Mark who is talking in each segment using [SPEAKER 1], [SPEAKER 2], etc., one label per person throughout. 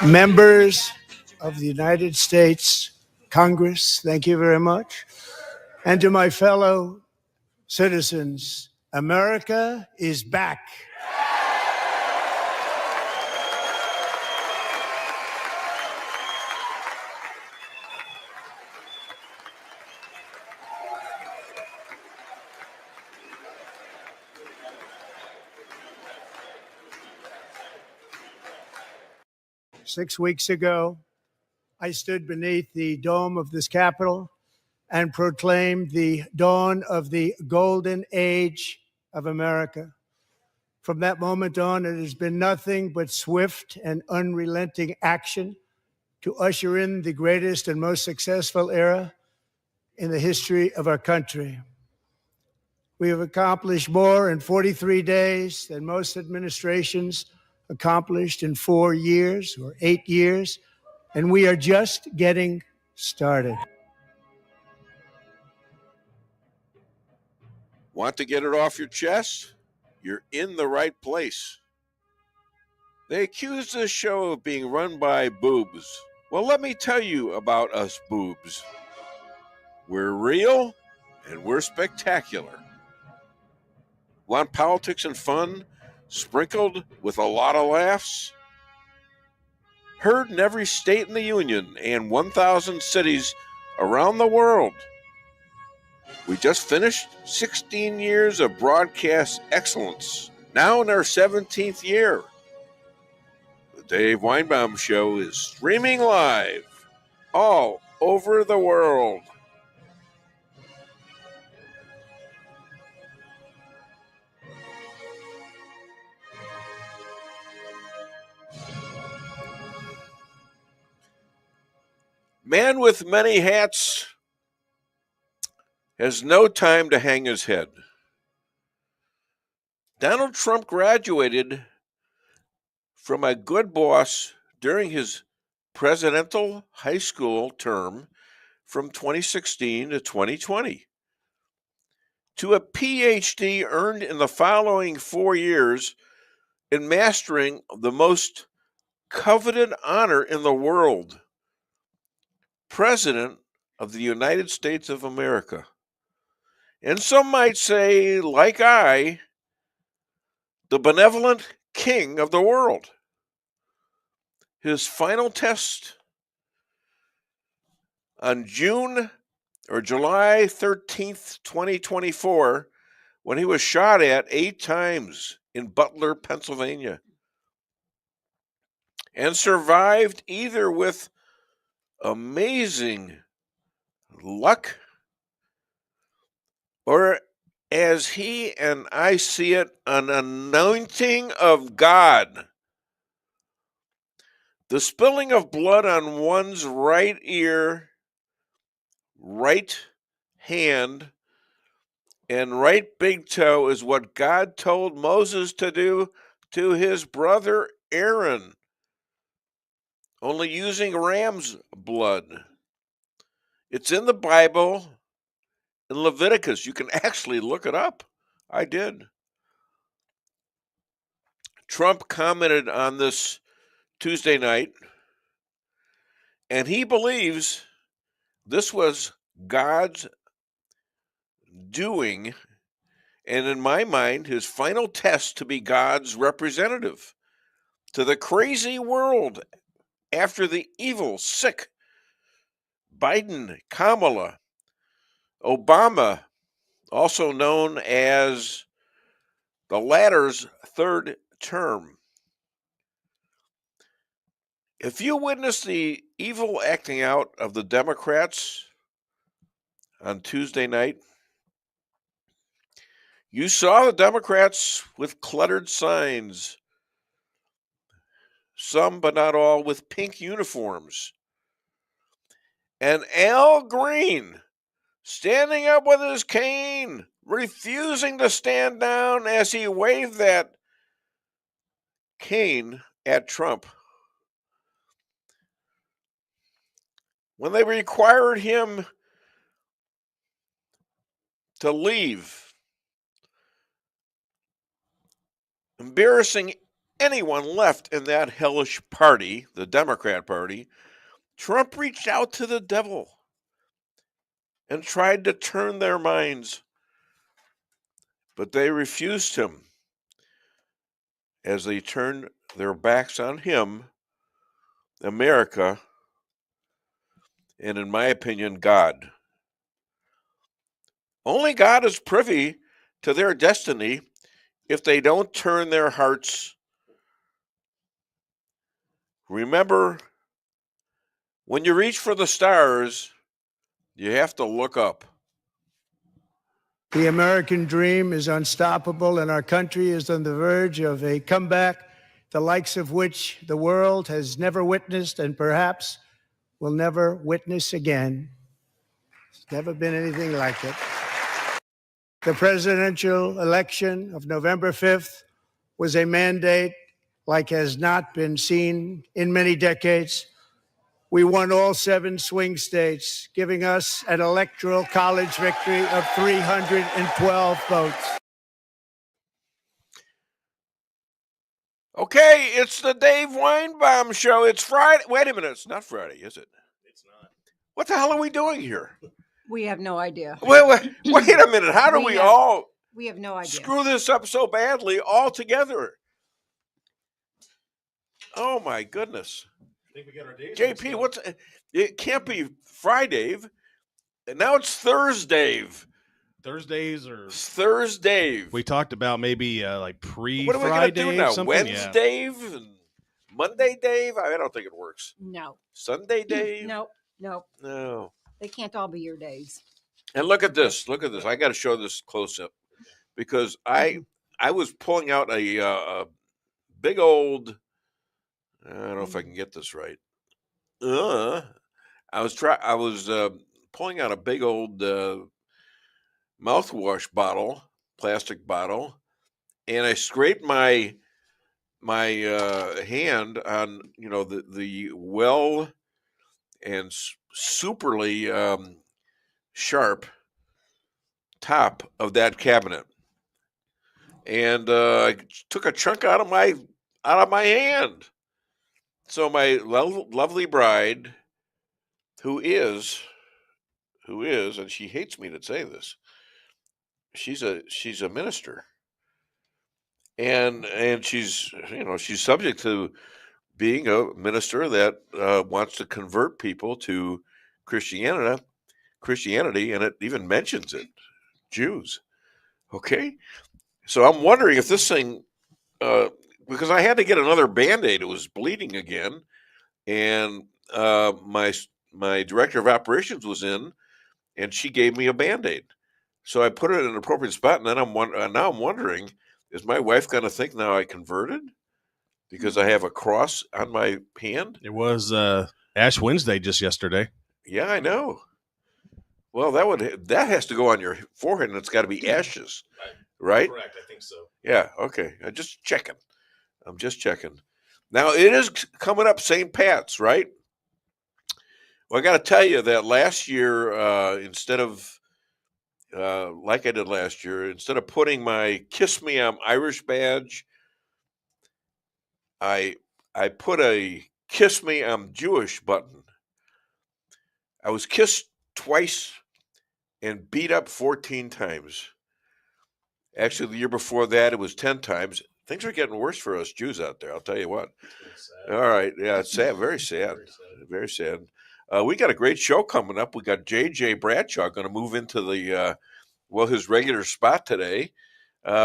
[SPEAKER 1] Members of the United States Congress, thank you very much. And to my fellow citizens, America is back. Six weeks ago, I stood beneath the dome of this Capitol and proclaimed the dawn of the golden age of America. From that moment on, it has been nothing but swift and unrelenting action to usher in the greatest and most successful era in the history of our country. We have accomplished more in 43 days than most administrations accomplished in 4 years or 8 years, and we are just getting started.
[SPEAKER 2] Want to get it off your chest? You're in the right place. They accuse this show of being run by boobs. Well, let me tell you about us boobs. We're real and we're spectacular. Want politics and fun sprinkled with a lot of laughs? Heard in every state in the Union and 1,000 cities around the world. We just finished 16 years of broadcast excellence, now in our 17th year. The Dave Weinbaum Show is streaming live all over the world. Man with many hats has no time to hang his head. Donald Trump graduated from a good boss during his presidential high school term from 2016 to 2020 to a PhD earned in the following 4 years in mastering the most coveted honor in the world, President of the United States of America. And some might say, like I, the benevolent king of the world. His final test on July 13th, 2024, when he was shot at 8 times in Butler, Pennsylvania, and survived either with amazing luck or, as he and I see it, an anointing of God. The spilling of blood on one's right ear, right hand, and right big toe is what God told Moses to do to his brother Aaron, only using ram's blood. It's in the Bible, in Leviticus. You can actually look it up. I did. Trump commented on this Tuesday night, and he believes this was God's doing, and in my mind, his final test to be God's representative to the crazy world after the evil, sick Biden, Kamala, Obama, also known as the latter's third term. If you witnessed the evil acting out of the Democrats on Tuesday night, you saw the Democrats with cluttered signs, some but not all with pink uniforms, and Al Green standing up with his cane, refusing to stand down as he waved that cane at Trump. When they required him to leave, embarrassing anyone left in that hellish party, the Democrat Party, Trump reached out to the devil and tried to turn their minds, but they refused him. As they turned their backs on him, America, and in my opinion, God. Only God is privy to their destiny if they don't turn their hearts. Remember, when you reach for the stars, you have to look up.
[SPEAKER 1] The American dream is unstoppable, and our country is on the verge of a comeback, the likes of which the world has never witnessed and perhaps will never witness again. There's never been anything like it. The presidential election of November 5th was a mandate like has not been seen in many decades. We won all 7 swing states, giving us an electoral college victory of 312 votes.
[SPEAKER 2] Okay, it's the Dave Weinbaum Show. It's Friday. Wait a minute. It's not Friday, is it?
[SPEAKER 3] It's not.
[SPEAKER 2] What the hell are we doing here?
[SPEAKER 4] We have no idea.
[SPEAKER 2] Wait a minute. How do we all
[SPEAKER 4] We have no idea.
[SPEAKER 2] screw this up so badly all together? Oh, my goodness.
[SPEAKER 3] I think we got our days.
[SPEAKER 2] JP, it can't be Friday. And now it's Thursday.
[SPEAKER 3] Thursdays or
[SPEAKER 2] It's Thursday.
[SPEAKER 3] we talked about maybe like
[SPEAKER 2] What are we going to
[SPEAKER 3] pre-Friday
[SPEAKER 2] do now?
[SPEAKER 3] something.
[SPEAKER 2] Wednesday and Monday, Dave? I don't think it works.
[SPEAKER 4] No.
[SPEAKER 2] Sunday, Dave?
[SPEAKER 4] No.
[SPEAKER 2] No.
[SPEAKER 4] They can't all be your days.
[SPEAKER 2] And look at this. Look at this. I got to show this close up because I was pulling out a big old. I don't know if I can get this right. I was pulling out a big old mouthwash bottle, plastic bottle, and I scraped my hand on the well and superly sharp top of that cabinet, and I took a chunk out of my hand. So my lovely bride, who is, and she hates me to say this, she's a minister, and she's subject to being a minister that wants to convert people to Christianity, and it even mentions it, Jews. Okay, so I'm wondering if this thing, because I had to get another Band-Aid, it was bleeding again, and my director of operations was in, and she gave me a Band-Aid. So I put it in an appropriate spot, and then now I'm wondering, is my wife going to think now I converted because I have a cross on my hand?
[SPEAKER 3] It was Ash Wednesday just yesterday.
[SPEAKER 2] Yeah, I know. Well, that has to go on your forehead, and it's got to be ashes, right?
[SPEAKER 3] Correct, I think so.
[SPEAKER 2] Yeah. Okay. I'm just checking. Now it is coming up St. Pat's, right? Well, I got to tell you that last year, instead of like I did last year, instead of putting my "Kiss Me, I'm Irish" badge, I put a "Kiss Me, I'm Jewish" button. I was kissed twice and beat up 14 times. Actually, the year before that, it was 10 times. Things are getting worse for us Jews out there, I'll tell you what. All right. Yeah, it's sad. Very sad. Very sad. We got a great show coming up. We got J.J. Bradshaw going to move into his regular spot today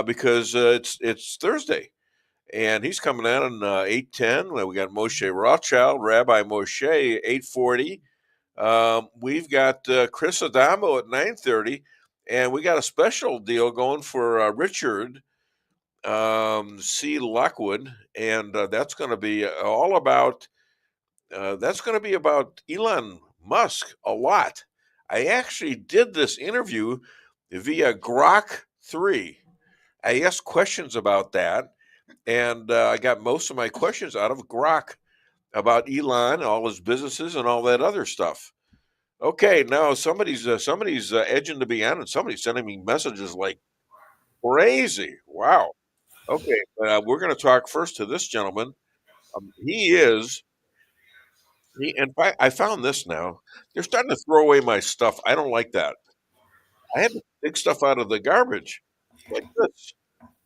[SPEAKER 2] because it's Thursday. And he's coming out on 8:10. We got Moshe Rothchild, Rabbi Moshe, 8:40. We've got Chris Adamo at 9:30. And we got a special deal going for Richard C. Lockwood, and that's going to be all about. That's going to be about Elon Musk a lot. I actually did this interview via Grok 3. I asked questions about that, and I got most of my questions out of Grok about Elon, all his businesses, and all that other stuff. Okay, now somebody's edging to be on, and somebody's sending me messages like crazy. Wow. Okay, we're going to talk first to this gentleman. In fact, I found this now. They're starting to throw away my stuff. I don't like that. I had to dig stuff out of the garbage like this.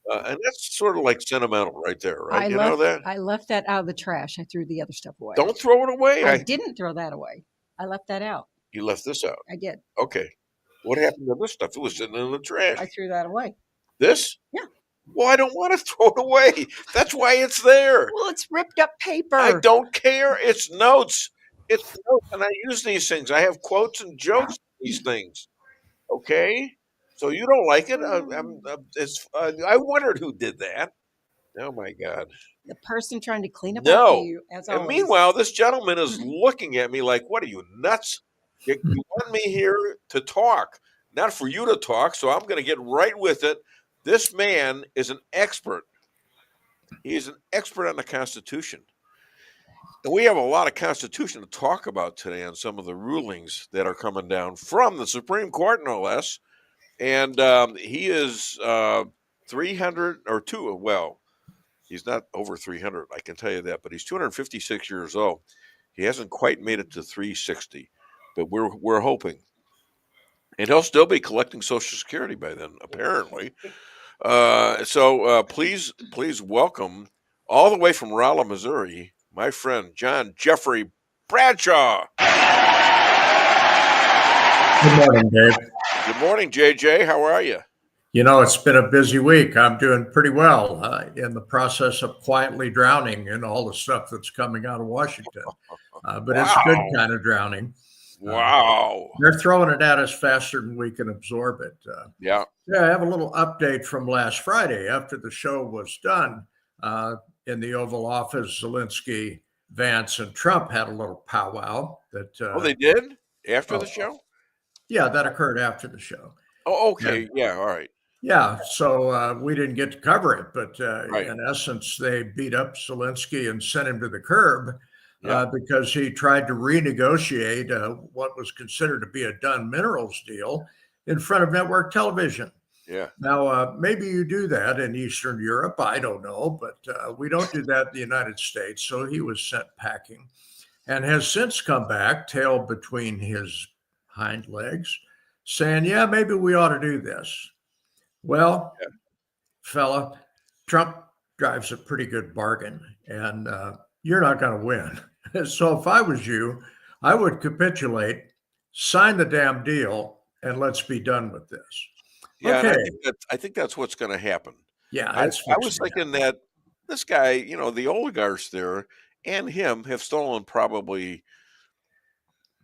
[SPEAKER 2] And that's sort of like sentimental right there, right?
[SPEAKER 4] I
[SPEAKER 2] You know
[SPEAKER 4] left
[SPEAKER 2] that?
[SPEAKER 4] I left that out of the trash. I threw the other stuff away.
[SPEAKER 2] Don't throw it away.
[SPEAKER 4] I didn't throw that away. I left that out.
[SPEAKER 2] You left this out.
[SPEAKER 4] I did.
[SPEAKER 2] Okay. What happened to this stuff? It was sitting in the trash.
[SPEAKER 4] I threw that away.
[SPEAKER 2] This?
[SPEAKER 4] Yeah.
[SPEAKER 2] Well, I don't want to throw it away. That's why it's there.
[SPEAKER 4] Well, it's ripped up paper.
[SPEAKER 2] I don't care. It's notes. It's notes. And I use these things. I have quotes and jokes in these things. Okay? So you don't like it? I wondered who did that. Oh, my God.
[SPEAKER 4] The person trying to clean up
[SPEAKER 2] No.
[SPEAKER 4] after you, as
[SPEAKER 2] And
[SPEAKER 4] always.
[SPEAKER 2] meanwhile, this gentleman is looking at me like, what are you, nuts? You want me here to talk, not for you to talk, so I'm going to get right with it. This man is an expert. He is an expert on the Constitution. And we have a lot of Constitution to talk about today on some of the rulings that are coming down from the Supreme Court, no less. And he is 300 or two. Well, he's not over 300, I can tell you that, but he's 256 years old. He hasn't quite made it to 360, but we're hoping. And he'll still be collecting Social Security by then, apparently. So please welcome, all the way from Rolla, Missouri, my friend John Jeffrey Bradshaw.
[SPEAKER 5] Good morning, Dave.
[SPEAKER 2] Good morning, JJ. How are you?
[SPEAKER 5] You know, it's been a busy week. I'm doing pretty well in the process of quietly drowning in all the stuff that's coming out of Washington. But It's good kind of drowning.
[SPEAKER 2] Wow.
[SPEAKER 5] They're throwing it at us faster than we can absorb it.
[SPEAKER 2] Yeah.
[SPEAKER 5] I have a little update from last Friday after the show was done. In the Oval Office, Zelensky, Vance, and Trump had a little powwow.
[SPEAKER 2] They did? After the show?
[SPEAKER 5] Yeah, that occurred after the show.
[SPEAKER 2] Oh, okay. Yeah, all right.
[SPEAKER 5] Yeah, so we didn't get to cover it, but
[SPEAKER 2] Right.
[SPEAKER 5] in essence, they beat up Zelensky and sent him to the curb
[SPEAKER 2] Yeah.
[SPEAKER 5] because he tried to renegotiate what was considered to be a Dunn Minerals deal in front of network television.
[SPEAKER 2] Yeah.
[SPEAKER 5] Now, maybe you do that in Eastern Europe. I don't know, but we don't do that in the United States. So he was sent packing and has since come back, tail between his hind legs, saying, yeah, maybe we ought to do this. Well, fella, Trump drives a pretty good bargain, and you're not going to win. So if I was you, I would capitulate, sign the damn deal, and let's be done with this.
[SPEAKER 2] Yeah,
[SPEAKER 5] Okay.
[SPEAKER 2] I think that's what's going to happen.
[SPEAKER 5] Yeah,
[SPEAKER 2] I was thinking that this guy, the oligarchs there and him have stolen probably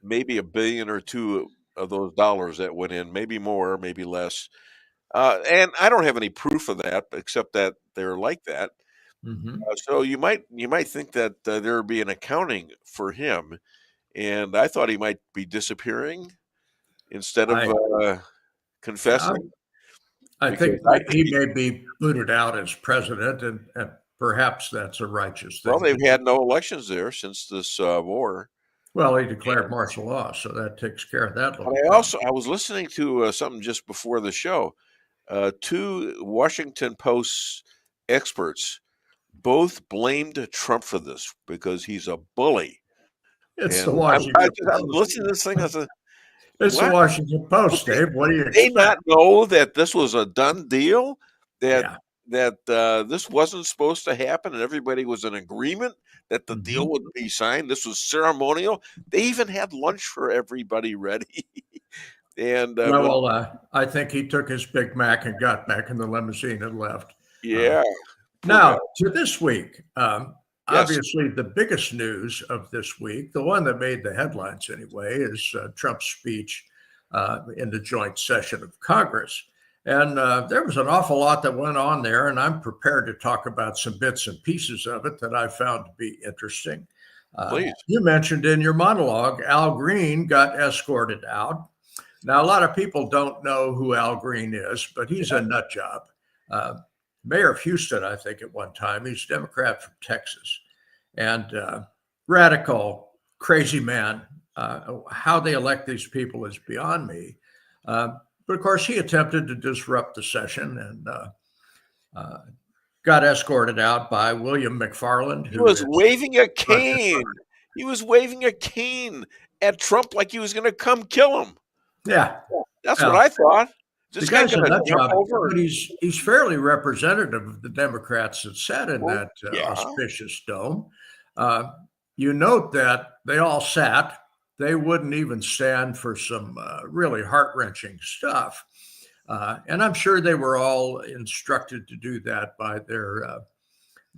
[SPEAKER 2] maybe $1 billion or $2 billion of those dollars that went in, maybe more, maybe less. And I don't have any proof of that, except that they're like that. So you might think that there would be an accounting for him, and I thought he might be disappearing instead of confessing.
[SPEAKER 5] I think he may be booted out as president, and perhaps that's a righteous thing.
[SPEAKER 2] Well, they've had no elections there since this war.
[SPEAKER 5] Well, he declared martial law, so that takes care of that.
[SPEAKER 2] But I was listening to something just before the show. 2 Washington Post experts both blamed Trump for this because he's a bully.
[SPEAKER 5] It's the Washington Post.
[SPEAKER 2] I'm listening to this thing. I said,
[SPEAKER 5] it's the Washington Post, Dave. What do you expect?
[SPEAKER 2] They not know that this was a done deal? That this wasn't supposed to happen, and everybody was in agreement that the deal would be signed. This was ceremonial. They even had lunch for everybody ready. And
[SPEAKER 5] I think he took his Big Mac and got back in the limousine and left.
[SPEAKER 2] Yeah.
[SPEAKER 5] Now to this week. Obviously, the biggest news of this week, the one that made the headlines anyway, is Trump's speech in the joint session of Congress. And there was an awful lot that went on there, and I'm prepared to talk about some bits and pieces of it that I found to be interesting.
[SPEAKER 2] Please.
[SPEAKER 5] You mentioned in your monologue, Al Green got escorted out. Now, a lot of people don't know who Al Green is, but he's a nut job. Mayor of Houston, I think, at one time. He's a Democrat from Texas. And radical, crazy man. How they elect these people is beyond me. But of course, he attempted to disrupt the session and got escorted out by William McFarland,
[SPEAKER 2] He
[SPEAKER 5] who
[SPEAKER 2] was
[SPEAKER 5] is
[SPEAKER 2] waving a cane. He was waving a cane at Trump like he was going to come kill him.
[SPEAKER 5] yeah.
[SPEAKER 2] That's
[SPEAKER 5] Well,
[SPEAKER 2] what I thought.
[SPEAKER 5] the
[SPEAKER 2] This guy
[SPEAKER 5] guy's a
[SPEAKER 2] going to
[SPEAKER 5] nut
[SPEAKER 2] jump
[SPEAKER 5] job,
[SPEAKER 2] over.
[SPEAKER 5] but he's fairly representative of the Democrats that sat in
[SPEAKER 2] Well,
[SPEAKER 5] that
[SPEAKER 2] yeah.
[SPEAKER 5] auspicious dome. You note that they all sat. They wouldn't even stand for some really heart-wrenching stuff. And I'm sure they were all instructed to do that by their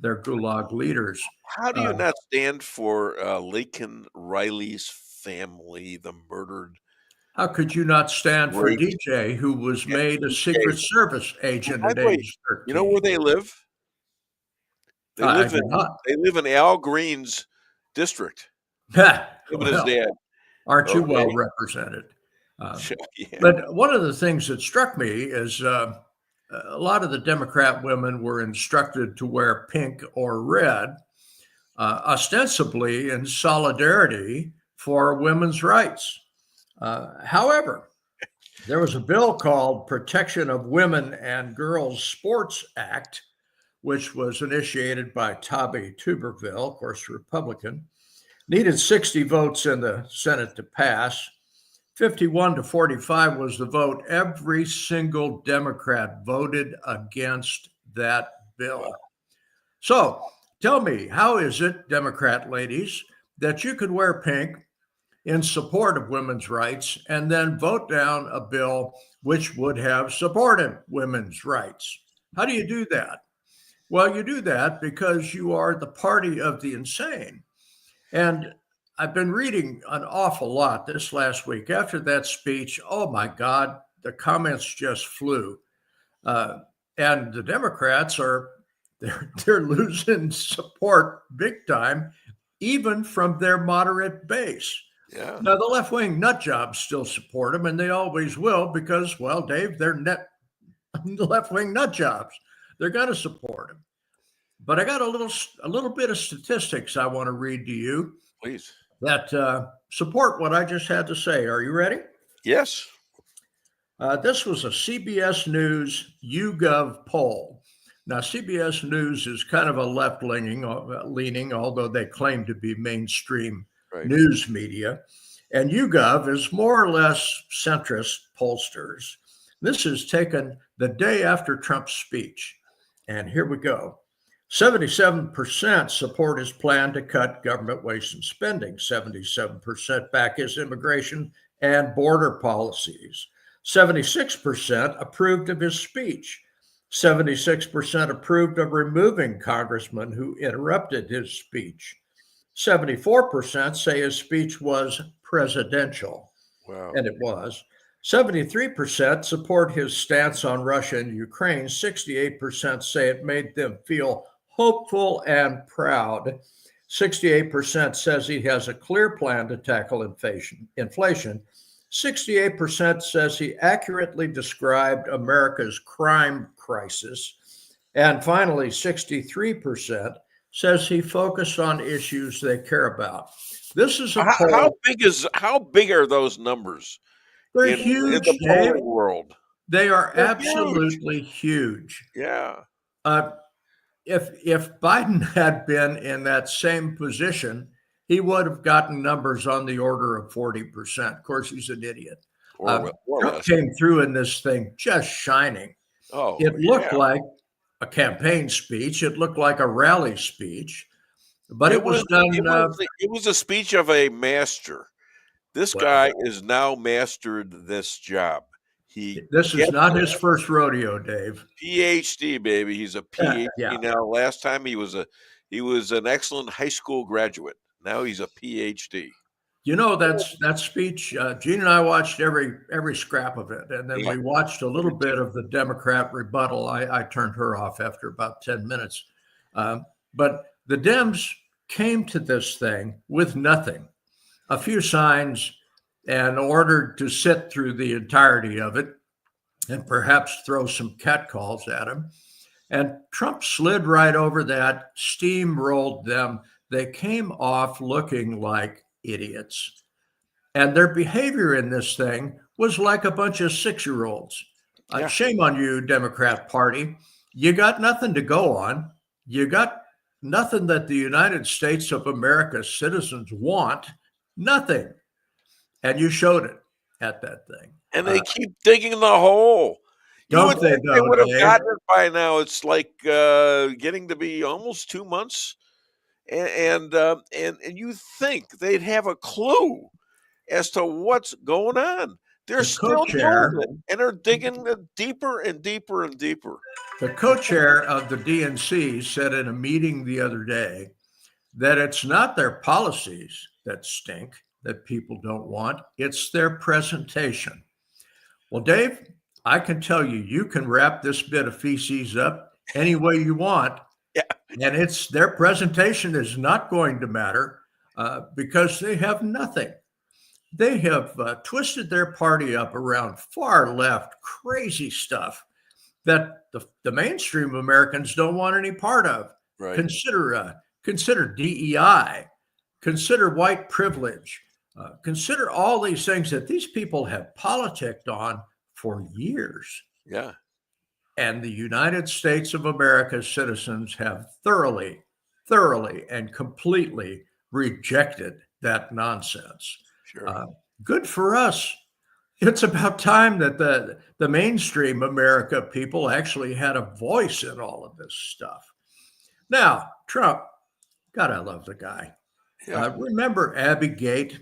[SPEAKER 5] gulag leaders.
[SPEAKER 2] How do you not stand for Laken Riley's family, the murdered?
[SPEAKER 5] How could you not stand for
[SPEAKER 2] Great.
[SPEAKER 5] DJ, who was made a
[SPEAKER 2] DJ.
[SPEAKER 5] Secret Service agent
[SPEAKER 2] By
[SPEAKER 5] at
[SPEAKER 2] the way,
[SPEAKER 5] age 13?
[SPEAKER 2] you know where they live? They
[SPEAKER 5] I
[SPEAKER 2] live
[SPEAKER 5] do not.
[SPEAKER 2] They live in Al Green's district.
[SPEAKER 5] Well,
[SPEAKER 2] Him and his dad.
[SPEAKER 5] aren't you
[SPEAKER 2] Okay.
[SPEAKER 5] well represented?
[SPEAKER 2] Yeah.
[SPEAKER 5] But one of the things that struck me is a lot of the Democrat women were instructed to wear pink or red, ostensibly in solidarity for women's rights. However, there was a bill called Protection of Women and Girls Sports Act, which was initiated by Tommy Tuberville, of course, Republican, needed 60 votes in the Senate to pass. 51 to 45 was the vote. Every single Democrat voted against that bill. So tell me, how is it, Democrat ladies, that you could wear pink in support of women's rights and then vote down a bill which would have supported women's rights? How do you do that? Well, you do that because you are the party of the insane. And I've been reading an awful lot this last week after that speech. Oh my God, the comments just flew. And the Democrats they're losing support big time, even from their moderate base.
[SPEAKER 2] Yeah.
[SPEAKER 5] Now, the left-wing nut jobs still support them, and they always will because, well, Dave, they're left-wing nut jobs. They're going to support them. But I got a little bit of statistics I want to read to you.
[SPEAKER 2] Please.
[SPEAKER 5] That support what I just had to say. Are you ready?
[SPEAKER 2] Yes.
[SPEAKER 5] This was a CBS News YouGov poll. Now, CBS News is kind of a left-leaning, although they claim to be mainstream news media. And YouGov is more or less centrist pollsters. This is taken the day after Trump's speech. And here we go. 77% support his plan to cut government waste and spending. 77% back his immigration and border policies. 76% approved of his speech. 76% approved of removing congressmen who interrupted his speech. 74% say his speech was presidential.
[SPEAKER 2] Wow.
[SPEAKER 5] And it was. 73% support his stance on Russia and Ukraine. 68% say it made them feel hopeful and proud. 68% says he has a clear plan to tackle inflation. 68% says he accurately described America's crime crisis. And finally, 63% says he focused on issues they care about. This is a poll.
[SPEAKER 2] How big are those numbers?
[SPEAKER 5] They're huge,
[SPEAKER 2] in the
[SPEAKER 5] Dave.
[SPEAKER 2] polling world.
[SPEAKER 5] They are absolutely huge.
[SPEAKER 2] Yeah.
[SPEAKER 5] If Biden had been in that same position, he would have gotten numbers on the order of 40%. Of course, he's an idiot. Trump came through in this thing just shining.
[SPEAKER 2] Oh,
[SPEAKER 5] it looked like a campaign speech. It looked like a rally speech, but it was done.
[SPEAKER 2] It was a speech of a master. This guy is now mastered this job.
[SPEAKER 5] This is not his first rodeo, Dave.
[SPEAKER 2] PhD, baby. He's a PhD now. Last time he was an excellent high school graduate. Now he's a PhD.
[SPEAKER 5] You know, that speech, Gene and I watched every scrap of it. And then we watched a little bit of the Democrat rebuttal. I turned her off after about 10 minutes. But the Dems came to this thing with nothing, a few signs, and ordered to sit through the entirety of it and perhaps throw some catcalls at him. And Trump slid right over that, steamrolled them. They came off looking like idiots. And their behavior in this thing was like a bunch of 6-year-olds. Shame on you, Democrat Party. you got nothing to go on. You got nothing that the United States of America citizens want, nothing. And you showed it at that thing.
[SPEAKER 2] And they keep digging the hole. You
[SPEAKER 5] Don't
[SPEAKER 2] would
[SPEAKER 5] they,
[SPEAKER 2] think they
[SPEAKER 5] though,
[SPEAKER 2] would have
[SPEAKER 5] Dave?
[SPEAKER 2] gotten it by now. It's like getting to be almost 2 months, and you think they'd have a clue as to what's going on. They're
[SPEAKER 5] The
[SPEAKER 2] still
[SPEAKER 5] co-chair,
[SPEAKER 2] doing it, and they're digging it deeper and deeper and deeper.
[SPEAKER 5] the co-chair of the DNC said in a meeting the other day that it's not their policies that stink, that people don't want, it's their presentation. Well, Dave, I can tell you, you can wrap this bit of feces up any way you want.
[SPEAKER 2] Yeah.
[SPEAKER 5] And it's their presentation is not going to matter because they have nothing. They have twisted their party up around far left, crazy stuff that the mainstream Americans don't want any part of.
[SPEAKER 2] Right.
[SPEAKER 5] Consider DEI, consider white privilege, consider all these things that these people have politicked on for years.
[SPEAKER 2] Yeah.
[SPEAKER 5] And the United States of America's citizens have thoroughly and completely rejected that nonsense.
[SPEAKER 2] Sure.
[SPEAKER 5] Good for us. It's about time that the mainstream America people actually had a voice in all of this stuff. Now, Trump, God, I love the guy.
[SPEAKER 2] Yeah.
[SPEAKER 5] Remember Abbey Gate?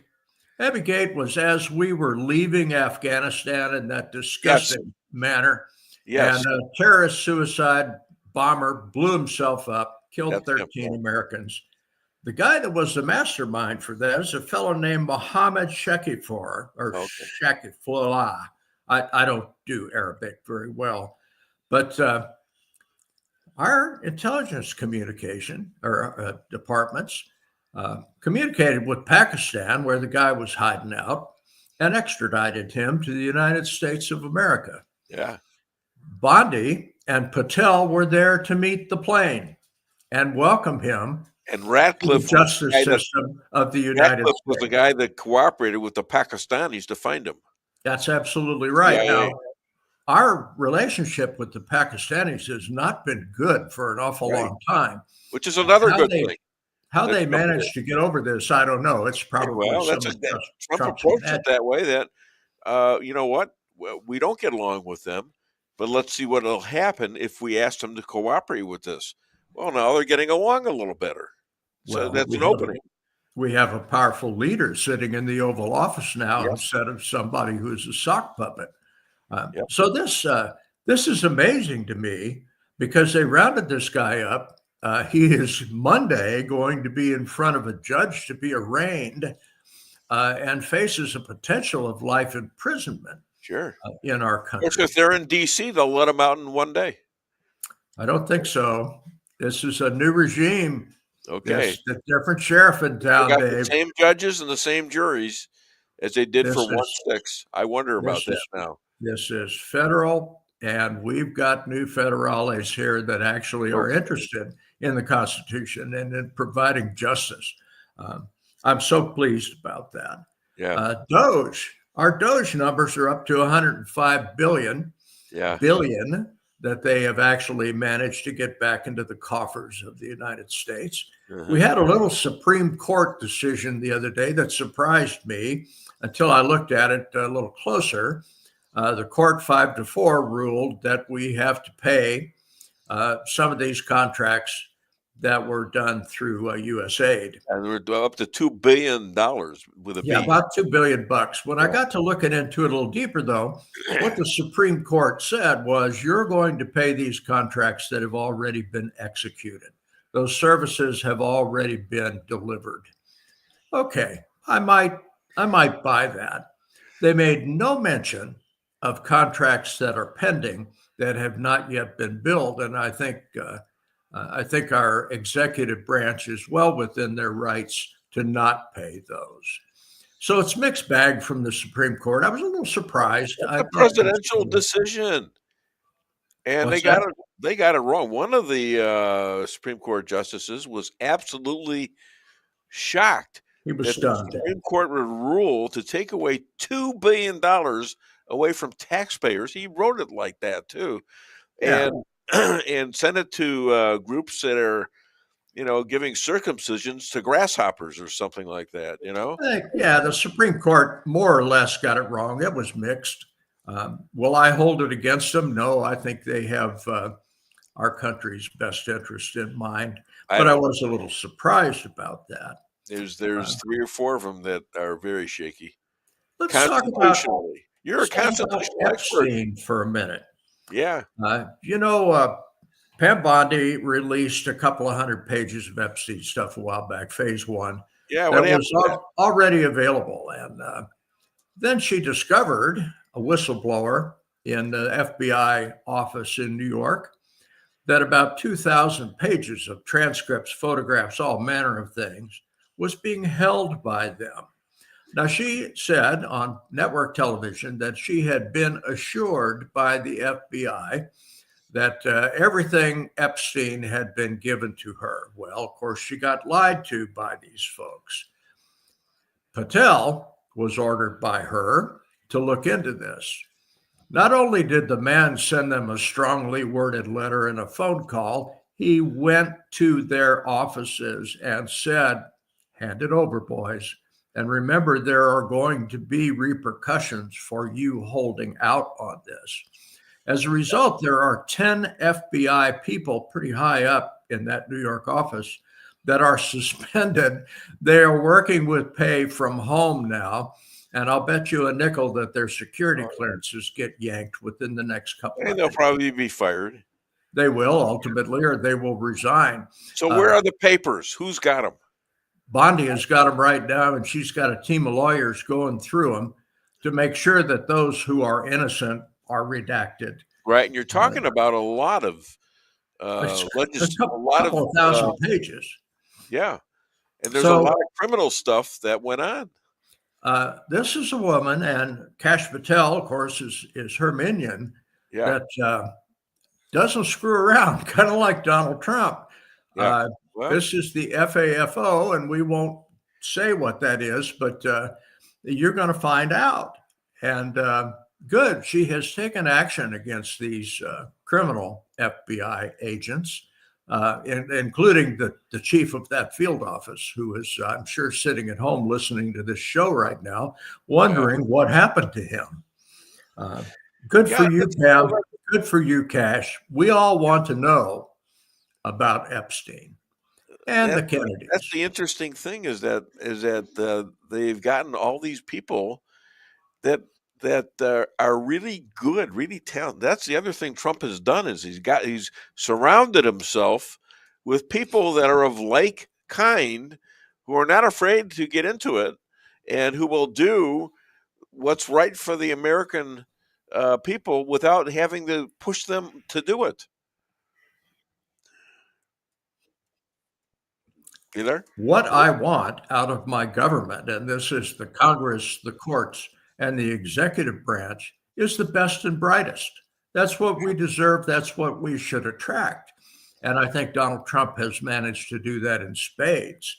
[SPEAKER 5] Abbey Gate was as we were leaving Afghanistan in that disgusting manner.
[SPEAKER 2] Yes.
[SPEAKER 5] And a terrorist suicide bomber blew himself up, killed
[SPEAKER 2] That's
[SPEAKER 5] 13 Americans. The guy that was the mastermind for that is a fellow named Mohammed Shekifar, or Shekifullah. I don't do Arabic very well, but our intelligence communication or departments communicated with Pakistan, where the guy was hiding out, and extradited him to the United States of America.
[SPEAKER 2] Yeah.
[SPEAKER 5] Bondi and Patel were there to meet the plane and welcome him.
[SPEAKER 2] And Ratcliffe,
[SPEAKER 5] the justice system of the United States,
[SPEAKER 2] was the guy that cooperated with the Pakistanis to find him.
[SPEAKER 5] That's absolutely right.
[SPEAKER 2] Yeah.
[SPEAKER 5] Now, our relationship with the Pakistanis has not been good for an awful long time.
[SPEAKER 2] Which is another good thing.
[SPEAKER 5] How they managed to get over this, I don't know. It's probably
[SPEAKER 2] Trump approached it that way. That you know what, we don't get along with them, but let's see what will happen if we ask them to cooperate with this. Well, now they're getting along a little better. So that's an opening.
[SPEAKER 5] We have a powerful leader sitting in the Oval Office now instead of somebody who's a sock puppet. So this is amazing to me because they rounded this guy up. He is Monday going to be in front of a judge to be arraigned and faces a potential of life imprisonment.
[SPEAKER 2] Sure.
[SPEAKER 5] In our country.
[SPEAKER 2] If they're in D.C., they'll let him out in one day.
[SPEAKER 5] I don't think so. This is a new regime.
[SPEAKER 2] Okay.
[SPEAKER 5] It's a different sheriff in town,
[SPEAKER 2] Dave.
[SPEAKER 5] Dave.
[SPEAKER 2] The same judges and the same juries as they did for 1-6. I wonder about that now.
[SPEAKER 5] This is federal, and we've got new federales here that actually are interested in the Constitution and in providing justice. I'm so pleased about that.
[SPEAKER 2] Yeah.
[SPEAKER 5] DoJ, our DoJ numbers are up to 105 billion that they have actually managed to get back into the coffers of the United States. We had a little Supreme Court decision the other day that surprised me until I looked at it a little closer. The court 5-4 ruled that we have to pay some of these contracts that were done through USAID.
[SPEAKER 2] And we're up to $2 billion with a B.
[SPEAKER 5] About $2 billion. When I got to looking into it a little deeper, though, what the Supreme Court said was you're going to pay these contracts that have already been executed. Those services have already been delivered. Okay, I might buy that. They made no mention of contracts that are pending that have not yet been billed, and I think our executive branch is well within their rights to not pay those. So it's mixed bag from the Supreme Court. I was a little surprised.
[SPEAKER 2] It's a presidential decision, and they got it wrong. One of the Supreme Court justices was absolutely shocked.
[SPEAKER 5] He was stunned.
[SPEAKER 2] The Supreme Court would rule to take away $2 billion away from taxpayers. He wrote it like that too, and and send it to groups that are, giving circumcisions to grasshoppers or something like that,
[SPEAKER 5] Yeah, the Supreme Court more or less got it wrong. It was mixed. Will I hold it against them? No, I think they have our country's best interest in mind. But I was a little surprised about that.
[SPEAKER 2] There's 3 or 4 of them that are very shaky.
[SPEAKER 5] Let's talk about
[SPEAKER 2] You're a constitutional expert
[SPEAKER 5] Epstein for a minute.
[SPEAKER 2] Yeah.
[SPEAKER 5] Pam Bondi released a couple of 100 pages of Epstein stuff a while back, phase 1.
[SPEAKER 2] Yeah,
[SPEAKER 5] that was already available. And then she discovered a whistleblower in the FBI office in New York that about 2,000 pages of transcripts, photographs, all manner of things was being held by them. Now, she said on network television that she had been assured by the FBI that everything Epstein had been given to her. Well, of course, she got lied to by these folks. Patel was ordered by her to look into this. Not only did the man send them a strongly worded letter and a phone call, he went to their offices and said, hand it over, boys. And remember, there are going to be repercussions for you holding out on this. As a result, there are 10 FBI people pretty high up in that New York office that are suspended. They are working with pay from home now. And I'll bet you a nickel that their security clearances get yanked within the next couple of days.
[SPEAKER 2] And they'll probably be fired.
[SPEAKER 5] They will ultimately, or they will resign.
[SPEAKER 2] So where are the papers? Who's got them?
[SPEAKER 5] Bondi has got them right now, and she's got a team of lawyers going through them to make sure that those who are innocent are redacted.
[SPEAKER 2] Right, and you're talking about a lot of
[SPEAKER 5] a couple of thousand pages.
[SPEAKER 2] Yeah, and there's a lot of criminal stuff that went on.
[SPEAKER 5] This is a woman, and Kash Patel, of course, is her minion.
[SPEAKER 2] Yeah.
[SPEAKER 5] That doesn't screw around, kind of like Donald Trump.
[SPEAKER 2] Yeah.
[SPEAKER 5] This is the FAFO, and we won't say what that is, but you're going to find out. And good, she has taken action against these criminal FBI agents, including the chief of that field office, who is, I'm sure, sitting at home listening to this show right now, wondering what happened to him. Good for you, Pam. Good for you, Kash. We all want to know about Epstein and the Kennedys.
[SPEAKER 2] That's the interesting thing is that they've gotten all these people that are really good, really talented. That's the other thing Trump has done is he's surrounded himself with people that are of like kind, who are not afraid to get into it, and who will do what's right for the American people without having to push them to do it. You there?
[SPEAKER 5] What I want out of my government, and this is the Congress, the courts, and the executive branch, is the best and brightest. That's what we deserve. That's what we should attract. And I think Donald Trump has managed to do that in spades.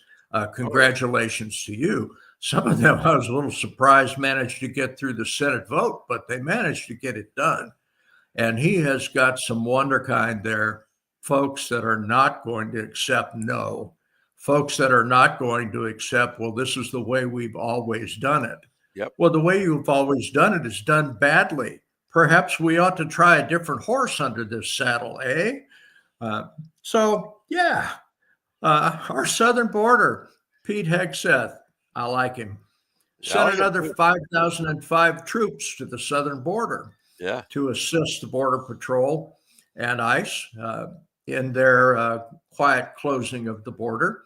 [SPEAKER 5] Congratulations to you. Some of them, I was a little surprised, managed to get through the Senate vote, but they managed to get it done. And he has got some wonderkind there, folks that are not going to accept no, folks that are not going to accept, well, this is the way we've always done it.
[SPEAKER 2] Yep.
[SPEAKER 5] Well, the way you've always done it is done badly. Perhaps we ought to try a different horse under this saddle, eh? Our southern border, Pete Hegseth, I like him. Sent another 5,005 troops to the southern border to assist the Border Patrol and ICE in their quiet closing of the border.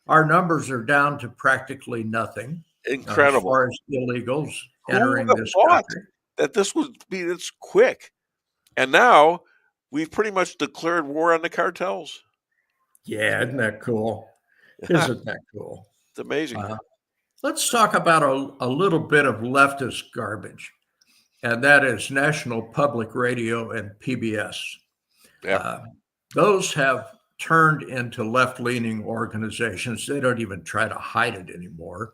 [SPEAKER 5] Our numbers are down to practically nothing.
[SPEAKER 2] Incredible.
[SPEAKER 5] As far as illegals entering this country.
[SPEAKER 2] That this would be this quick. And now we've pretty much declared war on the cartels.
[SPEAKER 5] Yeah, isn't that cool? Isn't that cool?
[SPEAKER 2] It's amazing.
[SPEAKER 5] Let's talk about a little bit of leftist garbage, and that is National Public Radio and PBS.
[SPEAKER 2] Yeah.
[SPEAKER 5] Those have turned into left-leaning organizations. They don't even try to hide it anymore.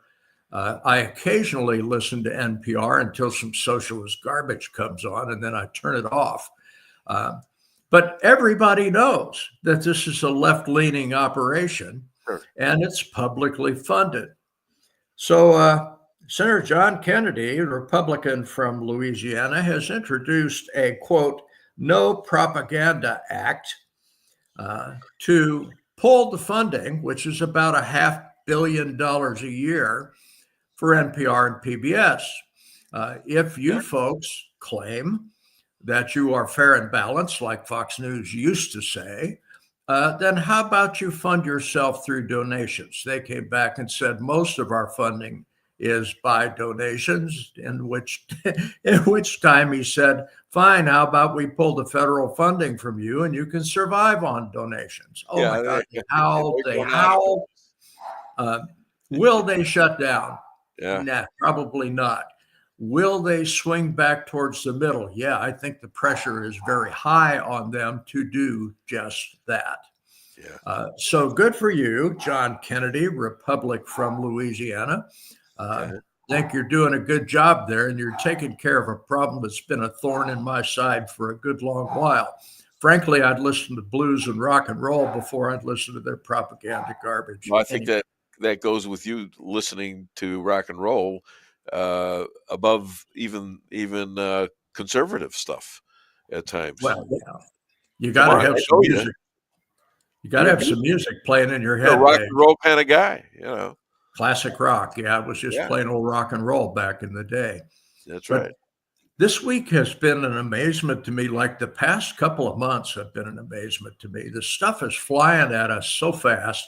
[SPEAKER 5] I occasionally listen to NPR until some socialist garbage comes on, and then I turn it off. But everybody knows that this is a left-leaning operation,
[SPEAKER 2] Sure.
[SPEAKER 5] and it's publicly funded. So Senator John Kennedy, a Republican from Louisiana, has introduced a, quote, no propaganda act to pull the funding, which is about $500 million a year for NPR and PBS. If you folks claim that you are fair and balanced, like Fox News used to say, then how about you fund yourself through donations? They came back and said most of our funding is by donations, in which time he said, fine, how about we pull the federal funding from you and you can survive on donations? Oh my God, they howled. Will they shut down?
[SPEAKER 2] Yeah.
[SPEAKER 5] Nah, probably not. Will they swing back towards the middle? Yeah, I think the pressure is very high on them to do just that.
[SPEAKER 2] Yeah.
[SPEAKER 5] So good for you, John Kennedy, Republic from Louisiana. I think you're doing a good job there, and you're taking care of a problem that's been a thorn in my side for a good long while. Frankly, I'd listen to blues and rock and roll before I'd listen to their propaganda garbage.
[SPEAKER 2] Well, I think that goes with you listening to rock and roll above even conservative stuff at times.
[SPEAKER 5] Well, yeah, you got to have some music. You got to have some music playing in your head.
[SPEAKER 2] You're a rock and roll kind of guy, you know.
[SPEAKER 5] Classic rock. Yeah, it was just plain old rock and roll back in the day.
[SPEAKER 2] That's right.
[SPEAKER 5] This week has been an amazement to me. Like the past couple of months have been an amazement to me. The stuff is flying at us so fast.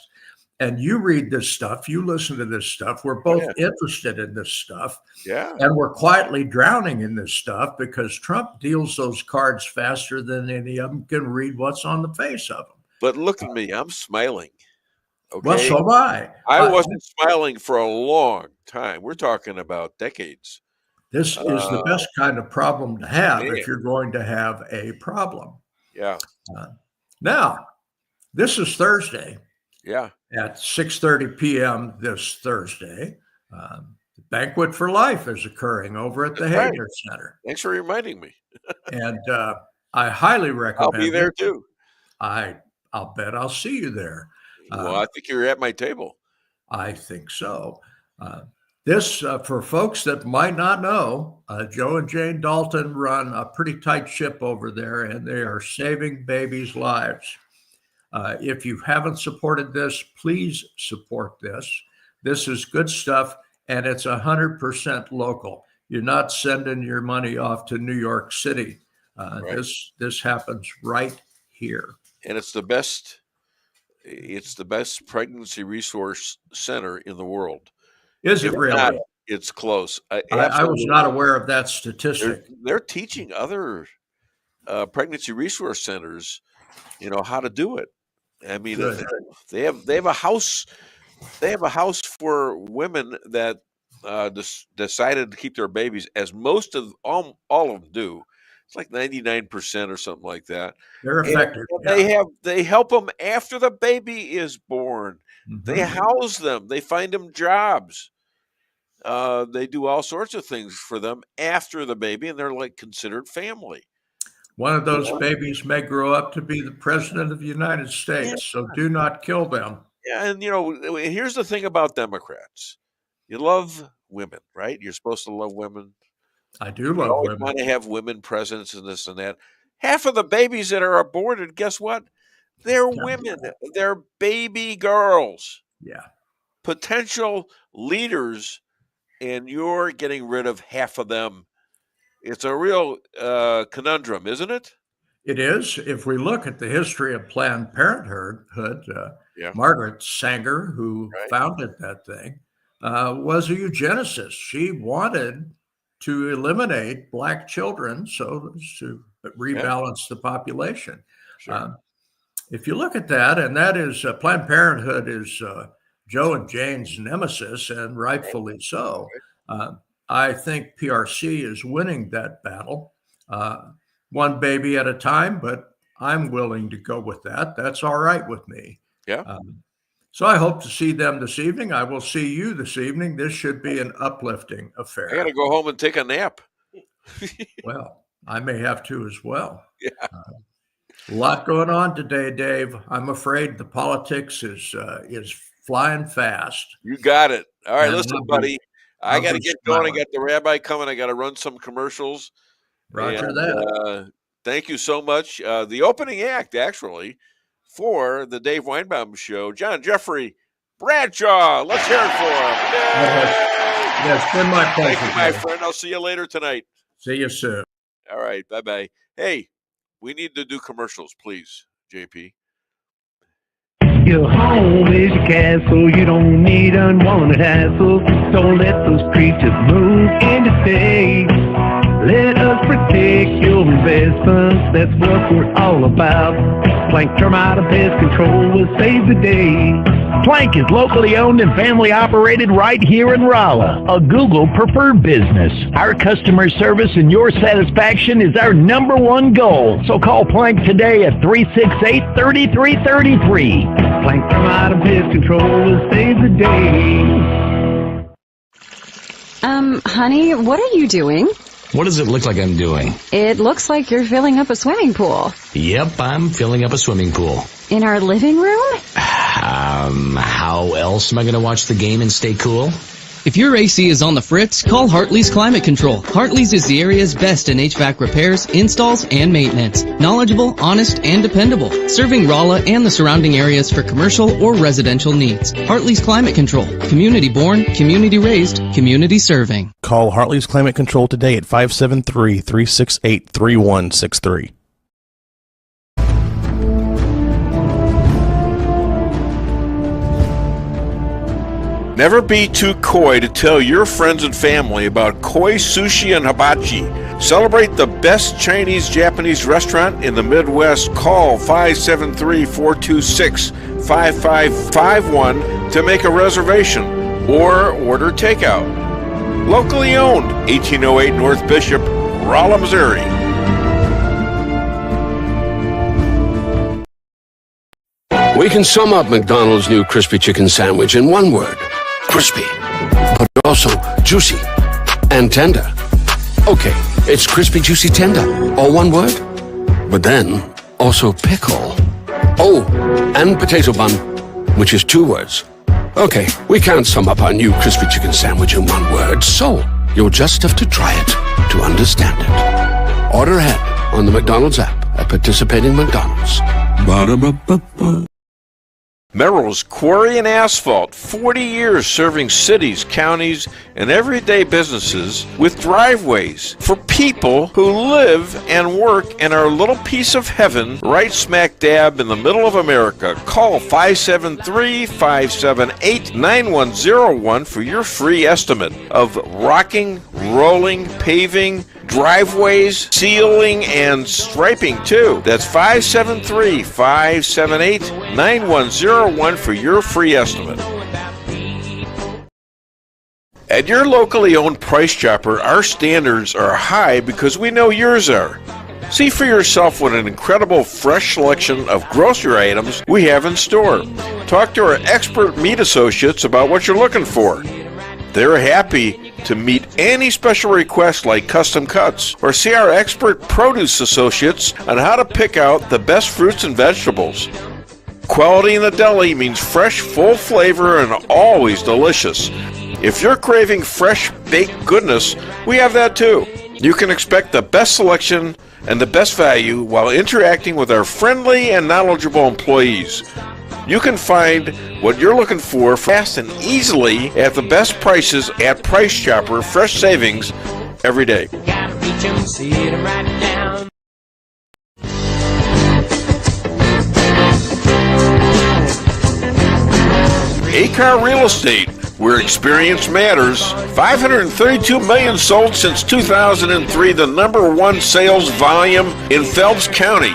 [SPEAKER 5] And you read this stuff, you listen to this stuff. We're both interested in this stuff.
[SPEAKER 2] Yeah.
[SPEAKER 5] And we're quietly drowning in this stuff because Trump deals those cards faster than any of them can read what's on the face of them.
[SPEAKER 2] But look at me, I'm smiling. Okay.
[SPEAKER 5] Well, so am I.
[SPEAKER 2] I wasn't smiling for a long time. We're talking about decades.
[SPEAKER 5] This is the best kind of problem to have if you're going to have a problem.
[SPEAKER 2] Yeah.
[SPEAKER 5] Now, this is Thursday.
[SPEAKER 2] Yeah.
[SPEAKER 5] At 6:30 p.m. this Thursday. The Banquet for Life is occurring over at the Haagner Center.
[SPEAKER 2] Thanks for reminding me.
[SPEAKER 5] And I highly recommend
[SPEAKER 2] I'll be there too.
[SPEAKER 5] I'll bet I'll see you there.
[SPEAKER 2] Well, I think you're at my table.
[SPEAKER 5] I think so. This, for folks that might not know, Joe and Jane Dalton run a pretty tight ship over there, and they are saving babies' lives. If you haven't supported this, please support this. This is good stuff, and it's 100% local. You're not sending your money off to New York City. This happens right here.
[SPEAKER 2] And it's the best pregnancy resource center in the world.
[SPEAKER 5] Is it really?
[SPEAKER 2] It's close.
[SPEAKER 5] I was not aware of that statistic.
[SPEAKER 2] They're teaching other pregnancy resource centers, how to do it. I mean, they have a house. They have a house for women that decided to keep their babies, as most of all of them do. It's like 99% or something like that.
[SPEAKER 5] They're effective.
[SPEAKER 2] And they help them after the baby is born. Mm-hmm. They house them. They find them jobs. They do all sorts of things for them after the baby, and they're like considered family.
[SPEAKER 5] One of those babies may grow up to be the president of the United States, so do not kill them.
[SPEAKER 2] Yeah, and here's the thing about Democrats. You love women, right? You're supposed to love women.
[SPEAKER 5] I do love women.
[SPEAKER 2] You want to have women presidents and this and that. Half of the babies that are aborted, guess what? They're women. They're baby girls.
[SPEAKER 5] Yeah.
[SPEAKER 2] Potential leaders, and you're getting rid of half of them. It's a real conundrum, isn't it?
[SPEAKER 5] It is. If we look at the history of Planned Parenthood, Margaret Sanger, who founded that thing, was a eugenicist. She wanted to eliminate Black children so to rebalance the population.
[SPEAKER 2] Sure.
[SPEAKER 5] If you look at that, and that is Planned Parenthood is Joe and Jane's nemesis, and rightfully so. I think PRC is winning that battle, one baby at a time, but I'm willing to go with that. That's all right with me.
[SPEAKER 2] Yeah.
[SPEAKER 5] So I hope to see them this evening. I will see you this evening. This should be an uplifting affair.
[SPEAKER 2] I got to go home and take a nap.
[SPEAKER 5] Well, I may have to as well.
[SPEAKER 2] Yeah.
[SPEAKER 5] A lot going on today, Dave. I'm afraid the politics is flying fast.
[SPEAKER 2] You got it. All right,
[SPEAKER 5] And
[SPEAKER 2] listen, buddy. I
[SPEAKER 5] I'll
[SPEAKER 2] got to
[SPEAKER 5] be
[SPEAKER 2] get going. I
[SPEAKER 5] smiling.
[SPEAKER 2] got the rabbi coming. I got to run some commercials.
[SPEAKER 5] Roger
[SPEAKER 2] And,
[SPEAKER 5] that.
[SPEAKER 2] thank you so much. The opening act, actually, for the Dave Weinbaum Show, John Jeffrey Bradshaw. Let's hear it for him.
[SPEAKER 5] Yeah, it's been my pleasure.
[SPEAKER 2] Thank you, my
[SPEAKER 5] Dave.
[SPEAKER 2] friend. I'll see you later tonight.
[SPEAKER 5] See you soon.
[SPEAKER 2] All right, bye-bye. Hey, we need to do commercials, please, JP.
[SPEAKER 6] Your home is your castle. You don't need unwanted hassle. Don't let those creatures move in to stay. Let us protect your investments. That's what we're all about. Plank Termite and Pest Control will save the day. Plank is locally owned and family operated right here in Rolla, a Google preferred business. Our customer service and your satisfaction is our number one goal. So call Plank today at 368-3333. Plank Termite and Pest Control will save the day.
[SPEAKER 7] Honey, what are you doing?
[SPEAKER 8] What does it look like I'm doing?
[SPEAKER 7] It looks like you're filling up a swimming pool.
[SPEAKER 8] Yep, I'm filling up a swimming pool.
[SPEAKER 7] In our living room?
[SPEAKER 8] How else am I going to watch the game and stay cool?
[SPEAKER 9] If your AC is on the fritz, call Hartley's Climate Control. Hartley's is the area's best in HVAC repairs, installs, and maintenance. Knowledgeable, honest, and dependable. Serving Rolla and the surrounding areas for commercial or residential needs. Hartley's Climate Control. Community born, community raised, community serving.
[SPEAKER 3] Call Hartley's Climate Control today at 573-368-3163.
[SPEAKER 2] Never be too coy to tell your friends and family about koi sushi and hibachi. Celebrate the best Chinese-Japanese restaurant in the Midwest. Call 573-426-5551 to make a reservation or order takeout. Locally owned, 1808 North Bishop, Rolla, Missouri.
[SPEAKER 10] We can sum up McDonald's new crispy chicken sandwich in one word. Crispy, but also juicy and tender. Okay, it's crispy, juicy, tender, all one word. But then, also pickle. Oh, and potato bun, which is two words. Okay, we can't sum up our new crispy chicken sandwich in one word, so you'll just have to try it to understand it. Order ahead on the McDonald's app at participating McDonald's. Ba-da-ba-ba-ba.
[SPEAKER 2] Merrill's Quarry and Asphalt, 40 years serving cities, counties, and everyday businesses with driveways for people who live and work in our little piece of heaven right smack dab in the middle of America. Call 573-578-9101 for your free estimate of rocking, rolling, paving, driveways, sealing, and striping too. That's 573-578-9101 for your free estimate. At your locally owned Price Chopper, our standards are high because we know yours are. See for yourself what an incredible fresh selection of grocery items we have in store. Talk to our expert meat associates about what you're looking for. They're happy to meet any special requests like custom cuts, or see our expert produce associates on how to pick out the best fruits and vegetables. Quality in the deli means fresh, full flavor, and always delicious. If you're craving fresh baked goodness, we have that too. You can expect the best selection and the best value while interacting with our friendly and knowledgeable employees. You can find what you're looking for fast and easily at the best prices at Price Chopper. Fresh savings every day. A-Car Real Estate, where experience matters. 532 million sold since 2003, the number one sales volume in Phelps County.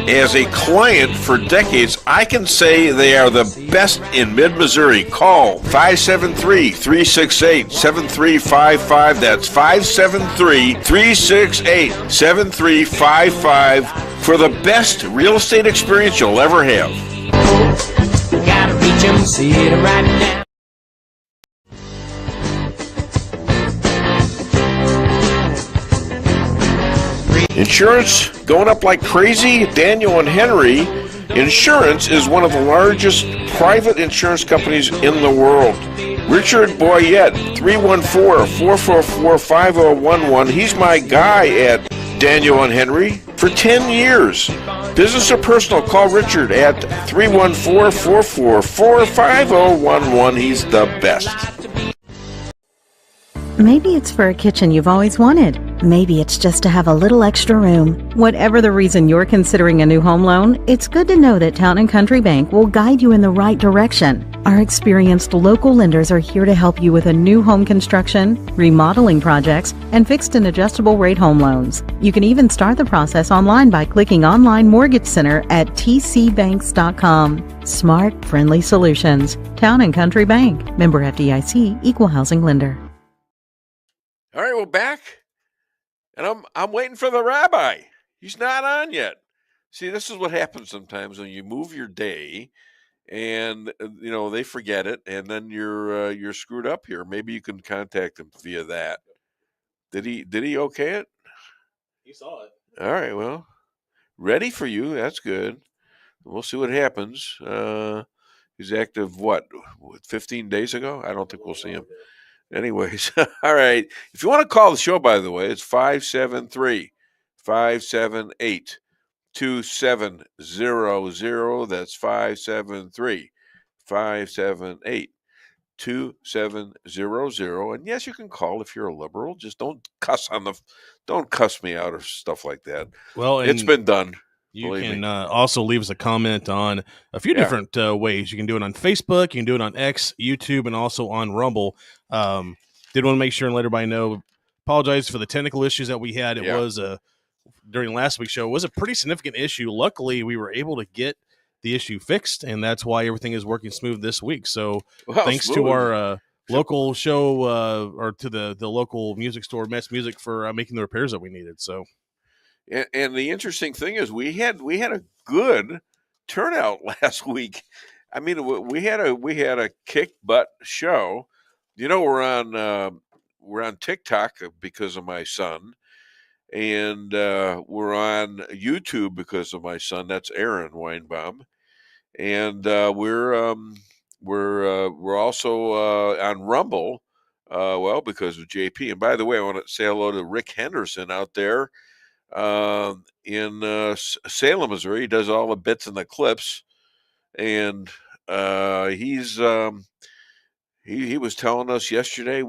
[SPEAKER 2] As a client for decades, I can say they are the best in mid-Missouri. Call 573-368-7355. That's 573-368-7355 for the best real estate experience you'll ever have. Gotta reach 'em, see it right now. Insurance going up like crazy? Daniel and Henry Insurance is one of the largest private insurance companies in the world. Richard Boyette, 314-444-5011. He's my guy at Daniel and Henry for 10 years. Business or personal, call Richard at 314-444-5011. He's the best.
[SPEAKER 11] Maybe it's for a kitchen you've always wanted. Maybe it's just to have a little extra room. Whatever the reason you're considering a new home loan, it's good to know that Town & Country Bank will guide you in the right direction. Our experienced local lenders are here to help you with a new home construction, remodeling projects, and fixed and adjustable rate home loans. You can even start the process online by clicking Online Mortgage Center at tcbanks.com. Smart, friendly solutions. Town & Country Bank. Member FDIC, Equal Housing Lender.
[SPEAKER 2] All right, we're back, and I'm waiting for the rabbi. He's not on yet. See, this is what happens sometimes when you move your day, and they forget it, and then you're screwed up here. Maybe you can contact him via that. Did he okay it?
[SPEAKER 3] He saw it.
[SPEAKER 2] All right, well, ready for you. That's good. We'll see what happens. He's active 15 days ago? I don't think we'll see him. Anyways, all right. If you want to call the show, by the way, it's 573-578-2700. That's 573-578-2700. And yes, you can call if you're a liberal. Just don't cuss me out or stuff like that.
[SPEAKER 3] Well,
[SPEAKER 2] it's been done.
[SPEAKER 3] You can also leave us a comment on a few different ways. You can do it on Facebook, you can do it on X, YouTube, and also on Rumble. Did want to make sure and let everybody know, apologize for the technical issues that we had. It was during last week's show. It was a pretty significant issue. Luckily, we were able to get the issue fixed, and that's why everything is working smooth this week. So thanks to our local show or to the local music store, Mets Music, for making the repairs that we needed. So.
[SPEAKER 2] And the interesting thing is we had a good turnout last week. I mean, we had a kick butt show. We're on TikTok because of my son, and we're on YouTube because of my son. That's Aaron Weinbaum, and we're also on Rumble. Because of JP. And by the way, I want to say hello to Rick Henderson out there. In Salem, Missouri. He does all the bits and the clips, and he was telling us yesterday.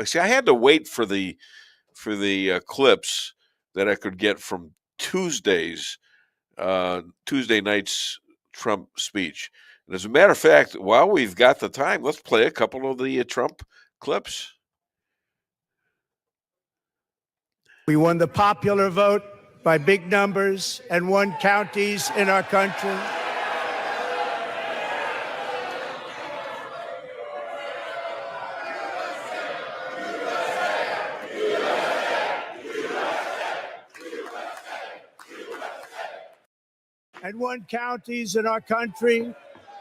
[SPEAKER 2] See, I had to wait for the clips that I could get from Tuesday night's Trump speech. And as a matter of fact, while we've got the time, let's play a couple of the Trump clips.
[SPEAKER 1] We won the popular vote by big numbers and won counties in our country. And won counties in our country,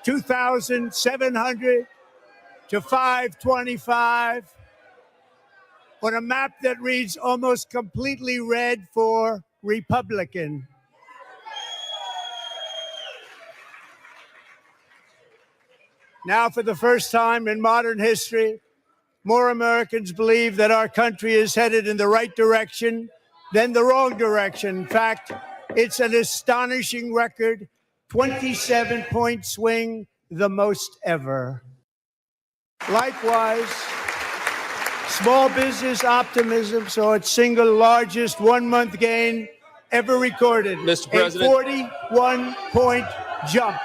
[SPEAKER 1] 2,700 to 525. On a map that reads almost completely red for Republican. Now, for the first time in modern history, more Americans believe that our country is headed in the right direction than the wrong direction. In fact, it's an astonishing record, 27-point swing, the most ever. Likewise, small business optimism saw its single largest one-month gain ever recorded.
[SPEAKER 12] Mr. President.
[SPEAKER 1] A 41-point jump.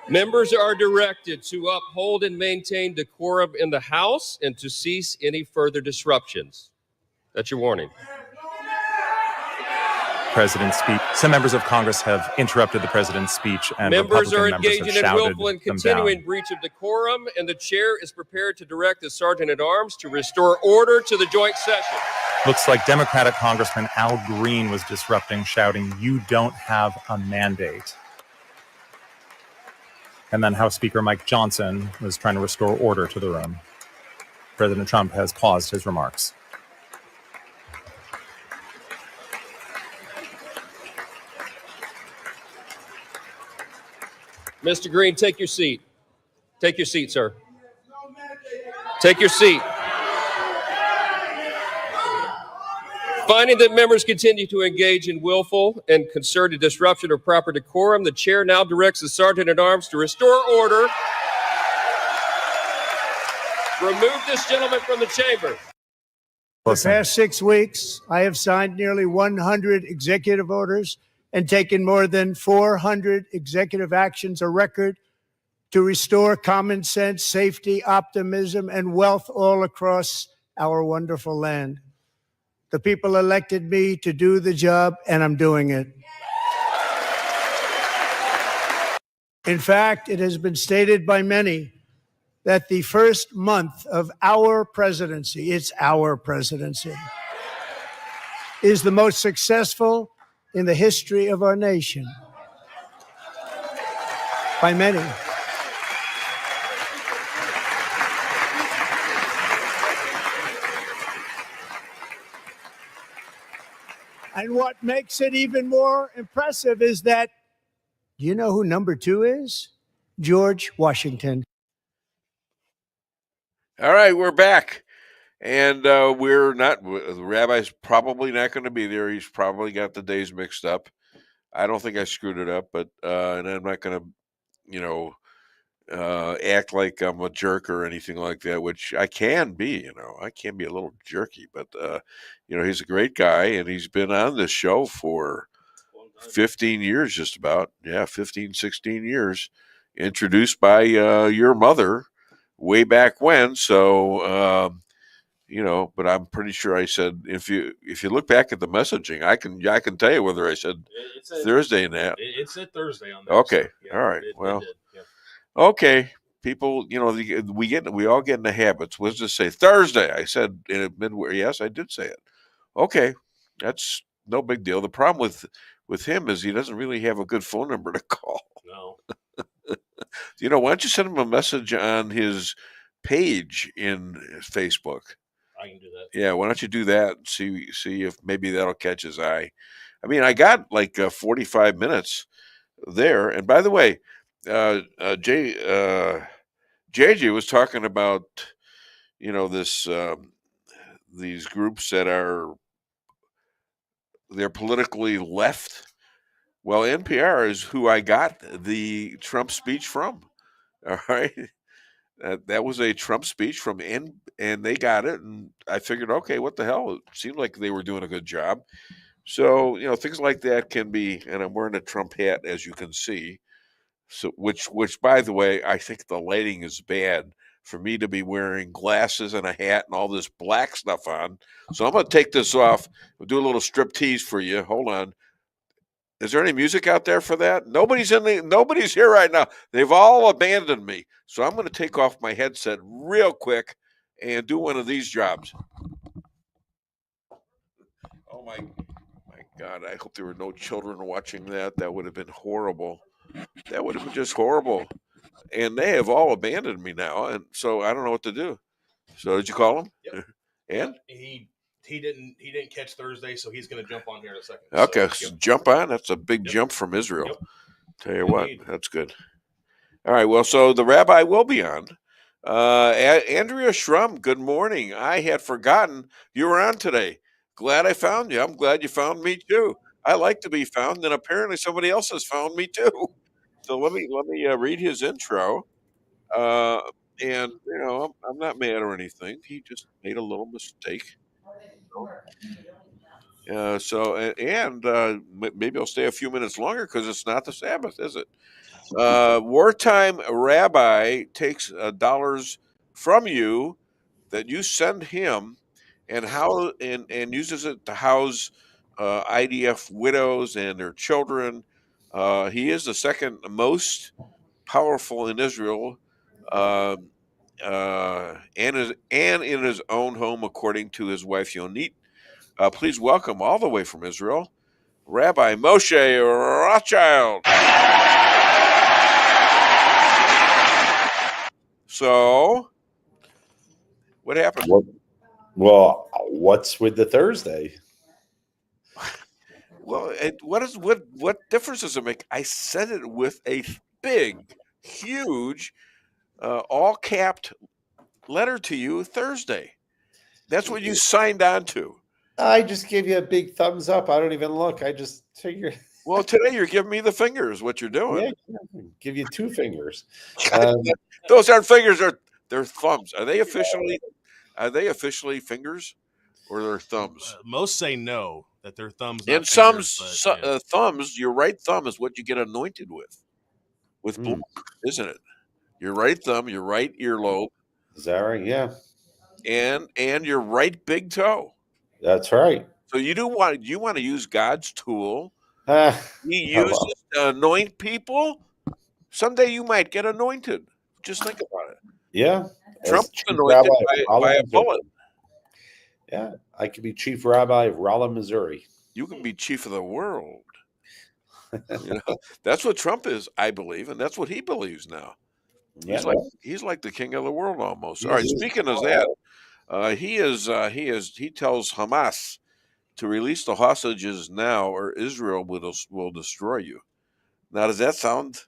[SPEAKER 12] Members are directed to uphold and maintain decorum in the House and to cease any further disruptions. That's your warning.
[SPEAKER 13] President's speech. Some members of Congress have interrupted the president's speech, and
[SPEAKER 12] members are
[SPEAKER 13] Republican
[SPEAKER 12] engaging
[SPEAKER 13] members have
[SPEAKER 12] in willful and continuing
[SPEAKER 13] down.
[SPEAKER 12] breach of decorum, and the chair is prepared to direct the sergeant at arms to restore order to the joint session.
[SPEAKER 13] Looks like Democratic Congressman Al Green was disrupting, shouting, "You don't have a mandate." And then House Speaker Mike Johnson was trying to restore order to the room. President Trump has paused his remarks.
[SPEAKER 12] Mr. Green, take your seat. Take your seat, sir. Take your seat. Finding that members continue to engage in willful and concerted disruption of proper decorum, the chair now directs the Sergeant at Arms to restore order. Remove this gentleman from the chamber.
[SPEAKER 1] The past 6 weeks, I have signed nearly 100 executive orders and taken more than 400 executive actions, a record, to restore common sense, safety, optimism, and wealth all across our wonderful land. The people elected me to do the job, and I'm doing it. In fact, it has been stated by many that the first month of our presidency, it's our presidency, is the most successful in the history of our nation. By many. And what makes it even more impressive is that, do you know who number 2 is? George Washington.
[SPEAKER 2] All right, we're back. And we're not, the rabbi's probably not going to be there. He's probably got the days mixed up. I don't think I screwed it up, but, and I'm not going to, act like I'm a jerk or anything like that, which I can be, I can be a little jerky, but, he's a great guy and he's been on this show for 15 years, just about. Yeah, 15, 16 years. Introduced by your mother way back when. So, but I'm pretty sure I said, if you look back at the messaging, I can tell you whether I said Thursday and that.
[SPEAKER 3] It said Thursday on there.
[SPEAKER 2] Okay.
[SPEAKER 3] So, yeah,
[SPEAKER 2] all right.
[SPEAKER 3] it did. Yeah.
[SPEAKER 2] Okay. People, we all get in the habits. Let's just say Thursday. I said in a midway. Yes, I did say it. Okay. That's no big deal. The problem with him is he doesn't really have a good phone number to call.
[SPEAKER 3] No.
[SPEAKER 2] Why don't you send him a message on his page in Facebook?
[SPEAKER 3] I can do that.
[SPEAKER 2] Yeah, why don't you do that and see if maybe that'll catch his eye. I mean, I got like 45 minutes there. And by the way, JJ was talking about, this these groups that they're politically left. Well, NPR is who I got the Trump speech from. All right. That was a Trump speech from and they got it. And I figured, okay, what the hell? It seemed like they were doing a good job. So, things like that can be, and I'm wearing a Trump hat, as you can see. So, which, by the way, I think the lighting is bad for me to be wearing glasses and a hat and all this black stuff on. So I'm going to take this off. We'll do a little strip tease for you. Hold on. Is there any music out there for that? Nobody's here right now. They've all abandoned me. So I'm going to take off my headset real quick and do one of these jobs. Oh my God. I hope there were no children watching that. That would have been horrible. That would have been just horrible. And they have all abandoned me now. And so I don't know what to do. So did you call him?
[SPEAKER 3] Yep.
[SPEAKER 2] And?
[SPEAKER 3] He didn't catch Thursday, so he's going to jump on here in a second.
[SPEAKER 2] Okay,
[SPEAKER 3] so
[SPEAKER 2] jump on. That's a big jump from Israel.
[SPEAKER 3] Yep.
[SPEAKER 2] Tell you what, that's good. All right, well, so the rabbi will be on. Andrea Shrum, good morning. I had forgotten you were on today. Glad I found you. I'm glad you found me too. I like to be found, and apparently somebody else has found me too. So let me read his intro. And I'm not mad or anything. He just made a little mistake. Maybe I'll stay a few minutes longer because it's not the Sabbath, is it? Wartime rabbi takes dollars from you that you send him and uses it to house IDF widows and their children. He is the second most powerful in Israel, and in his own home, according to his wife Yonit. Please welcome all the way from Israel, Rabbi Moshe Rothchild. So, What happened?
[SPEAKER 14] Well, what's with the Thursday?
[SPEAKER 2] Well, what difference does it make? I said it with a big, huge, all capped letter to you Thursday. That's what you signed on to.
[SPEAKER 14] I just gave you a big thumbs up. I don't even look. I just figured.
[SPEAKER 2] Well, today you're giving me the fingers. What you're doing?
[SPEAKER 14] Yeah, give you 2 fingers.
[SPEAKER 2] Those aren't fingers; they're thumbs. Are they officially fingers, or they're thumbs?
[SPEAKER 3] Most say no, that they're thumbs.
[SPEAKER 2] And thumbs. Your right thumb is what you get anointed with blood, isn't it? Your right thumb, your right earlobe.
[SPEAKER 14] Is that right? Yeah.
[SPEAKER 2] And your right big toe.
[SPEAKER 14] That's right.
[SPEAKER 2] So you want to use God's tool. He uses to anoint people. Someday you might get anointed. Just think about it.
[SPEAKER 14] Yeah.
[SPEAKER 2] Trump's anointed by a bullet.
[SPEAKER 14] Yeah. I could be chief rabbi of Rolla, Missouri.
[SPEAKER 2] You can be chief of the world. That's what Trump is, I believe, and that's what he believes now.
[SPEAKER 14] Yeah.
[SPEAKER 2] He's like the king of the world almost. All right. Speaking of that, he tells Hamas to release the hostages now, or Israel will destroy you. Now, does that sound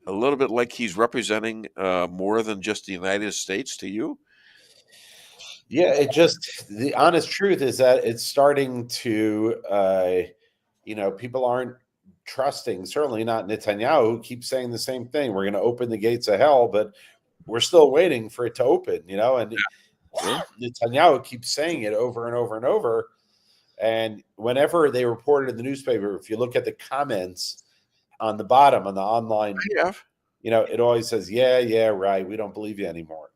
[SPEAKER 2] a little bit like he's representing more than just the United States to you?
[SPEAKER 14] Yeah, the honest truth is that it's starting to, people aren't trusting, certainly not Netanyahu, who keeps saying the same thing. We're going to open the gates of hell, but we're still waiting for it to open, and Netanyahu keeps saying it over and over and over. And whenever they report it in the newspaper, if you look at the comments on the bottom on the online, it always says, yeah, right. We don't believe you anymore.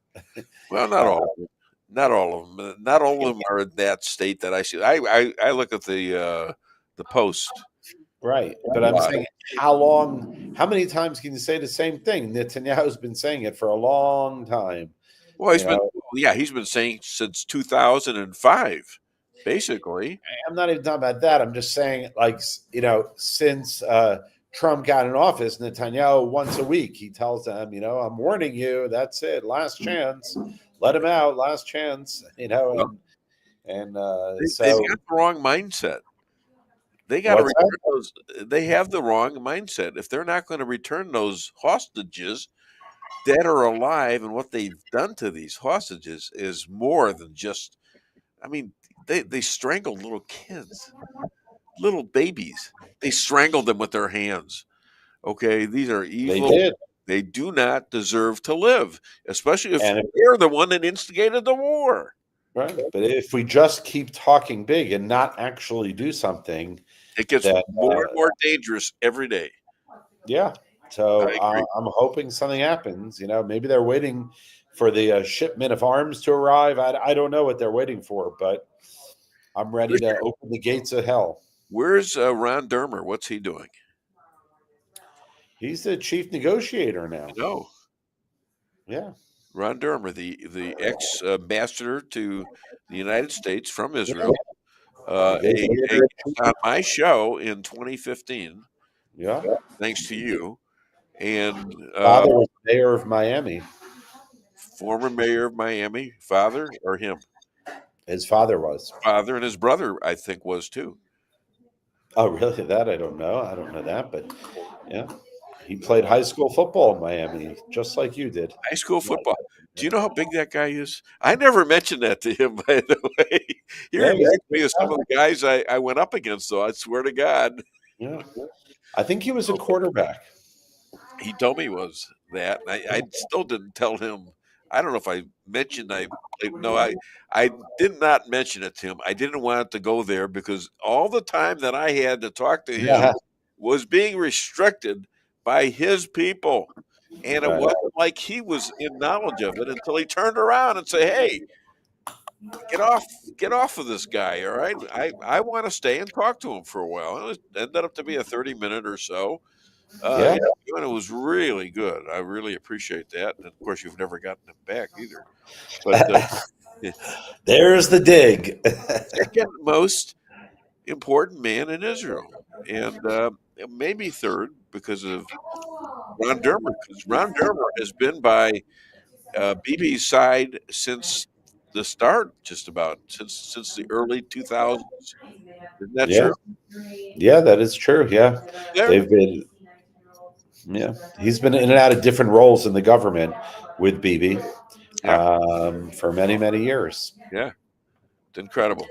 [SPEAKER 2] Well, not all of them. Not all of them. Not all of them are in that state that I see. I look at the Post.
[SPEAKER 14] Right. But I'm saying, how many times can you say the same thing? Netanyahu's been saying it for a long time.
[SPEAKER 2] Well, he's been saying since 2005, basically.
[SPEAKER 14] I'm not even talking about that. I'm just saying, since Trump got in office, Netanyahu once a week, he tells them, I'm warning you, that's it, last chance, let him out, last chance,
[SPEAKER 2] They've got the wrong mindset. They got to return those. They have the wrong mindset. If they're not going to return those hostages, dead or alive, and what they've done to these hostages is more than just. I mean, they strangled little kids, little babies. They strangled them with their hands. Okay, these are evil.
[SPEAKER 14] They did.
[SPEAKER 2] They do not deserve to live, especially if they're the one that instigated the war.
[SPEAKER 14] Right. But if we just keep talking big and not actually do something,
[SPEAKER 2] it gets more and more dangerous every day.
[SPEAKER 14] Yeah. So I'm hoping something happens. Maybe they're waiting for the shipment of arms to arrive. I don't know what they're waiting for, but I'm ready to open the gates of hell.
[SPEAKER 2] Where's Ron Dermer? What's he doing?
[SPEAKER 14] He's the chief negotiator now.
[SPEAKER 2] No.
[SPEAKER 14] Yeah.
[SPEAKER 2] Ron Dermer, the ex-ambassador to the United States from Israel, on my show in 2015.
[SPEAKER 14] Yeah.
[SPEAKER 2] Thanks to you. And
[SPEAKER 14] father was mayor of Miami.
[SPEAKER 2] Former mayor of Miami. Father or him?
[SPEAKER 14] His father was.
[SPEAKER 2] Father, and his brother, I think, was too.
[SPEAKER 14] Oh, really? That I don't know. I don't know that, but yeah. He played high school football in Miami, just like you did.
[SPEAKER 2] High school football. Do you know how big that guy is? I never mentioned that to him, by the way. He reminds me of some of the guys I went up against, though. I swear to God.
[SPEAKER 14] Yeah. I think he was a quarterback.
[SPEAKER 2] He told me he was that. I still didn't tell him. I don't know if I mentioned I did not mention it to him. I didn't want it to go there because all the time that I had to talk to him was being restricted by his people. And it wasn't like he was in knowledge of it until he turned around and said, hey, get off of this guy, all right? I want to stay and talk to him for a while. It ended up to be a 30-minute or so. And it was really good. I really appreciate that. And of course, you've never gotten him back either. But
[SPEAKER 14] there's the dig.
[SPEAKER 2] Second most important man in Israel. And maybe third because of Ron Dermer. Because Ron Dermer has been by Bibi's side since the start, just about since the early 2000s. Isn't that
[SPEAKER 14] Yeah.
[SPEAKER 2] true?
[SPEAKER 14] Yeah, that is true. Yeah.
[SPEAKER 2] Yeah.
[SPEAKER 14] They've been, yeah, he's been in and out of different roles in the government with Bibi for many, many years.
[SPEAKER 2] Yeah. It's incredible.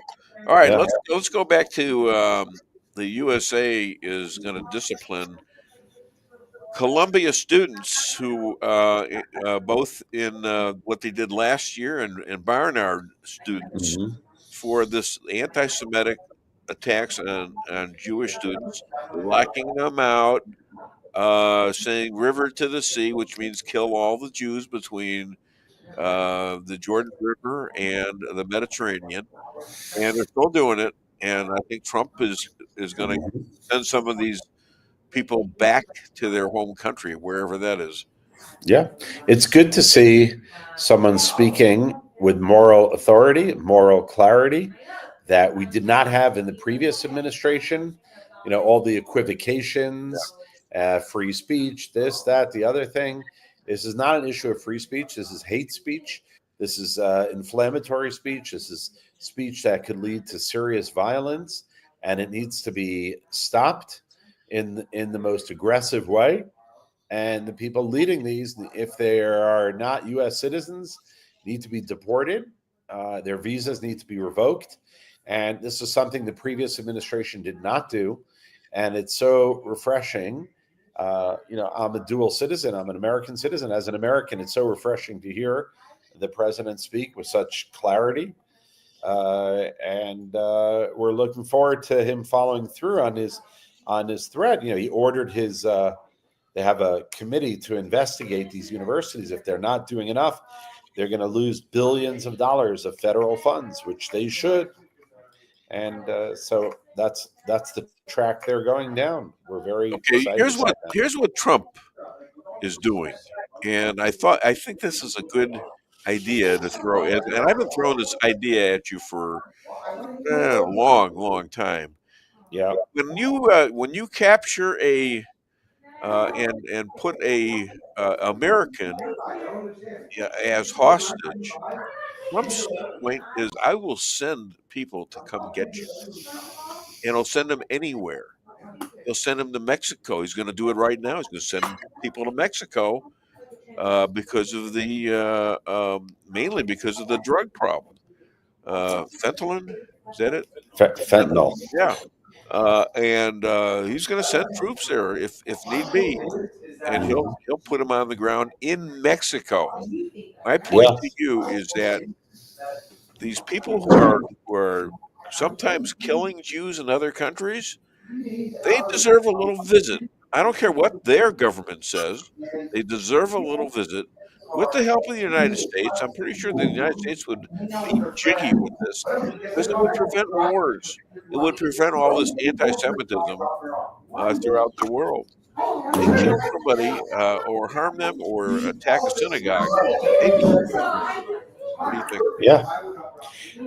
[SPEAKER 2] All right,
[SPEAKER 14] Yeah.
[SPEAKER 2] let's go back to the USA is going to discipline Columbia students who both in what they did last year and Barnard students for this anti-Semitic attacks on Jewish students, locking them out, saying "river to the sea," which means kill all the Jews between the Jordan River and the Mediterranean, and they're still doing it. And I think Trump is going to send some of these people back to their home country, wherever that is.
[SPEAKER 14] Yeah, it's good to see someone speaking with moral authority, moral clarity that we did not have in the previous administration. You know, all the equivocations, free speech, this, that, the other thing. This is not an issue of free speech. This is hate speech. This is inflammatory speech. This is speech that could lead to serious violence, and it needs to be stopped in the most aggressive way. And the people leading these, if they are not U.S. citizens, need to be deported. Their visas need to be revoked. And this is something the previous administration did not do. And it's so refreshing. You know, I'm a dual citizen. I'm an American citizen. As an American, it's so refreshing to hear the president speak with such clarity. And we're looking forward to him following through on his threat. You know, he ordered his they have a committee to investigate these universities. If they're not doing enough, they're going to lose billions of dollars of federal funds, which they should. And so that's the track they're going down. We're very excited.
[SPEAKER 2] Here's what Trump is doing, and I think this is a good idea to throw in, and I've been throwing this idea at you for a long time.
[SPEAKER 14] Yeah.
[SPEAKER 2] When you capture a and put a American as hostage, Trump's point is, I will send people to come get you, and I'll send them anywhere. He'll send them to Mexico. He's going to do it right now. He's going to send people to Mexico because of the mainly because of the drug problem. Fentanyl, is that it?
[SPEAKER 14] Fentanyl.
[SPEAKER 2] Yeah. And he's going to send troops there if need be, and he'll put them on the ground in Mexico. My point to you is that these people who are sometimes killing Jews in other countries, they deserve a little visit. I don't care what their government says; they deserve a little visit. With the help of the United States, I'm pretty sure the United States would be jiggy with this because it would prevent wars. It would prevent all this anti-Semitism throughout the world. They kill somebody or harm them or attack a synagogue, they need to go. What do you think?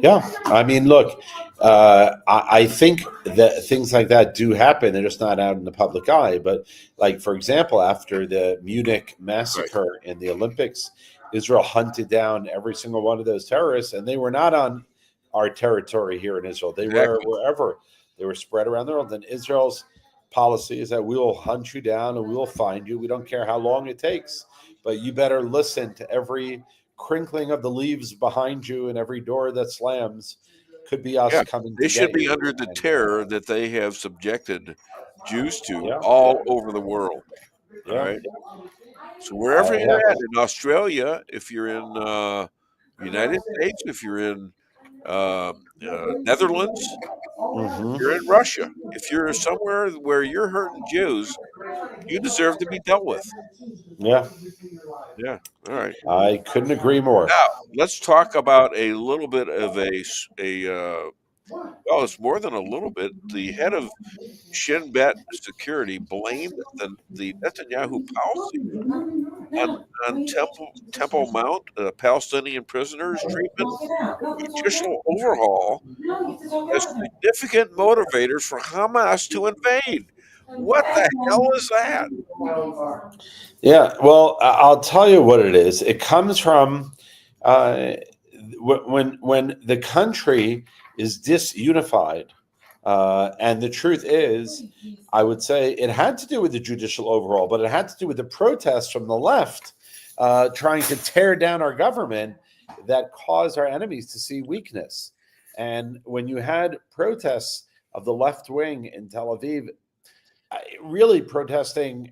[SPEAKER 14] Yeah. I mean, look, I think that things like that do happen. They're just not out in the public eye. But, like, for example, after the Munich massacre in the Olympics, Israel hunted down every single one of those terrorists, and they were not on our territory here in Israel. They were wherever. They were spread around the world. And Israel's policy is that we will hunt you down and we will find you. We don't care how long it takes, but you better listen to every crinkling of the leaves behind you, and every door that slams could be us coming.
[SPEAKER 2] They should be under the terror that they have subjected Jews to all over the world. All right. So wherever you're at, in Australia, if you're in the United States, if you're in Netherlands, you're in Russia. If you're somewhere where you're hurting Jews, you deserve to be dealt with.
[SPEAKER 14] Yeah.
[SPEAKER 2] All right.
[SPEAKER 14] I couldn't agree more.
[SPEAKER 2] Now let's talk about a little bit of well, it's more than a little bit. The head of Shin Bet Security blamed the Netanyahu policy on Temple Mount, Palestinian prisoners treatment, judicial overhaul as significant motivators for Hamas to invade. What the hell is that?
[SPEAKER 14] Yeah, well, I'll tell you what it is. It comes from when the country is disunified, and the truth is, I would say it had to do with the judicial overhaul, but it had to do with the protests from the left trying to tear down our government that caused our enemies to see weakness. And when you had protests of the left wing in Tel Aviv, really protesting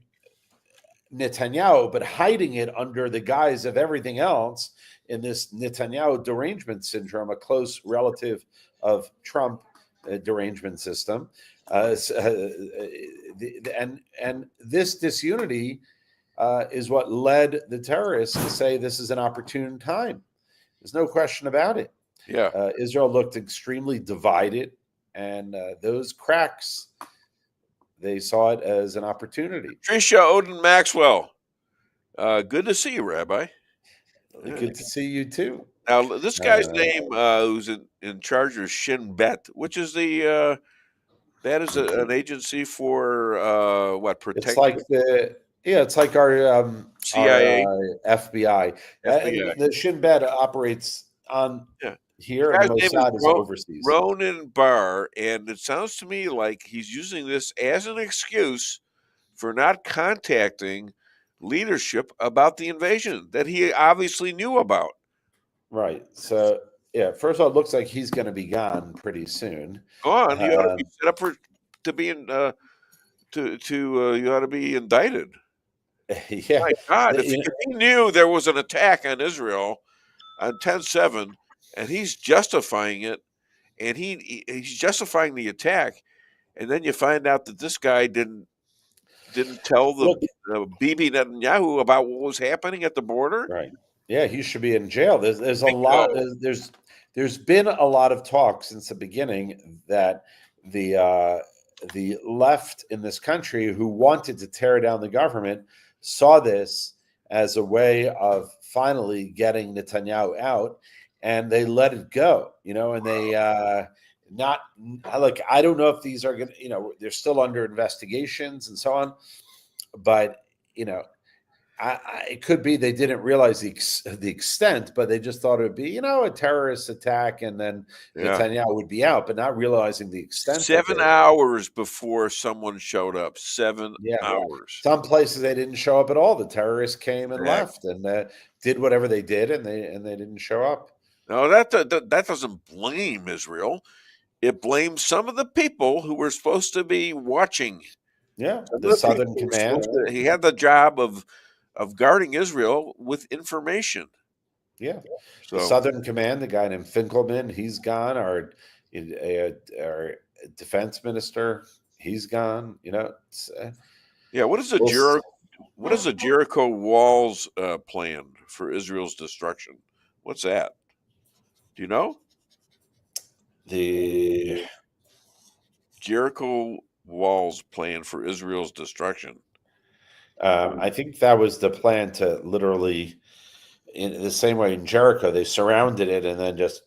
[SPEAKER 14] Netanyahu, but hiding it under the guise of everything else in this Netanyahu derangement syndrome, a close relative of Trump derangement system. And this disunity is what led the terrorists to say this is an opportune time. There's no question about it.
[SPEAKER 2] Yeah.
[SPEAKER 14] Israel looked extremely divided, and those cracks, they saw it as an opportunity.
[SPEAKER 2] Tricia Odin Maxwell, good to see you, Rabbi.
[SPEAKER 14] Good to see you too.
[SPEAKER 2] Now, this guy's name, who's in charge of Shin Bet, which is that is an agency for what?
[SPEAKER 14] It's like it's like our
[SPEAKER 2] CIA,
[SPEAKER 14] our, FBI. The Shin Bet operates on here, and Mossad is overseas.
[SPEAKER 2] Ronan Barr, and it sounds to me like he's using this as an excuse for not contacting leadership about the invasion that he obviously knew about.
[SPEAKER 14] Right. So, first of all, it looks like he's going to be gone pretty soon.
[SPEAKER 2] Gone. You ought to be set up to be you ought to be indicted.
[SPEAKER 14] Yeah.
[SPEAKER 2] My God, if he knew there was an attack on Israel on 10/7, and he's justifying it, and he's justifying the attack, and then you find out that this guy didn't tell the Bibi Netanyahu about what was happening at the border.
[SPEAKER 14] Right. Yeah, he should be in jail. There's a lot. There's been a lot of talk since the beginning that the left in this country who wanted to tear down the government saw this as a way of finally getting Netanyahu out, and they let it go. And they I don't know if these are going to, they're still under investigations and so on, but it could be they didn't realize the extent, but they just thought it would be, a terrorist attack, and then Netanyahu would be out, but not realizing the extent.
[SPEAKER 2] 7 hours before someone showed up. 7 hours.
[SPEAKER 14] Some places they didn't show up at all. The terrorists came and left, and did whatever they did, and they didn't show up.
[SPEAKER 2] No, that doesn't blame Israel. It blames some of the people who were supposed to be watching.
[SPEAKER 14] Yeah, the Southern Command.
[SPEAKER 2] He had the job of guarding Israel with information.
[SPEAKER 14] Yeah. So the Southern Command, the guy named Finkelman, he's gone. Our defense minister, he's gone.
[SPEAKER 2] What is the Jericho walls plan for Israel's destruction? What's that? Do you know?
[SPEAKER 14] The
[SPEAKER 2] Jericho walls plan for Israel's destruction.
[SPEAKER 14] I think that was the plan to literally, in the same way in Jericho, they surrounded it and then just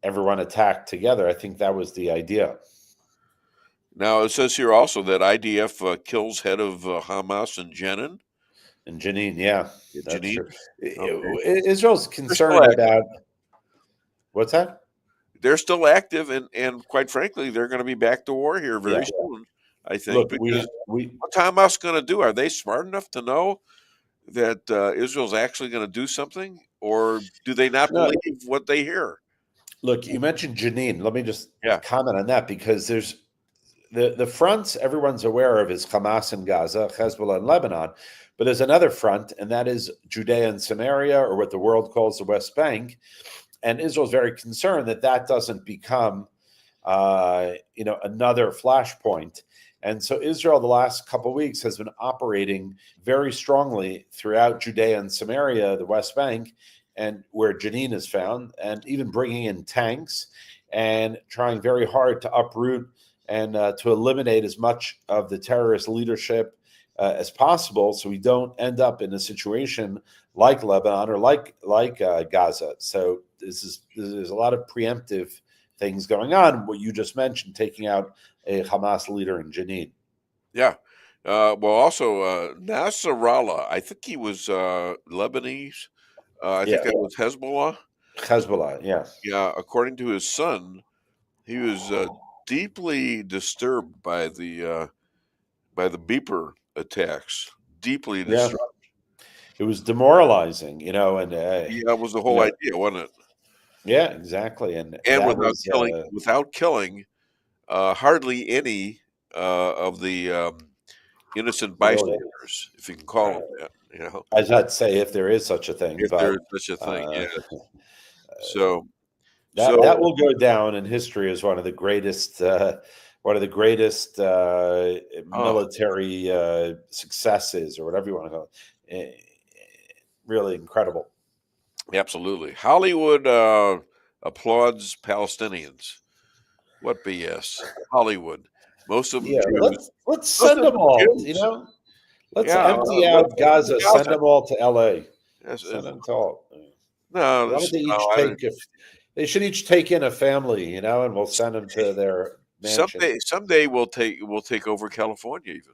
[SPEAKER 14] everyone attacked together. I think that was the idea.
[SPEAKER 2] Now, it says here also that IDF kills head of Hamas in Jenin.
[SPEAKER 14] In Jenin, yeah.
[SPEAKER 2] Jenin.
[SPEAKER 14] Okay. Israel's concerned about... What's that?
[SPEAKER 2] They're still active, and quite frankly, they're going to be back to war here very soon. I think.
[SPEAKER 14] Look,
[SPEAKER 2] what's Hamas going to do? Are they smart enough to know that Israel's actually going to do something, or do they not believe what they hear?
[SPEAKER 14] Look, you mentioned Jenin. Let me just comment on that, because there's the fronts everyone's aware of is Hamas in Gaza, Hezbollah in Lebanon, but there's another front, and that is Judea and Samaria, or what the world calls the West Bank. And Israel's very concerned that doesn't become, another flashpoint. And so Israel, the last couple of weeks, has been operating very strongly throughout Judea and Samaria, the West Bank, and where Jenin is found, and even bringing in tanks and trying very hard to uproot and to eliminate as much of the terrorist leadership as possible, so we don't end up in a situation like Lebanon or like Gaza. So there's a lot of preemptive things going on. What you just mentioned, taking out a Hamas leader in Jenin.
[SPEAKER 2] Yeah. Also Nasrallah, I think he was Lebanese. I think that was Hezbollah.
[SPEAKER 14] Hezbollah, yes.
[SPEAKER 2] Yeah, according to his son, he was deeply disturbed by the beeper attacks. Deeply
[SPEAKER 14] Yeah.
[SPEAKER 2] disturbed.
[SPEAKER 14] It was demoralizing, and
[SPEAKER 2] Yeah, that was the whole idea, wasn't it?
[SPEAKER 14] Yeah, exactly. And
[SPEAKER 2] without
[SPEAKER 14] was,
[SPEAKER 2] killing hardly any of the innocent bystanders, if you can call them that.
[SPEAKER 14] I was about to say, if there is such a thing,
[SPEAKER 2] if
[SPEAKER 14] but,
[SPEAKER 2] there is such a thing, yeah. So
[SPEAKER 14] that will go down in history as one of the greatest military successes, or whatever you want to call it. Really incredible.
[SPEAKER 2] Absolutely. Hollywood applauds Palestinians. What BS? Hollywood. Most of them.
[SPEAKER 14] Yeah,
[SPEAKER 2] Jews.
[SPEAKER 14] let's send them all. Let's empty out Gaza. Send them all to LA.
[SPEAKER 2] Yes,
[SPEAKER 14] send them to all.
[SPEAKER 2] No,
[SPEAKER 14] why don't they should each take in a family, and we'll send them to their mansion.
[SPEAKER 2] Someday we'll take over California even.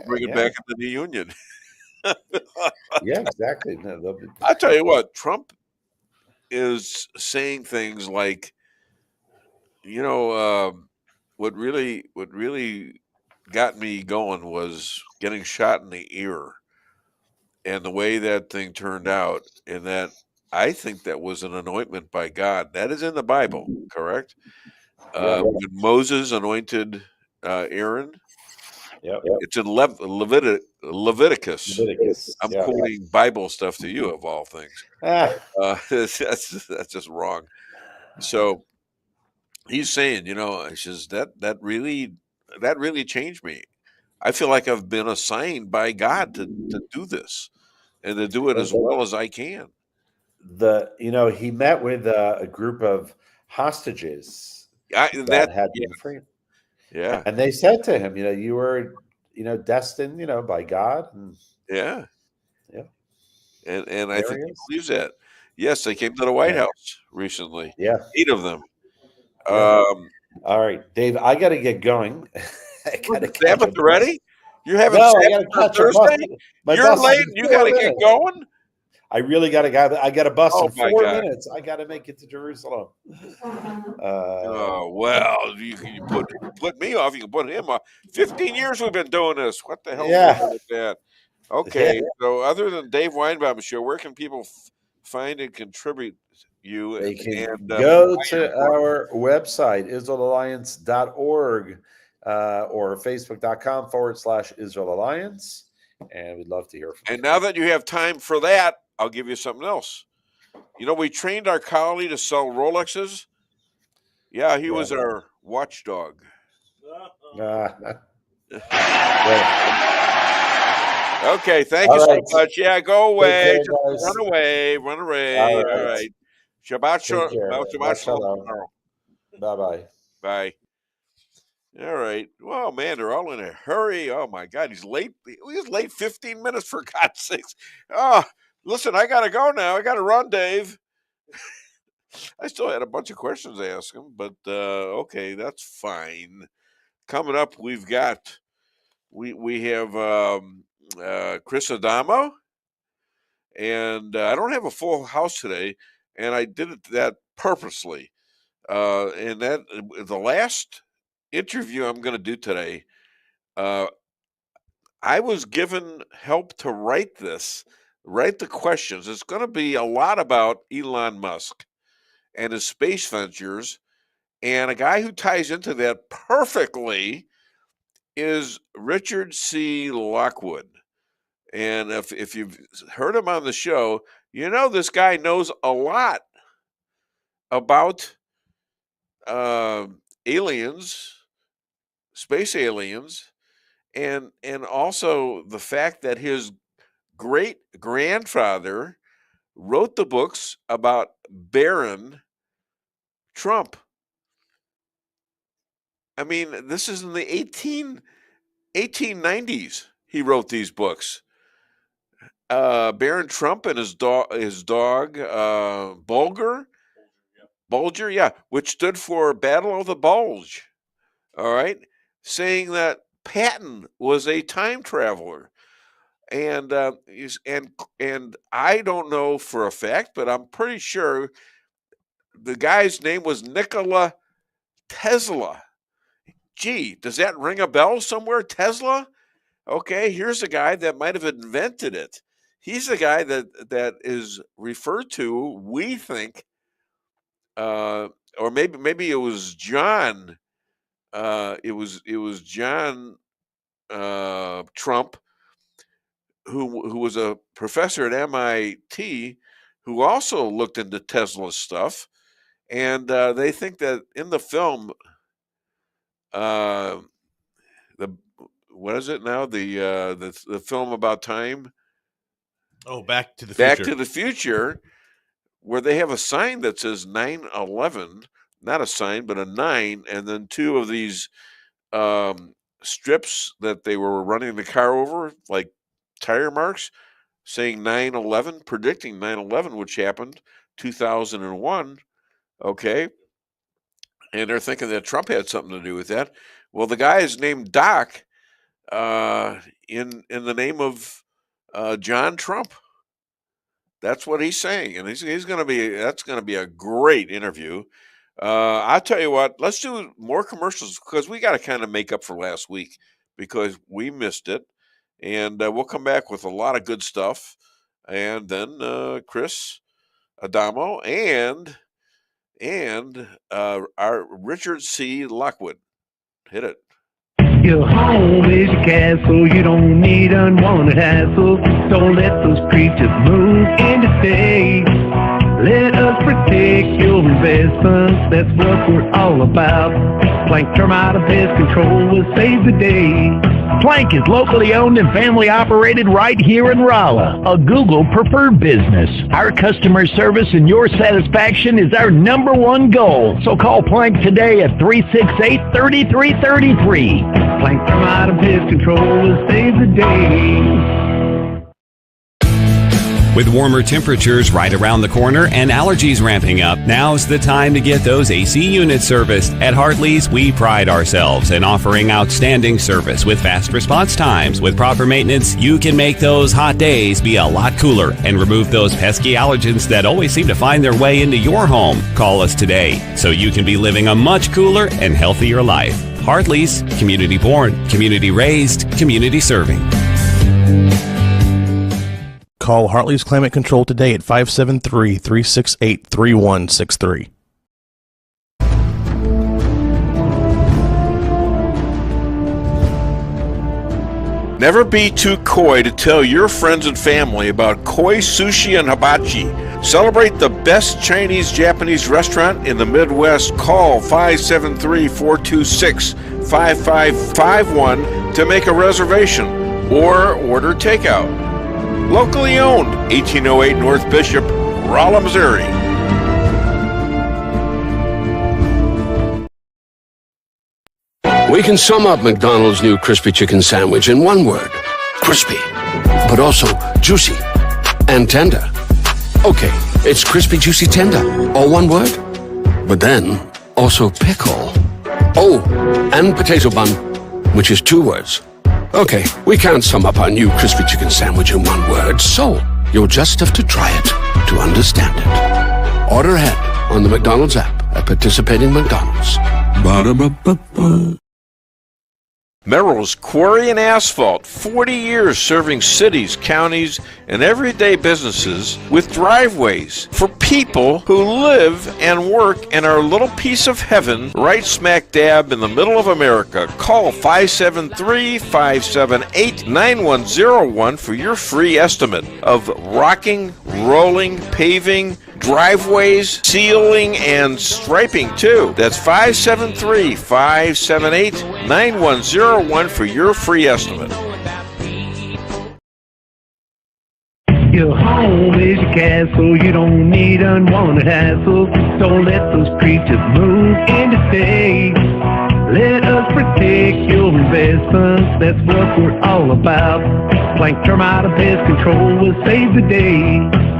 [SPEAKER 2] Bring it back into the Union.
[SPEAKER 14] Yeah, exactly.
[SPEAKER 2] I'll tell you what, Trump is saying things like, what really got me going was getting shot in the ear, and the way that thing turned out, and that I think that was an anointment by God. That is in the Bible, correct? When Moses anointed Aaron.
[SPEAKER 14] Yep.
[SPEAKER 2] It's in Leviticus. I'm quoting Bible stuff to you, of all things. That's just wrong. So he's saying, he says that really changed me. I feel like I've been assigned by God to do this and to do it as well as I can.
[SPEAKER 14] He met with a group of hostages that had been freed.
[SPEAKER 2] Yeah.
[SPEAKER 14] And they said to him, you were, destined, by God. And
[SPEAKER 2] yeah. And I think he believes that. Yes, they came to the White House recently.
[SPEAKER 14] Yeah.
[SPEAKER 2] 8 of them.
[SPEAKER 14] All right, Dave, I got to get going.
[SPEAKER 2] Sabbath already? You're having Sabbath on Thursday? You're late. You got to get going?
[SPEAKER 14] I really got to. I got a bus in 4 minutes. I got to make it to Jerusalem.
[SPEAKER 2] Well, you put me off. You can put him off. 15 years we've been doing this. What the hell is wrong with that? Okay, so other than Dave Weinbaum Show, where can people find and contribute you?
[SPEAKER 14] They can go to our website, IsraelAlliance.org, or Facebook.com/Israel Alliance. And we'd love to hear from you.
[SPEAKER 2] And now that you have time for that, I'll give you something else. We trained our colleague to sell Rolexes. Yeah, he was our watchdog. Okay, thank you so much. Yeah, go away. Just run away. Run away. All right. Shabbat shalom.
[SPEAKER 14] Bye-bye.
[SPEAKER 2] Bye. All right. Well, man, they're all in a hurry. Oh, my God. He's late. He was late 15 minutes, for God's sakes. Oh, listen, I got to go now. I got to run, Dave. I still had a bunch of questions to ask him, but okay, that's fine. Coming up, we have Chris Adamo, and I don't have a full house today, and I did that purposely. And that the last interview I'm going to do today, I was given help to write the questions. It's going to be a lot about Elon Musk and his space ventures, and a guy who ties into that perfectly is Richard C. Lockwood. And if you've heard him on the show, this guy knows a lot about aliens, space aliens, and also the fact that his great grandfather wrote the books about Baron Trump. I mean, this is in the 1890s. He wrote these books. Baron Trump and his dog Bulger, which stood for Battle of the Bulge. All right, saying that Patton was a time traveler. and I don't know for a fact, but I'm pretty sure the guy's name was Nikola Tesla. Gee, does that ring a bell somewhere? Tesla? Okay, here's a guy that might have invented it. He's the guy that is referred to, we think, or maybe it was John. It was John Trump, who was a professor at MIT, who also looked into Tesla stuff, and they think that in the film, what is it now? The film about time.
[SPEAKER 3] Oh, Back to the Future.
[SPEAKER 2] Back to the Future, where they have a sign that says 9/11, not a sign, but a 9, and then two of these strips that they were running the car over, like tire marks, saying 9/11, predicting 9/11, which happened 2001. Okay. And they're thinking that Trump had something to do with that. Well, the guy is named Doc in the name of John Trump. That's what he's saying, and that's going to be a great interview. I'll tell you what, let's do more commercials because we got to kind of make up for last week because we missed it, and we'll come back with a lot of good stuff, and then Chris, Adamo, and our Richard C. Lockwood. Hit it.
[SPEAKER 6] Your home is your castle, you don't need unwanted hassle. Don't let those creatures move in to stay. Let us protect your investments, that's what we're all about. Plank Termite and Pest Control will save the day.
[SPEAKER 15] Plank is locally owned and family operated right here in Rolla, a Google preferred business. Our customer service and your satisfaction is our #1 goal. So call Plank today at 368-3333.
[SPEAKER 6] Plank Termite and Pest Control will save the day.
[SPEAKER 16] With warmer temperatures right around the corner and allergies ramping up, now's the time to get those AC units serviced. At Hartley's, we pride ourselves in offering outstanding service with fast response times. With proper maintenance, you can make those hot days be a lot cooler and remove those pesky allergens that always seem to find their way into your home. Call us today so you can be living a much cooler and healthier life. Hartley's, community born, community raised, community serving.
[SPEAKER 3] Call Hartley's Climate Control today at 573-368-3163.
[SPEAKER 2] Never be too coy to tell your friends and family about koi sushi and hibachi. Celebrate the best Chinese-Japanese restaurant in the Midwest. Call 573-426-5551 to make a reservation or order takeout. Locally owned, 1808 North Bishop, Rolla, Missouri.
[SPEAKER 10] We can sum up McDonald's new crispy chicken sandwich in one word. Crispy. But also juicy and tender. Okay, it's crispy, juicy, tender. All one word? But then, also pickle. Oh, and potato bun, which is 2 words. Okay, we can't sum up our new crispy chicken sandwich in one word, so you'll just have to try it to understand it. Order ahead on the McDonald's app at participating McDonald's. Ba-da-ba-ba-ba.
[SPEAKER 2] Merrill's Quarry and Asphalt, 40 years serving cities, counties, and everyday businesses with driveways for people who live and work in our little piece of heaven right smack dab in the middle of America. Call 573-578-9101 for your free estimate of rocking, rolling, paving, driveways, sealing, and striping too. That's 573-578-9101 for your free estimate.
[SPEAKER 6] Your home is your castle, you don't need unwanted hassle. Don't let those creatures move in to stay. Let us protect
[SPEAKER 15] protect your investments. That's what we're all about. Plank Termite and Pest Control will save the day.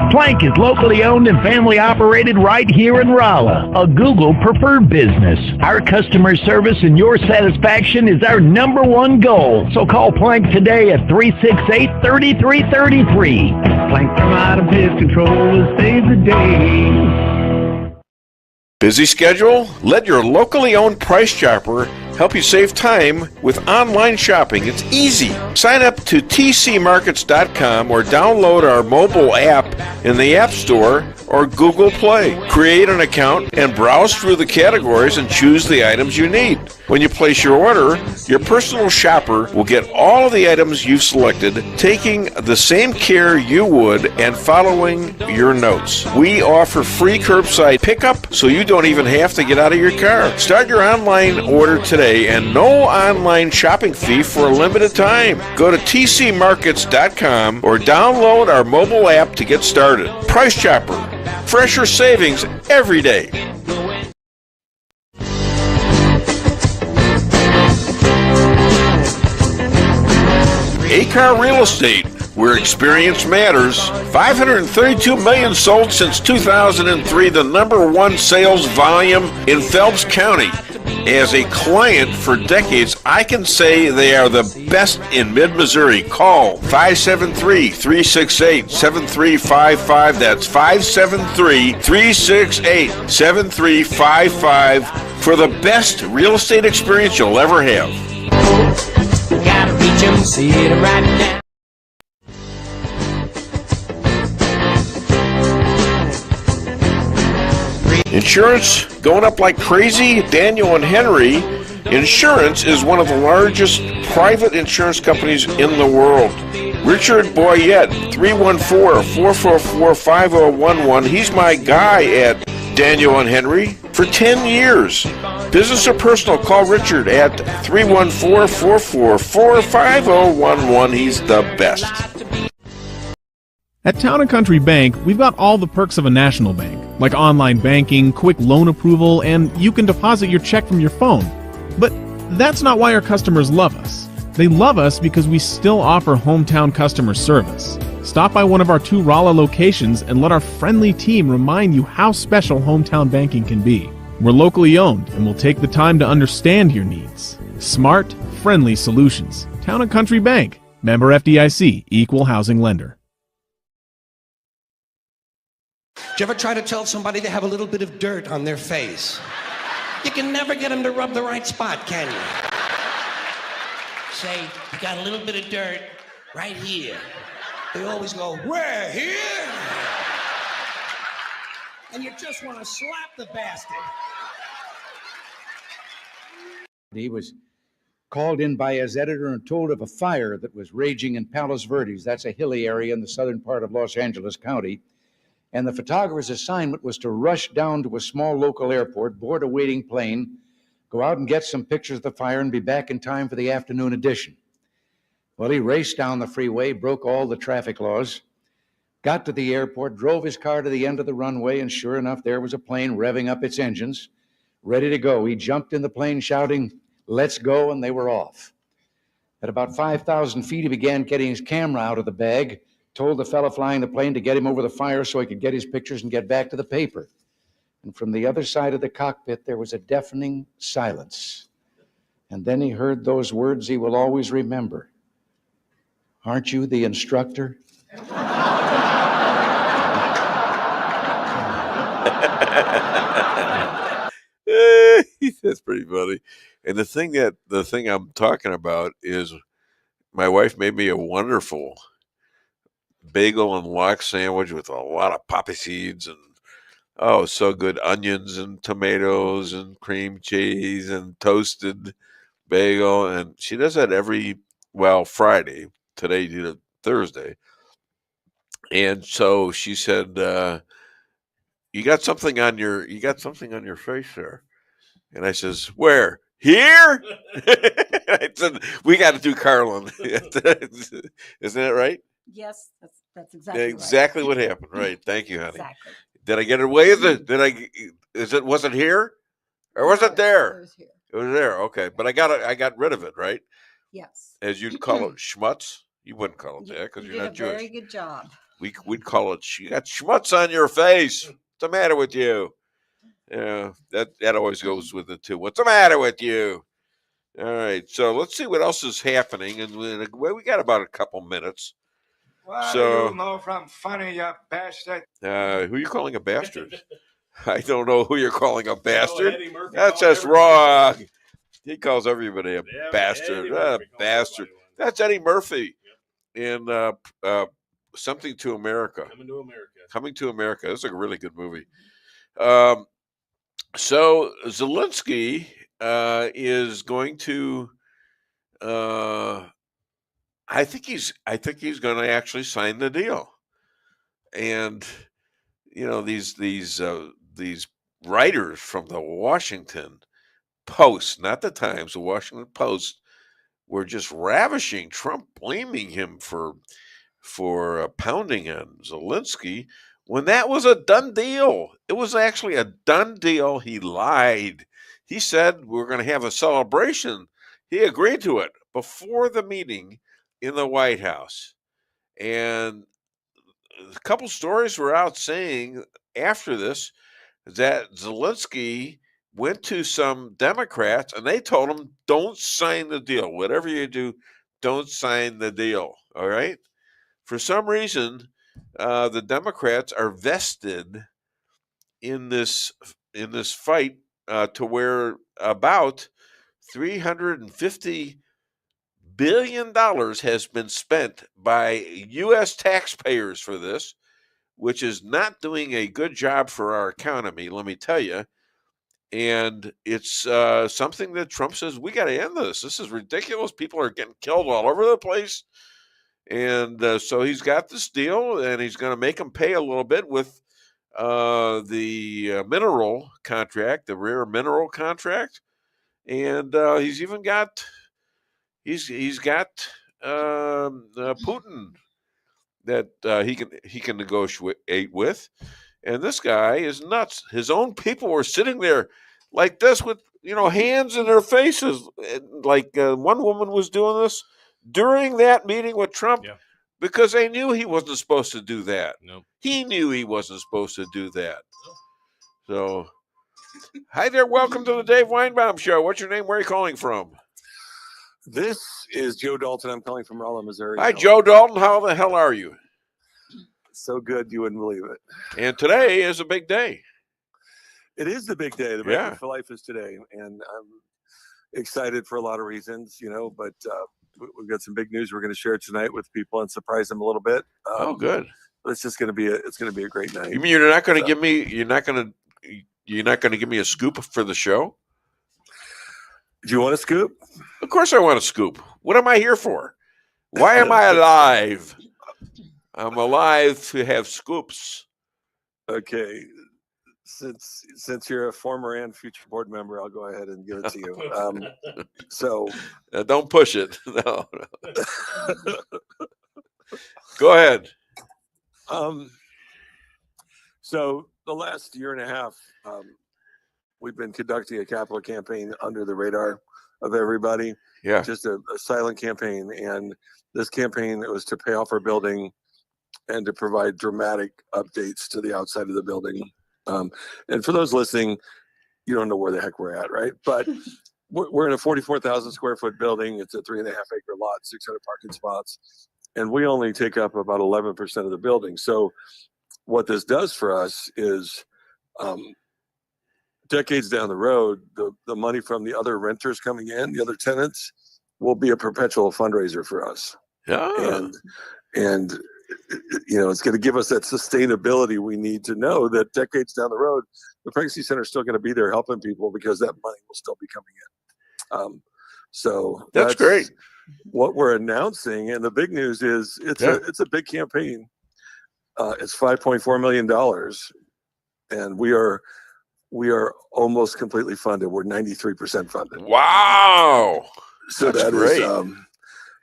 [SPEAKER 15] Plank is locally owned and family operated right here in Rolla, a Google preferred business. Our customer service and your satisfaction is our number one goal. So call Plank today at 368-3333. Plank Termite and Pest Control will save the day.
[SPEAKER 2] Busy schedule? Let your locally owned Price Chopper help you save time with online shopping. It's easy. Sign up to tcmarkets.com or download our mobile app in the App Store or Google Play. Create an account and browse through the categories and choose the items you need. When you place your order, your personal shopper will get all of the items you've selected, taking the same care you would and following your notes. We offer free curbside pickup, so you don't even have to get out of your car. Start your online order today and no online shopping fee for a limited time. Go to tcmarkets.com or download our mobile app to get started. Price Chopper. Fresher savings every day. A-Car Real Estate, where experience matters. 532 million sold since 2003, the number one sales volume in Phelps County. As a client for decades, I can say they are the best in mid-Missouri. Call 573-368-7355. That's 573-368-7355 for the best real estate experience you'll ever have.
[SPEAKER 17] Gotta reach 'em, see it right now.
[SPEAKER 2] Insurance going up like crazy? Daniel and Henry Insurance is one of the largest private insurance companies in the world. Richard Boyette, 314-444-5011. He's my guy at Daniel and Henry for 10 years. Business or personal, call Richard at 314-444-5011. He's the best.
[SPEAKER 18] At Town & Country Bank, we've got all the perks of a national bank, like online banking, quick loan approval, and you can deposit your check from your phone. But that's not why our customers love us. They love us because we still offer hometown customer service. Stop by one of our 2 Rolla locations and let our friendly team remind you how special hometown banking can be. We're locally owned and will take the time to understand your needs. Smart, friendly solutions. Town & Country Bank. Member FDIC, Equal Housing Lender.
[SPEAKER 19] Did you ever try to tell somebody they have a little bit of dirt on their face? You can never get them to rub the right spot, can you? Say, you got a little bit of dirt right here. They always go, where, here? And you just want to slap the bastard.
[SPEAKER 20] He was called in by his editor and told of a fire that was raging in Palos Verdes. That's a hilly area in the southern part of Los Angeles County. And the photographer's assignment was to rush down to a small local airport, board a waiting plane, go out and get some pictures of the fire and be back in time for the afternoon edition. Well, he raced down the freeway, broke all the traffic laws, got to the airport, drove his car to the end of the runway, and sure enough, there was a plane revving up its engines, ready to go. He jumped in the plane shouting, "Let's go," and they were off. At about 5,000 feet, he began getting his camera out of the bag, told the fellow flying the plane to get him over the fire so he could get his pictures and get back to the paper. And from the other side of the cockpit, there was a deafening silence. And then he heard those words he will always remember. "Aren't you the instructor?"
[SPEAKER 2] That's pretty funny. And the thing I'm talking about is my wife made me a wonderful bagel and lox sandwich with a lot of poppy seeds and so good, onions and tomatoes and cream cheese and toasted bagel. And she does that Friday. Today did it Thursday. And so she said, you got something on your face there. And I says, "Where? Here?" I said, "We got to do Carlin." Isn't that right?
[SPEAKER 4] Yes, that's exactly
[SPEAKER 2] exactly what happened. Right. Thank you, honey.
[SPEAKER 4] Exactly.
[SPEAKER 2] Did I get it away? Was it here? Or was it there? It was there, okay, but I got rid of it, right?
[SPEAKER 4] Yes.
[SPEAKER 2] As you'd call it, schmutz. You wouldn't call it that because
[SPEAKER 4] You
[SPEAKER 2] you're
[SPEAKER 4] did
[SPEAKER 2] not
[SPEAKER 4] a
[SPEAKER 2] Jewish.
[SPEAKER 4] very good job.
[SPEAKER 2] We'd call it. You got schmutz on your face. What's the matter with you? Yeah, that always goes with it too. What's the matter with you? All right, so let's see what else is happening, and we got about a couple minutes.
[SPEAKER 21] What do you know from funny, you bastard?
[SPEAKER 2] Who are you calling a bastard? I don't know who you're calling a bastard. That's just wrong. He calls everybody a bastard. Bastard. That's Eddie Murphy in Something to America. Coming to America. That's a really good movie. So Zelensky is going to. I think he's going to actually sign the deal, and these writers from the Washington Post, not the Times, the Washington Post, were just ravishing Trump, blaming him for pounding on Zelensky when that was a done deal. It was actually a done deal. He lied. He said we're going to have a celebration. He agreed to it before the meeting in the White House. And a couple stories were out saying after this that Zelensky went to some Democrats and they told him, don't sign the deal. Whatever you do, don't sign the deal. All right. For some reason, the Democrats are vested in this fight to where about $350 billion has been spent by U.S. taxpayers for this, which is not doing a good job for our economy, let me tell you. And it's something that Trump says, we got to end this. This is ridiculous. People are getting killed all over the place. And so he's got this deal, and he's going to make them pay a little bit with the mineral contract, the rare mineral contract. And he's even got Putin that he can negotiate with. And this guy is nuts. His own people were sitting there like this with, hands in their faces. Like one woman was doing this during that meeting with Trump because they knew he wasn't supposed to do that.
[SPEAKER 3] Nope.
[SPEAKER 2] He knew he wasn't supposed to do that. So, hi there. Welcome to the Dave Weinbaum Show. What's your name? Where are you calling from?
[SPEAKER 22] This is Joe Dalton. I'm calling from Rolla, Missouri.
[SPEAKER 2] Hi, Joe Dalton. How the hell are you?
[SPEAKER 22] So good, you wouldn't believe it.
[SPEAKER 2] And today is a big day.
[SPEAKER 22] It is the big day. The Banquet for Life is today, and I'm excited for a lot of reasons, but we've got some big news we're going to share tonight with people and surprise them a little bit.
[SPEAKER 2] Good.
[SPEAKER 22] It's just going to be a great night.
[SPEAKER 2] You mean you're not going to give me a scoop for the show?
[SPEAKER 22] Do you want a scoop?
[SPEAKER 2] Of course I want a scoop. What am I here for? Why am I alive? I'm alive to have scoops.
[SPEAKER 22] Okay. Since you're a former and future board member, I'll go ahead and give it to you. So
[SPEAKER 2] don't push it. No. Go ahead.
[SPEAKER 22] So the last year and a half, we've been conducting a capital campaign under the radar of everybody.
[SPEAKER 2] Yeah.
[SPEAKER 22] Just a silent campaign. And this campaign was to pay off our building and to provide dramatic updates to the outside of the building. And for those listening, you don't know where the heck we're at, right? But we're in a 44,000 square foot building. It's a 3.5 acre lot, 600 parking spots. And we only take up about 11% of the building. So what this does for us is decades down the road, the money from the other renters coming in, the other tenants, will be a perpetual fundraiser for us.
[SPEAKER 2] Yeah.
[SPEAKER 22] And it's going to give us that sustainability we need to know that decades down the road, the pregnancy center is still going to be there helping people because that money will still be coming in. So
[SPEAKER 2] that's great.
[SPEAKER 22] What we're announcing, and the big news is it's a big campaign. It's $5.4 million, and we are almost completely funded. We're 93% funded.
[SPEAKER 2] Wow!
[SPEAKER 22] So
[SPEAKER 2] that's great.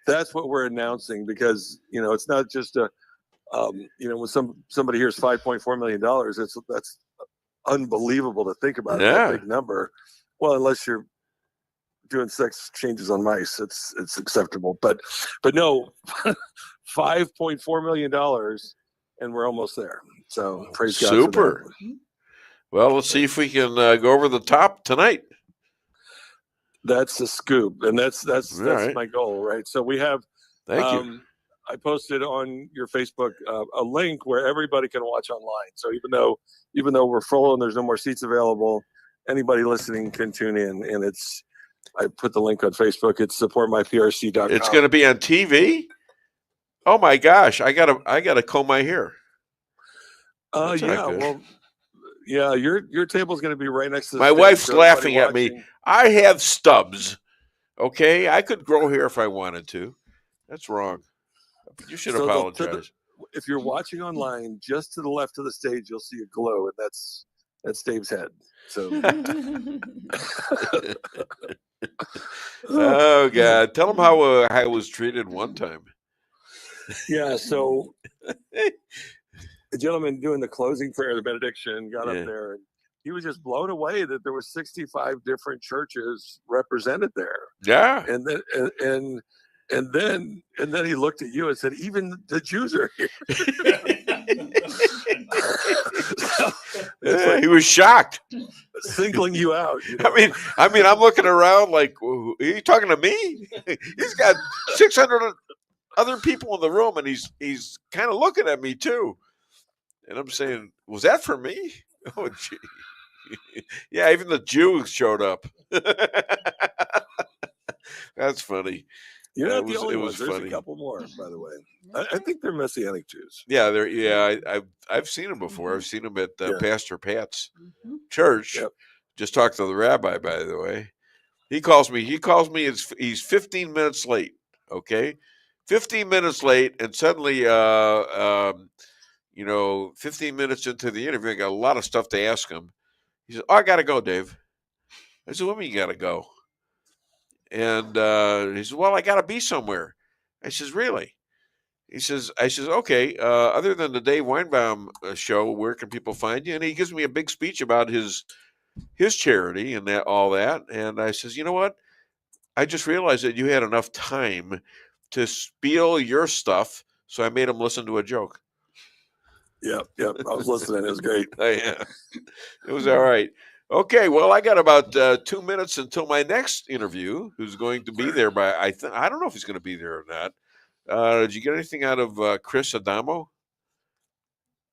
[SPEAKER 22] That's what we're announcing because it's not just when somebody hears $5.4 million, that's unbelievable to think about. That big number. Well, unless you're doing sex changes on mice. It's acceptable, but no, $5.4 million, and we're almost there. So praise God.
[SPEAKER 2] Super.
[SPEAKER 22] For that.
[SPEAKER 2] Well, let's see if we can go over the top tonight.
[SPEAKER 22] That's the scoop, and that's
[SPEAKER 2] right.
[SPEAKER 22] my goal, right? So we have.
[SPEAKER 2] Thank you.
[SPEAKER 22] I posted on your Facebook a link where everybody can watch online. So even though we're full and there's no more seats available, anybody listening can tune in. And I put the link on Facebook. It's supportmyprc.com.
[SPEAKER 2] It's going to be on TV. Oh my gosh! I gotta comb my hair. That's not good.
[SPEAKER 22] Well, yeah, your table's going to be right next to the
[SPEAKER 2] my
[SPEAKER 22] stage,
[SPEAKER 2] wife's
[SPEAKER 22] so
[SPEAKER 2] laughing
[SPEAKER 22] everybody
[SPEAKER 2] at me. I have stubs. Okay, I could grow hair if I wanted to. That's wrong. You should apologize.
[SPEAKER 22] If you're watching online, just to the left of the stage, you'll see a glow, and that's Dave's head. So,
[SPEAKER 2] oh God, tell him how I was treated one time.
[SPEAKER 22] Yeah, so the gentleman doing the closing prayer, the benediction, got up there, and he was just blown away that there were 65 different churches represented there.
[SPEAKER 2] Yeah,
[SPEAKER 22] and then he looked at you and said, "Even the Jews are here."
[SPEAKER 2] He was shocked,
[SPEAKER 22] singling you out. You
[SPEAKER 2] know? I mean, I'm looking around like, are you talking to me? He's got 600 other people in the room, and he's kind of looking at me too. And I'm saying, was that for me? Oh, gee. Yeah, even the Jews showed up. That's funny.
[SPEAKER 22] You're not the only
[SPEAKER 2] it
[SPEAKER 22] one.
[SPEAKER 2] was
[SPEAKER 22] There's
[SPEAKER 2] funny.
[SPEAKER 22] a couple more, by the way. I think they're Messianic Jews.
[SPEAKER 2] Yeah, I've seen them before. I've seen them at Pastor Pat's church.
[SPEAKER 22] Yep.
[SPEAKER 2] Just talked to the rabbi, by the way. He calls me. He's 15 minutes late. Okay, 15 minutes late, and suddenly, 15 minutes into the interview, I got a lot of stuff to ask him. He says, "Oh, I gotta go, Dave." I said, "What do you mean you gotta go?" And he says, "Well, I gotta be somewhere." I says, "Really?" I says, "Okay. Other than the Dave Weinbaum show, where can people find you?" And he gives me a big speech about his charity and all that. And I says, "You know what? I just realized that you had enough time to spiel your stuff, so I made him listen to a joke."
[SPEAKER 22] Yep. I was listening. It was great.
[SPEAKER 2] Yeah, it was all right. Okay, well, I got about 2 minutes until my next interview. Who's going to be there by? I don't know if he's going to be there or not. Did you get anything out of Chris Adamo?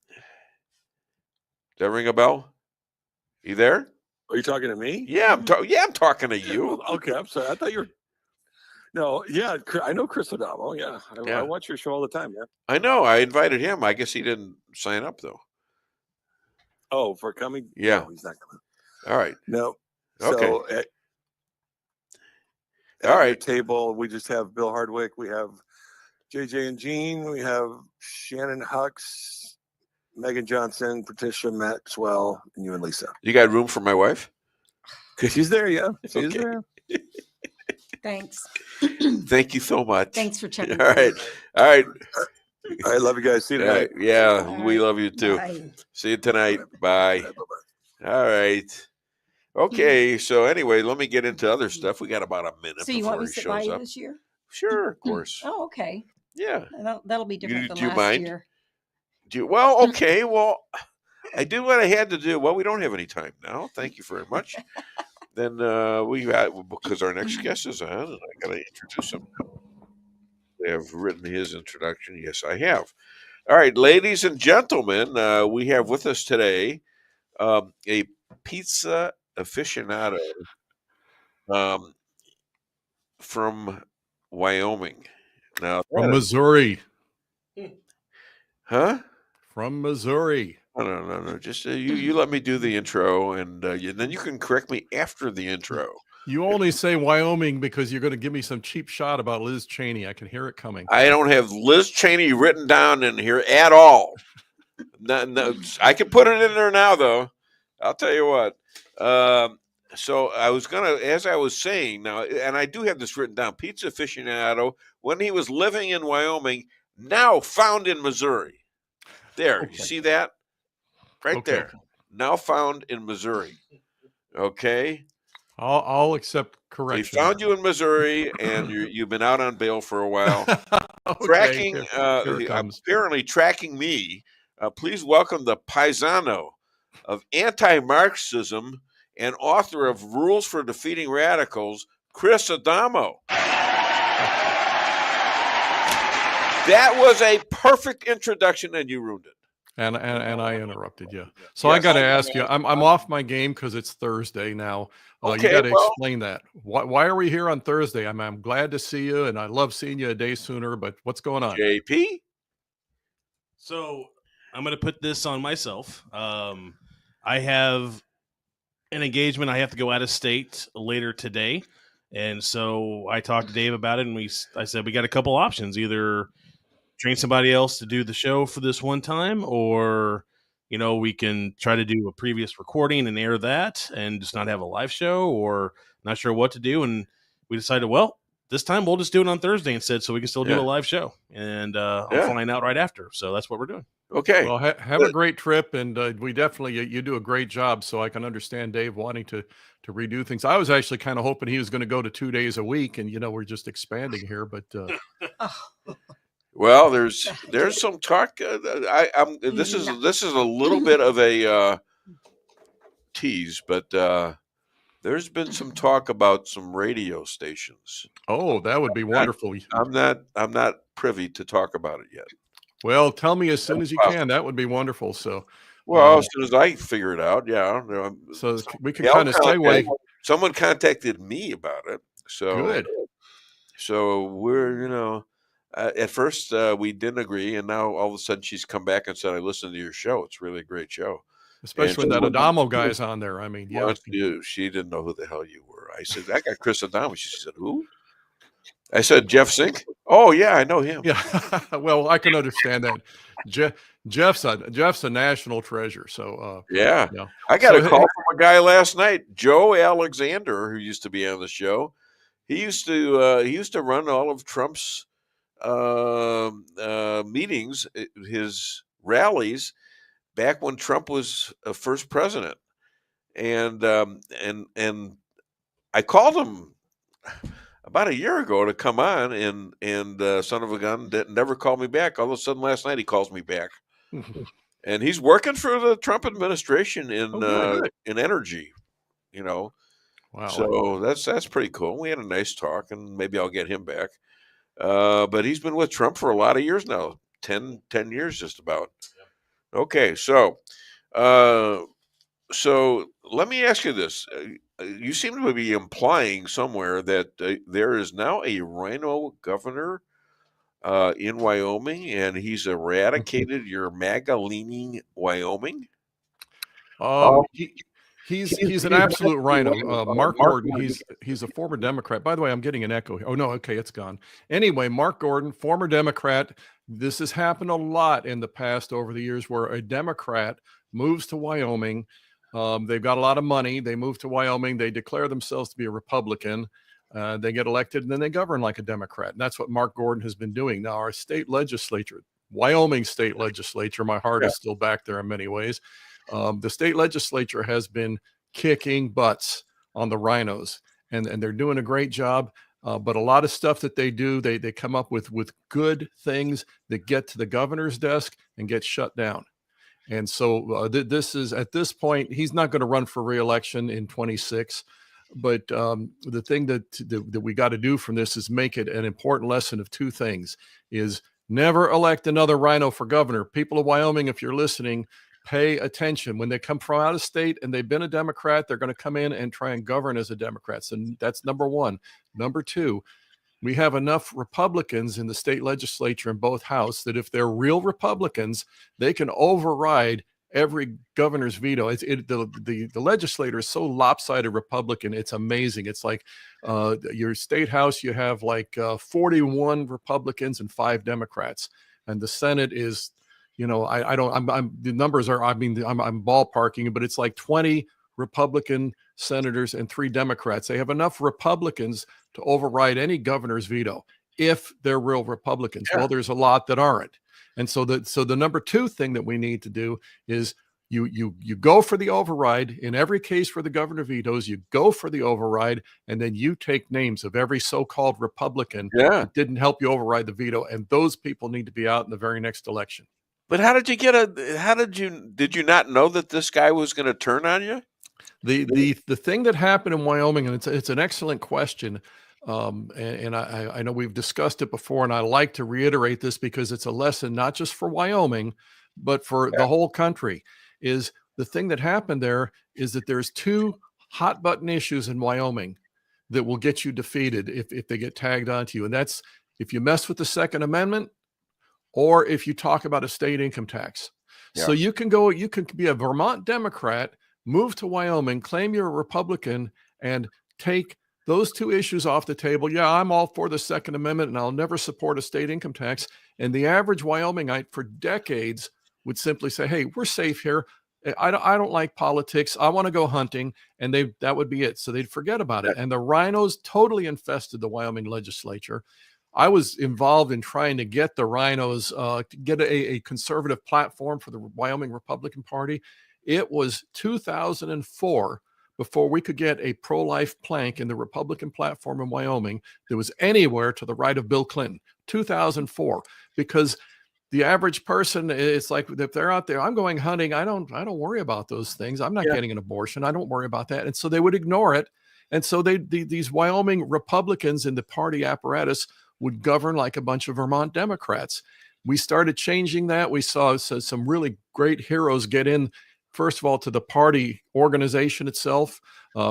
[SPEAKER 2] Does that ring a bell? You there?
[SPEAKER 22] Are you talking to me?
[SPEAKER 2] Yeah, I'm talking to you.
[SPEAKER 22] Okay, I'm sorry. I thought you were. No, yeah, I know Chris Adamo. Yeah, I watch your show all the time. Yeah,
[SPEAKER 2] I know. I invited him. I guess he didn't sign up though.
[SPEAKER 22] Oh, for coming?
[SPEAKER 2] Yeah,
[SPEAKER 22] no, he's not coming.
[SPEAKER 2] All right.
[SPEAKER 22] No.
[SPEAKER 2] Okay.
[SPEAKER 22] So at
[SPEAKER 2] all right.
[SPEAKER 22] your table, we just have Bill Hardwick. We have JJ and Jean. We have Shannon Hux, Megan Johnson, Patricia Maxwell, and you and Lisa.
[SPEAKER 2] You got room for my wife?
[SPEAKER 22] She's there, yeah. She's there.
[SPEAKER 4] Thanks.
[SPEAKER 2] Thank you so much.
[SPEAKER 4] Thanks for checking.
[SPEAKER 2] All right. All right.
[SPEAKER 22] I love you guys. See you tonight.
[SPEAKER 2] Yeah, we love you too.
[SPEAKER 4] Bye.
[SPEAKER 2] See you tonight. Bye.
[SPEAKER 22] Bye-bye.
[SPEAKER 2] All right. Okay. So anyway, let me get into other stuff. We got about a minute
[SPEAKER 4] So you
[SPEAKER 2] before
[SPEAKER 4] want me
[SPEAKER 2] he
[SPEAKER 4] to sit by
[SPEAKER 2] shows
[SPEAKER 4] you
[SPEAKER 2] up.
[SPEAKER 4] this year?
[SPEAKER 2] Sure, of course.
[SPEAKER 4] Oh, okay.
[SPEAKER 2] Yeah.
[SPEAKER 4] That'll be different than
[SPEAKER 2] do you
[SPEAKER 4] last
[SPEAKER 2] mind?
[SPEAKER 4] year.
[SPEAKER 2] Well, okay. Well, I did what I had to do. Well, we don't have any time now. Thank you very much. Then because our next guest is on, and I got to introduce him. They have written his introduction. Yes, I have. All right, ladies and gentlemen, we have with us today a pizza aficionado from Wyoming. Now,
[SPEAKER 5] From Missouri.
[SPEAKER 2] Huh?
[SPEAKER 5] From Missouri.
[SPEAKER 2] No. Just you let me do the intro, and then you can correct me after the intro.
[SPEAKER 5] You only say Wyoming because you're going to give me some cheap shot about Liz Cheney. I can hear it coming.
[SPEAKER 2] I don't have Liz Cheney written down in here at all. No, I can put it in there now, though. I'll tell you what. So I was as I was saying now, and I do have this written down. Pizza aficionado when he was living in Wyoming, now found in Missouri. There,
[SPEAKER 5] Okay.
[SPEAKER 2] You see that? Right
[SPEAKER 5] Okay.
[SPEAKER 2] there. Now found in Missouri. Okay.
[SPEAKER 5] I'll accept
[SPEAKER 2] They
[SPEAKER 5] correction.
[SPEAKER 2] found you in Missouri, and you've been out on bail for a while.
[SPEAKER 5] Okay,
[SPEAKER 2] Tracking,
[SPEAKER 5] here it comes.
[SPEAKER 2] apparently tracking me. Please welcome the paisano of anti-Marxism and author of Rules for Defeating Radicals, Chris Adamo. That was a perfect introduction, and you ruined it.
[SPEAKER 5] And I interrupted you. So
[SPEAKER 2] Yes.
[SPEAKER 5] I got to ask you, I'm off my game because it's Thursday now.
[SPEAKER 2] Okay,
[SPEAKER 5] you got to
[SPEAKER 2] well-
[SPEAKER 5] explain that. Why are we here on Thursday? I'm glad to see you, and I love seeing you a day sooner. But what's going on?
[SPEAKER 2] JP?
[SPEAKER 3] So I'm going to put this on myself. I have an engagement. I have to go out of state later today. And so I talked to Dave about it, and I said, we got a couple options. Either train somebody else to do the show for this one time, or, we can try to do a previous recording and air that and just not have a live show, or not sure what to do. And we decided, well, this time we'll just do it on Thursday instead, so we can still do a live show. And I'm flying out right after. So that's what we're doing.
[SPEAKER 2] Okay.
[SPEAKER 5] Well, have a great trip, and we definitely you do a great job. So I can understand Dave wanting to redo things. I was actually kind of hoping he was going to go to 2 days a week, and we're just expanding here. But
[SPEAKER 2] Well, there's some talk. This is a little bit of a tease, but there's been some talk about some radio stations.
[SPEAKER 5] oh, that would be wonderful.
[SPEAKER 2] I'm not privy to talk about it yet.
[SPEAKER 5] Well, tell me as soon as you can. That would be wonderful. So,
[SPEAKER 2] Well, as soon as I figure it out, yeah.
[SPEAKER 5] so we can kind of segue.
[SPEAKER 2] Someone contacted me about it. So
[SPEAKER 5] Good.
[SPEAKER 2] So we're, at first we didn't agree, and now all of a sudden she's come back and said, "I listened to your show. It's really a great show."
[SPEAKER 5] Especially when that Adamo guy's on there. I mean, yeah.
[SPEAKER 2] She didn't know who the hell you were. I said, "I got Chris Adamo." She said, "Who?" I said, "Jeff Zink." Oh yeah, I know him.
[SPEAKER 5] Yeah. Well, I can understand that. Jeff's a national treasure. So
[SPEAKER 2] Yeah.
[SPEAKER 5] yeah.
[SPEAKER 2] I got
[SPEAKER 5] So,
[SPEAKER 2] a call from a guy last night, Joe Alexander, who used to be on the show. He used to run all of Trump's meetings, his rallies, back when Trump was first president, and I called him about a year ago to come on, and son of a gun never called me back. All of a sudden, last night he calls me back, and he's working for the Trump administration in energy,
[SPEAKER 5] Wow.
[SPEAKER 2] So that's pretty cool. We had a nice talk, and maybe I'll get him back. But he's been with Trump for a lot of years now, 10 years just about. Okay, so let me ask you this. You seem to be implying somewhere that there is now a rhino governor in Wyoming, and he's eradicated your MAGA-leaning Wyoming?
[SPEAKER 5] He's an absolute rhino. Mark Gordon, he's a former Democrat. By the way, I'm getting an echo here. Oh no, okay, it's gone. Anyway, Mark Gordon, former Democrat. This has happened a lot in the past over the years where a Democrat moves to Wyoming. They've got a lot of money. They move to Wyoming. They declare themselves to be a Republican. They get elected, and then they govern like a Democrat. And that's what Mark Gordon has been doing. Now, our state legislature, Wyoming state legislature, my heart is still back there in many ways. The state legislature has been kicking butts on the rhinos, and they're doing a great job. But a lot of stuff that they do, they come up with good things that get to the governor's desk and get shut down. And so this is, at this point, he's not going to run for re-election in 26. But the thing that we got to do from this is make it an important lesson of two things: is never elect another rhino for governor. People of Wyoming, if you're listening, pay attention. When they come from out of state and they've been a Democrat, they're going to come in and try and govern as a Democrat. So that's number one. Number two, we have enough Republicans in the state legislature in both houses that if they're real Republicans, they can override every governor's veto. The legislator is so lopsided Republican. It's amazing. It's like your state house, you have like 41 Republicans and 5 Democrats. And the Senate is, the numbers are, I'm ballparking, but it's like 20 Republican senators and 3 Democrats. They have enough Republicans to override any governor's veto if they're real Republicans. Yeah. Well, there's a lot that aren't. And so the number two thing that we need to do is You go for the override. In every case where the governor vetoes, you go for the override, and then you take names of every so-called Republican that didn't help you override the veto, and those people need to be out in the very next election.
[SPEAKER 2] But did you not know that this guy was going to turn on you?
[SPEAKER 5] The thing that happened in Wyoming, and it's an excellent question, and I know we've discussed it before, and I like to reiterate this because it's a lesson not just for Wyoming, but for the whole country. Is the thing that happened there is that there's two hot button issues in Wyoming that will get you defeated if they get tagged onto you, and that's if you mess with the Second Amendment or if you talk about a state income tax. So you can be a Vermont Democrat, move to Wyoming, claim you're a Republican, and take those two issues off the table. Yeah, I'm all for the Second Amendment, and I'll never support a state income tax. And the average Wyomingite for decades would simply say, hey, we're safe here. I don't like politics. I want to go hunting. And that would be it. So they'd forget about it. And the rhinos totally infested the Wyoming legislature. I was involved in trying to get the rhinos, to get a conservative platform for the Wyoming Republican Party. It was 2004 before we could get a pro-life plank in the Republican platform in Wyoming that was anywhere to the right of Bill Clinton. 2004, because the average person, it's like if they're out there, I'm going hunting. I don't worry about those things. I'm not getting an abortion. I don't worry about that. And so they would ignore it. And so these Wyoming Republicans in the party apparatus would govern like a bunch of Vermont Democrats. We started changing that. We saw some really great heroes get in, first of all, to the party organization itself.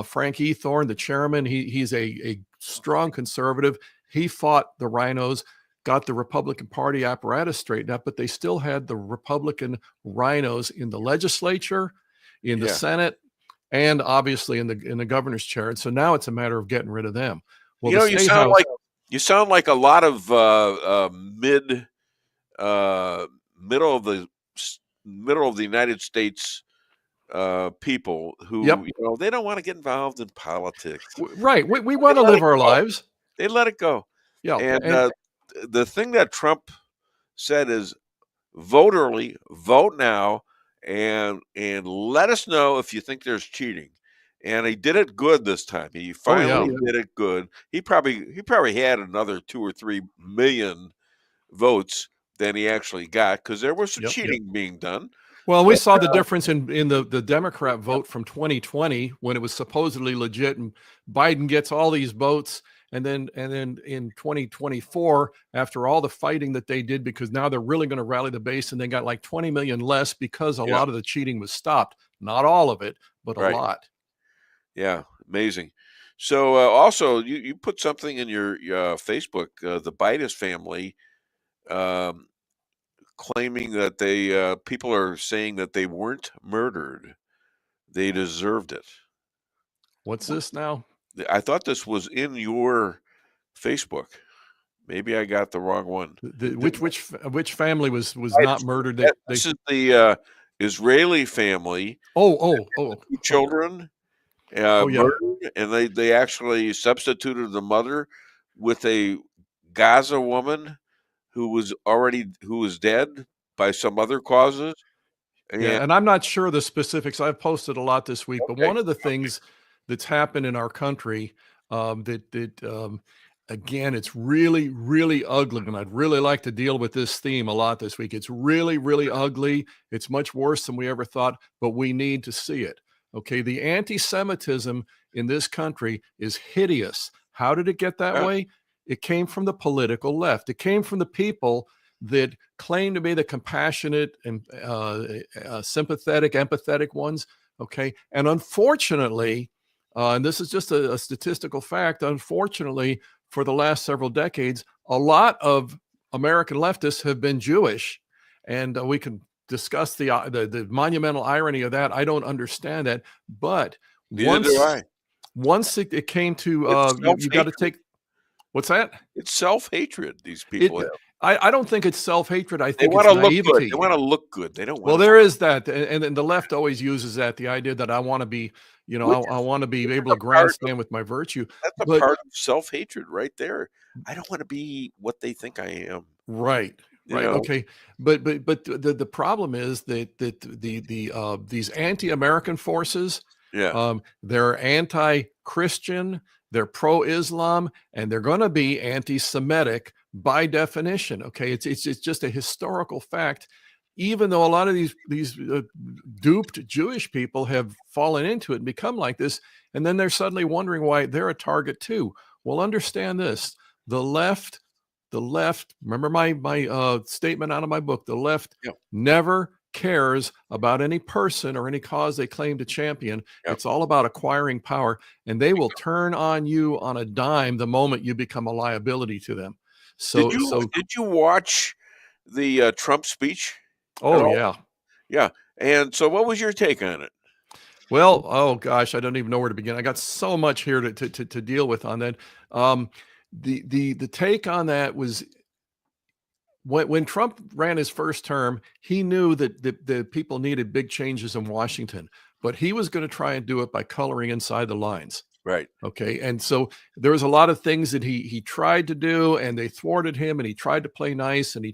[SPEAKER 5] Frank Ethorn, the chairman, he's a strong conservative. He fought the rhinos, got the Republican Party apparatus straightened up, but they still had the Republican rhinos in the legislature, in the Senate, and obviously in the governor's chair. And so now it's a matter of getting rid of them. Well,
[SPEAKER 2] you sound like a lot of middle of the United States people who they don't want to get involved in politics.
[SPEAKER 5] Right. We want to live our lives.
[SPEAKER 2] They let it go.
[SPEAKER 5] Yeah.
[SPEAKER 2] And the thing that Trump said is vote early, vote now, and let us know if you think there's cheating. And he did it good this time. He finally did it good. He probably had another 2 or 3 million votes than he actually got because there was some cheating being done.
[SPEAKER 5] Well, we saw the difference in the Democrat vote from 2020 when it was supposedly legit, and Biden gets all these votes. And then in 2024, after all the fighting that they did, because now they're really going to rally the base, and they got like 20 million less because a lot of the cheating was stopped. Not all of it, but a lot.
[SPEAKER 2] Yeah, amazing. So also, you put something in your Facebook, the Biden family, claiming that people are saying that they weren't murdered. They deserved it.
[SPEAKER 5] What's this now?
[SPEAKER 2] I thought this was in your Facebook. Maybe I got the wrong one.
[SPEAKER 5] Which family was not murdered?
[SPEAKER 2] This is the Israeli family.
[SPEAKER 5] Two
[SPEAKER 2] children murdered, and they actually substituted the mother with a Gaza woman who was dead by some other causes.
[SPEAKER 5] And I'm not sure the specifics. I've posted a lot this week, but one of the things that's happened in our country again, it's really, really ugly, and I'd really like to deal with this theme a lot this week. It's really, really ugly. It's much worse than we ever thought, but we need to see it. Okay, the anti-Semitism in this country is hideous. How did it get that way? It came from the political left. It came from the people that claim to be the compassionate and sympathetic, empathetic ones. Okay, and unfortunately, and this is just a statistical fact, unfortunately, for the last several decades, a lot of American leftists have been Jewish, and we can discuss the monumental irony of that. I don't understand that, but once it came to you got to take. What's that?
[SPEAKER 2] It's self-hatred. These people have.
[SPEAKER 5] I don't think it's self-hatred. I think
[SPEAKER 2] they want
[SPEAKER 5] it's
[SPEAKER 2] to look
[SPEAKER 5] naivety.
[SPEAKER 2] good. They want to look good. They don't.
[SPEAKER 5] Well, there is that, and the left always uses that, the idea that I want to be, I want to be able to grandstand with my virtue.
[SPEAKER 2] That's a part of self-hatred right there. I don't want to be what they think I am.
[SPEAKER 5] Right.
[SPEAKER 2] You
[SPEAKER 5] Right.
[SPEAKER 2] know?
[SPEAKER 5] Okay. But the problem is that these anti-American forces,
[SPEAKER 2] Yeah.
[SPEAKER 5] they're anti-Christian, they're pro-Islam, and they're going to be anti-Semitic by definition. Okay. It's just a historical fact. Even though a lot of these duped Jewish people have fallen into it and become like this, and then they're suddenly wondering why they're a target too. Well, understand this: the left, remember my statement out of my book, the left never cares about any person or any cause they claim to champion. It's all about acquiring power, and they will turn on you on a dime the moment you become a liability to them. So
[SPEAKER 2] Did you watch the Trump speech?
[SPEAKER 5] Oh yeah.
[SPEAKER 2] Yeah. And so what was your take on it?
[SPEAKER 5] Well, oh gosh, I don't even know where to begin. I got so much here to deal with on that. The take on that was when Trump ran his first term, he knew that the people needed big changes in Washington, but he was going to try and do it by coloring inside the lines.
[SPEAKER 2] Right.
[SPEAKER 5] Okay. And so there was a lot of things that he tried to do, and they thwarted him, and he tried to play nice, and he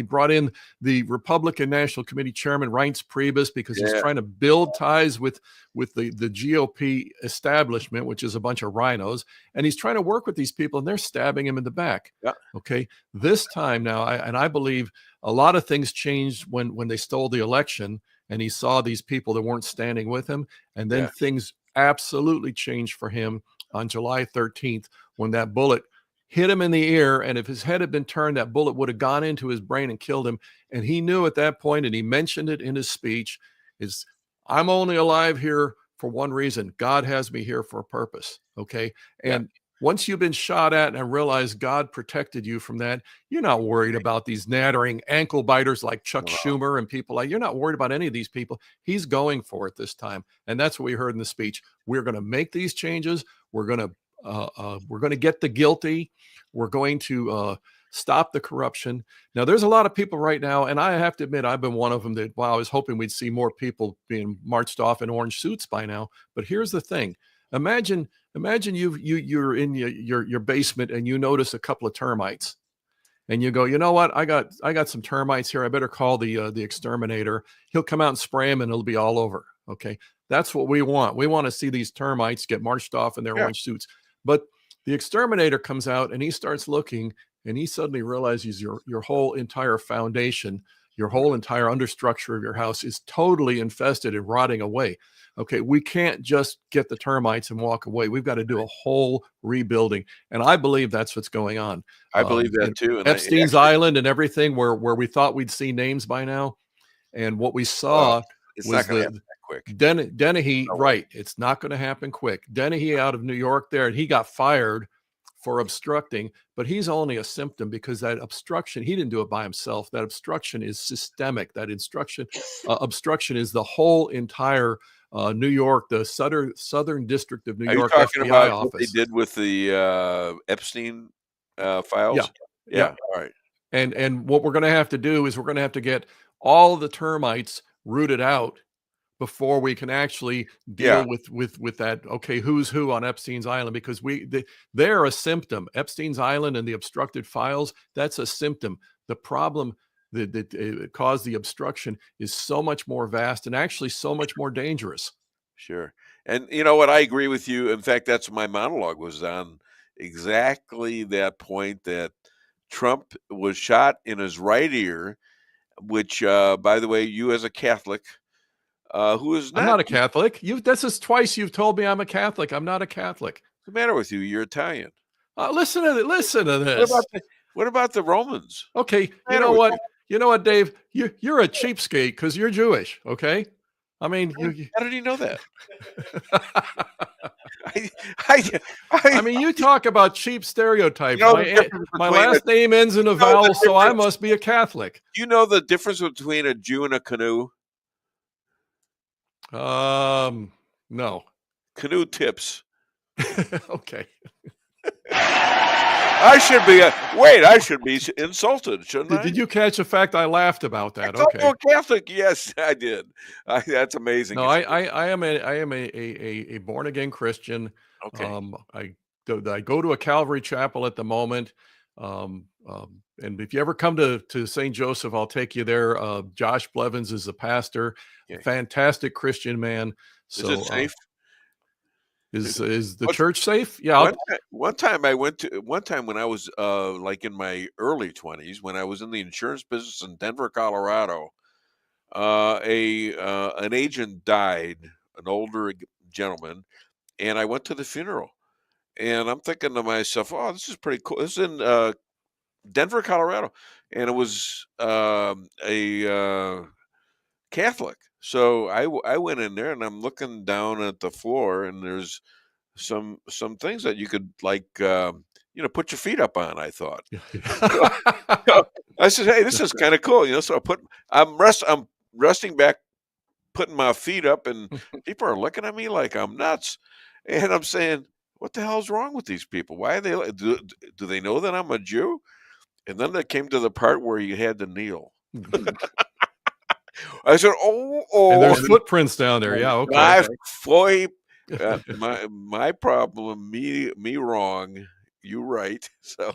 [SPEAKER 5] brought in the Republican National Committee Chairman Reince Priebus because he's trying to build ties with the GOP establishment, which is a bunch of rhinos. And he's trying to work with these people, and they're stabbing him in the back.
[SPEAKER 2] Yeah.
[SPEAKER 5] Okay. This time now, I believe a lot of things changed when they stole the election, and he saw these people that weren't standing with him. And then things absolutely changed for him on July 13th when that bullet hit him in the ear. And if his head had been turned, that bullet would have gone into his brain and killed him. And he knew at that point, and he mentioned it in his speech, is I'm only alive here for one reason. God has me here for a purpose. Okay. And once you've been shot at and realize God protected you from that, you're not worried about these nattering ankle biters like Chuck Schumer and people like, you're not worried about any of these people. He's going for it this time. And that's what we heard in the speech. We're going to make these changes. We're going to get the guilty. We're going to stop the corruption. Now, there's a lot of people right now, and I have to admit, I've been one of them that, I was hoping we'd see more people being marched off in orange suits by now. But here's the thing. Imagine you're in your basement and you notice a couple of termites, and you go, you know what? I got some termites here. I better call the exterminator. He'll come out and spray them, and it'll be all over. Okay, that's what we want. We want to see these termites get marched off in their orange suits. But the exterminator comes out and he starts looking, and he suddenly realizes your whole entire foundation, your whole entire understructure of your house is totally infested and rotting away. Okay, we can't just get the termites and walk away. We've got to do a whole rebuilding. And I believe that's what's going on.
[SPEAKER 2] I believe that too. And
[SPEAKER 5] Epstein's Island and everything where we thought we'd see names by now. And what we saw was Dennehy, right. It's not going to happen quick. Dennehy out of New York there, and he got fired for obstructing, but he's only a symptom because that obstruction, he didn't do it by himself. That obstruction is systemic. That obstruction is the whole entire New York, the southern district of New York.
[SPEAKER 2] Are you talking
[SPEAKER 5] FBI
[SPEAKER 2] about
[SPEAKER 5] office.
[SPEAKER 2] what they did with the Epstein files?
[SPEAKER 5] Yeah.
[SPEAKER 2] All right.
[SPEAKER 5] And what we're going to have to do is we're going to have to get all the termites rooted out before we can actually deal with that. Okay, who's who on Epstein's Island? Because they're a symptom. Epstein's Island and the obstructed files, that's a symptom. The problem that caused the obstruction is so much more vast and actually so much more dangerous.
[SPEAKER 2] Sure. And you know what? I agree with you. In fact, that's my monologue was on exactly that point, that Trump was shot in his right ear, which, by the way, you as a Catholic, who is not...
[SPEAKER 5] I'm not a Catholic. This is twice you've told me I'm a Catholic. I'm not a Catholic.
[SPEAKER 2] What's the matter with you? You're Italian.
[SPEAKER 5] Listen to this.
[SPEAKER 2] What about the Romans?
[SPEAKER 5] Okay, you know what? You know what, Dave? You're a cheapskate because you're Jewish. Okay, I mean,
[SPEAKER 2] how did he know that?
[SPEAKER 5] I mean, you talk about cheap stereotypes. My last name ends in a vowel, so I must be a Catholic.
[SPEAKER 2] Do you know the difference between a Jew and a canoe?
[SPEAKER 5] No.
[SPEAKER 2] Canoe tips.
[SPEAKER 5] Okay.
[SPEAKER 2] I should be insulted, shouldn't I?
[SPEAKER 5] Did you catch the fact I laughed about that?
[SPEAKER 2] Okay. Oh, Catholic, yes, I did. That's amazing.
[SPEAKER 5] No, I am a born again Christian.
[SPEAKER 2] Okay.
[SPEAKER 5] I go to a Calvary chapel at the moment. And if you ever come to St. Joseph, I'll take you there. Josh Blevins is the pastor, a fantastic Christian man. So,
[SPEAKER 2] is it safe?
[SPEAKER 5] Is the church safe? Yeah.
[SPEAKER 2] One time when I was like in my early 20s, when I was in the insurance business in Denver, Colorado, an agent died, an older gentleman, and I went to the funeral, and I'm thinking to myself, "Oh, this is pretty cool." This is in Denver, Colorado, and it was a Catholic. So I went in there, and I'm looking down at the floor, and there's some things that you could like put your feet up on. I thought. So I said, "Hey, this is kind of cool," So I'm resting back, putting my feet up, and people are looking at me like I'm nuts, and I'm saying, "What the hell's wrong with these people? Why are they? Do they know that I'm a Jew?" And then they came to the part where you had to kneel. I said, "Oh!"
[SPEAKER 5] And there's footprints down there. Yeah, okay.
[SPEAKER 2] My problem, me wrong, you right. So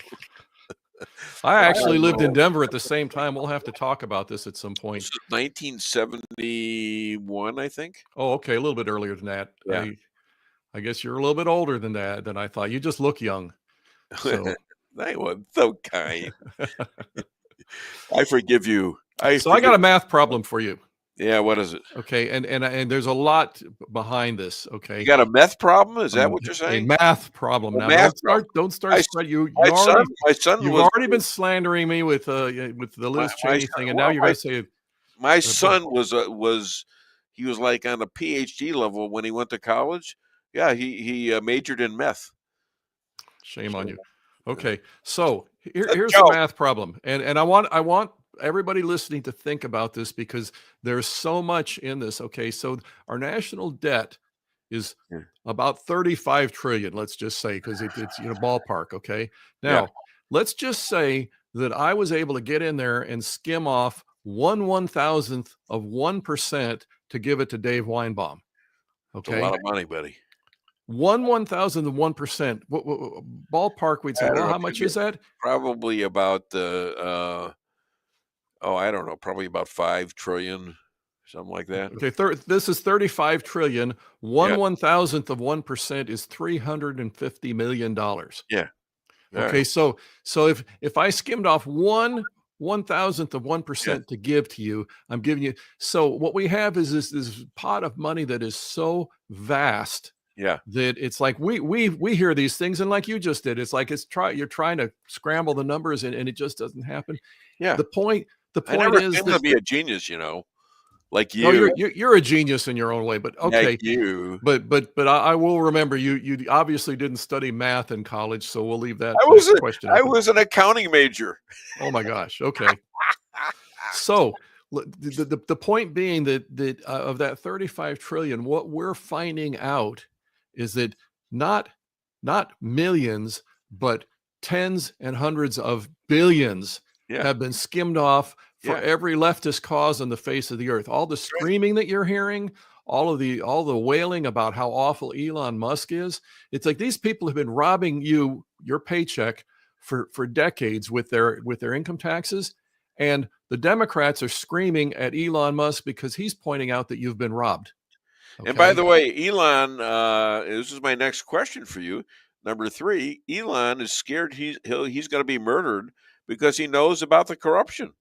[SPEAKER 5] I actually lived in Denver at the same time. We'll have to talk about this at some point.
[SPEAKER 2] 1971, I think.
[SPEAKER 5] Oh, okay, a little bit earlier than that.
[SPEAKER 2] Yeah.
[SPEAKER 5] I guess you're a little bit older than that than I thought. You just look young. So
[SPEAKER 2] I was so kind. I forgive you.
[SPEAKER 5] I got a math problem for you.
[SPEAKER 2] Yeah, what is it?
[SPEAKER 5] Okay, and there's a lot behind this. Okay,
[SPEAKER 2] you got a meth problem? Is that what you're saying?
[SPEAKER 5] A math problem. Now, don't start. You've already been slandering me with the Liz Cheney thing, and now you're going to say
[SPEAKER 2] my son was he was like on a PhD level when he went to college. Yeah, he majored in meth.
[SPEAKER 5] Shame on you. Okay, so here's the math problem, and I want everybody listening to think about this because there's so much in this. Okay, so our national debt is about 35 trillion, let's just say, because it's ballpark. Okay, now let's just say that I was able to get in there and skim off 1/1000th of 1% to give it to Dave Weinbaum. Okay,
[SPEAKER 2] that's a lot of money, buddy.
[SPEAKER 5] 1/1000th of 1%. What ballpark we'd say? Well, how much is that?
[SPEAKER 2] Probably about I don't know, probably about 5 trillion, something like that.
[SPEAKER 5] Okay, this is 35 trillion. 1/1000th of 1% is $350 million.
[SPEAKER 2] Yeah.
[SPEAKER 5] Okay, so if I skimmed off 1/1000th of 1% to give to you, I'm giving you. So what we have is this pot of money that is so vast.
[SPEAKER 2] Yeah,
[SPEAKER 5] that it's like we hear these things, and like you just did, it's like you're trying to scramble the numbers, and it just doesn't happen.
[SPEAKER 2] Yeah.
[SPEAKER 5] The point
[SPEAKER 2] I never
[SPEAKER 5] is
[SPEAKER 2] to be a genius, like you.
[SPEAKER 5] No, you're a genius in your own way, but okay.
[SPEAKER 2] Like you.
[SPEAKER 5] But I will remember you obviously didn't study math in college, so we'll leave that question.
[SPEAKER 2] I was an accounting major.
[SPEAKER 5] Oh my gosh. Okay. So the point being that of that 35 trillion, what we're finding out is that not millions, but tens and hundreds of billions have been skimmed off for every leftist cause on the face of the earth. All the screaming that you're hearing, all the wailing about how awful Elon Musk is. It's like these people have been robbing your paycheck for decades with their income taxes. And the Democrats are screaming at Elon Musk because he's pointing out that you've been robbed.
[SPEAKER 2] Okay. And by the way, Elon, this is my next question for you. Number 3, Elon is scared he's going to be murdered because he knows about the corruption.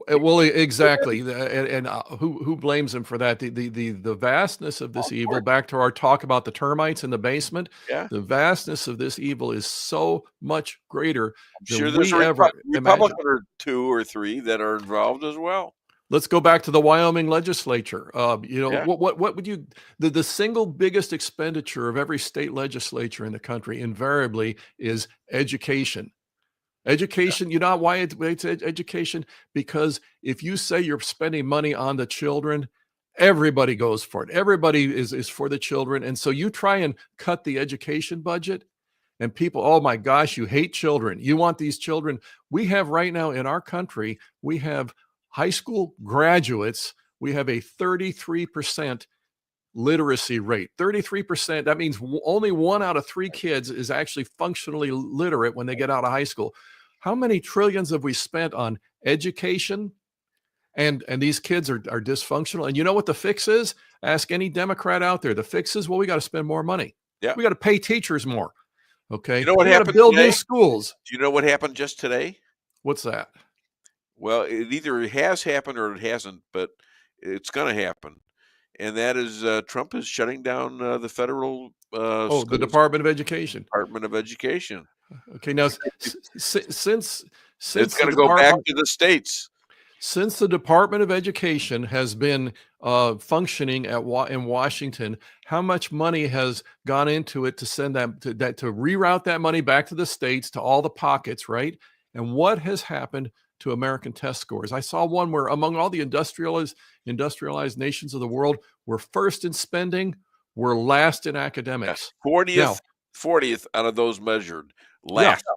[SPEAKER 5] Well, exactly. And who blames him for that? The vastness of this evil, back to our talk about the termites in the basement, the vastness of this evil is so much greater than we ever
[SPEAKER 2] Republican or 2 or 3 that are involved as well.
[SPEAKER 5] Let's go back to the Wyoming legislature. What would you, the single biggest expenditure of every state legislature in the country invariably is education. Education, you know why it's education? Because if you say you're spending money on the children, everybody goes for it. Everybody is for the children. And so you try and cut the education budget and people, oh my gosh, you hate children. You want these children. We have right now in our country, we have high school graduates. We have a 33% literacy rate, 33%. That means only 1 out of 3 kids is actually functionally literate when they get out of high school. How many trillions have we spent on education? And these kids are dysfunctional. And you know what the fix is? Ask any Democrat out there. The fix is, well, we got to spend more money.
[SPEAKER 2] Yeah.
[SPEAKER 5] We got to pay teachers more. Okay.
[SPEAKER 2] You know what
[SPEAKER 5] we got
[SPEAKER 2] happened
[SPEAKER 5] to build
[SPEAKER 2] today?
[SPEAKER 5] new schools.
[SPEAKER 2] Do you know what happened just today?
[SPEAKER 5] What's that?
[SPEAKER 2] Well, it either has happened or it hasn't, but it's going to happen. And that is Trump is shutting down the federal
[SPEAKER 5] the Department of Education.
[SPEAKER 2] Department of Education.
[SPEAKER 5] Okay, now since
[SPEAKER 2] it's going to go back to the states.
[SPEAKER 5] Since the Department of Education has been functioning in Washington, how much money has gone into it to send to reroute that money back to the states, to all the pockets, right? And what has happened to American test scores? I saw one where among all the industrialized nations of the world, we're first in spending, we're last in academics.
[SPEAKER 2] 40th out of those measured. Last.
[SPEAKER 5] Yeah.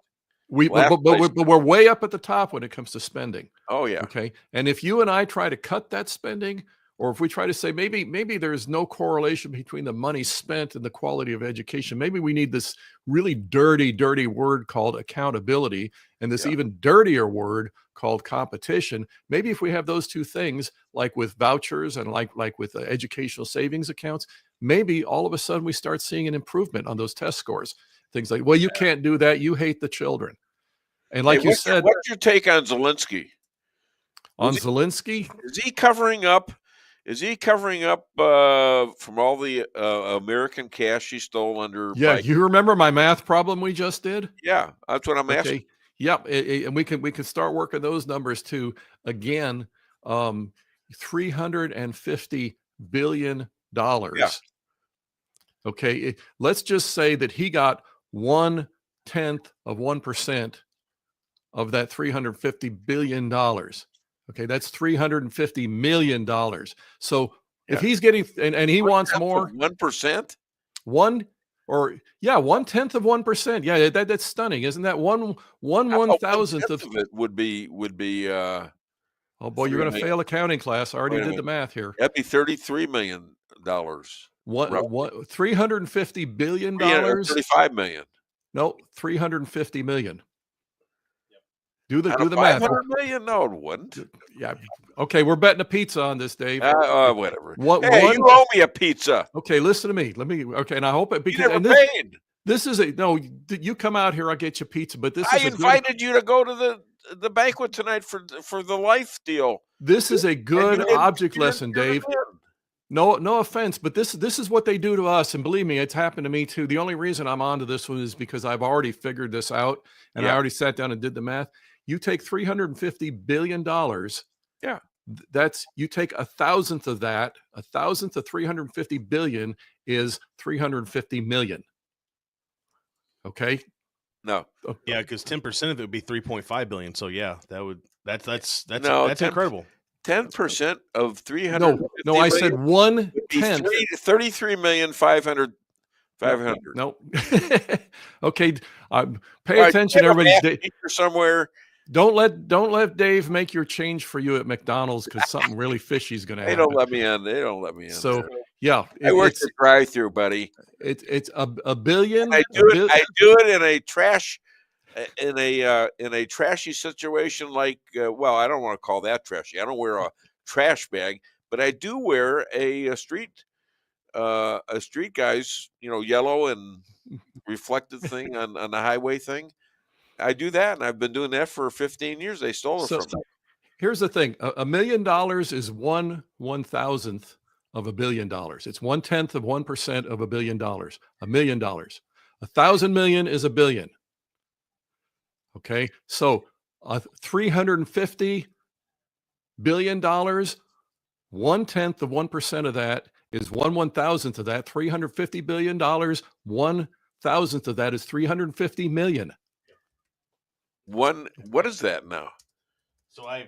[SPEAKER 5] But we're way up at the top when it comes to spending.
[SPEAKER 2] Oh, yeah.
[SPEAKER 5] Okay. And if you and I try to cut that spending, or if we try to say maybe there's no correlation between the money spent and the quality of education, maybe we need this really dirty word called accountability, and this even dirtier word called competition. Maybe if we have those two things, like with vouchers and like with educational savings accounts, maybe all of a sudden we start seeing an improvement on those test scores. Things like, well, you can't do that. You hate the children. And like you said,
[SPEAKER 2] what's your take on Zelensky?
[SPEAKER 5] Zelensky?
[SPEAKER 2] Is he covering up? Is he covering up from all the American cash he stole under?
[SPEAKER 5] Yeah,
[SPEAKER 2] Biden?
[SPEAKER 5] You remember my math problem we just did?
[SPEAKER 2] Yeah, that's what I'm asking.
[SPEAKER 5] Yep, and we can start working those numbers too. Again, $350 billion.
[SPEAKER 2] Yeah.
[SPEAKER 5] Okay, let's just say that he got 1/10 of 1% of that $350 billion. Okay, that's $350 million. So if he's getting, and he wants more,
[SPEAKER 2] 1%,
[SPEAKER 5] 1/10 of 1%. Yeah, that's stunning, isn't that? One 1/1000th of
[SPEAKER 2] it would be.
[SPEAKER 5] Oh boy, you're going to fail accounting class. I already did the math here.
[SPEAKER 2] That'd be $33 million.
[SPEAKER 5] What $350 billion?
[SPEAKER 2] 35 million.
[SPEAKER 5] No, 350 million. Do the math.
[SPEAKER 2] 500 million? No, it wouldn't.
[SPEAKER 5] Yeah. Okay, we're betting a pizza on this, Dave.
[SPEAKER 2] Whatever. You owe me a pizza.
[SPEAKER 5] Okay, listen to me. And I hope it, because
[SPEAKER 2] you never paid.
[SPEAKER 5] This is you come out here, I'll get you pizza. But
[SPEAKER 2] I invited you to go to the banquet tonight for the life deal.
[SPEAKER 5] This is a good object lesson, Dave. No offense, but this is what they do to us, and believe me, it's happened to me too. The only reason I'm onto this one is because I've already figured this out, and I already sat down and did the math. You take $350 billion.
[SPEAKER 2] Yeah,
[SPEAKER 5] you take 1,000th of that. 1,000th of 350 billion is 350 million. Okay.
[SPEAKER 2] No.
[SPEAKER 3] Yeah, because 10% of it would be 3.5 billion. So yeah, that's incredible.
[SPEAKER 2] 10% of 300.
[SPEAKER 5] No, I said 1/10.
[SPEAKER 2] 33,500,000.
[SPEAKER 5] No. Okay. Pay attention, everybody.
[SPEAKER 2] Somewhere.
[SPEAKER 5] Don't let Dave make your change for you at McDonald's, because something really fishy is going to happen.
[SPEAKER 2] They don't let me in.
[SPEAKER 5] So yeah,
[SPEAKER 2] I work the drive-through, buddy.
[SPEAKER 5] It's a billion.
[SPEAKER 2] I do it in a trash. In a trashy situation, like I don't want to call that trashy. I don't wear a trash bag, but I do wear a street guy's yellow and reflective thing on the highway thing. I do that, and I've been doing that for 15 years. They stole it from me.
[SPEAKER 5] Here's the thing: $1 million is 1/1000th of $1 billion. It's 1/10 of 1% of $1 billion. $1 million. 1,000 million is $1 billion. Okay, so $350 billion, 1/10 of 1% of that is 1/1000th of that. $350 billion, 1/1000th of that is 350 million.
[SPEAKER 2] What is that now?
[SPEAKER 3] So I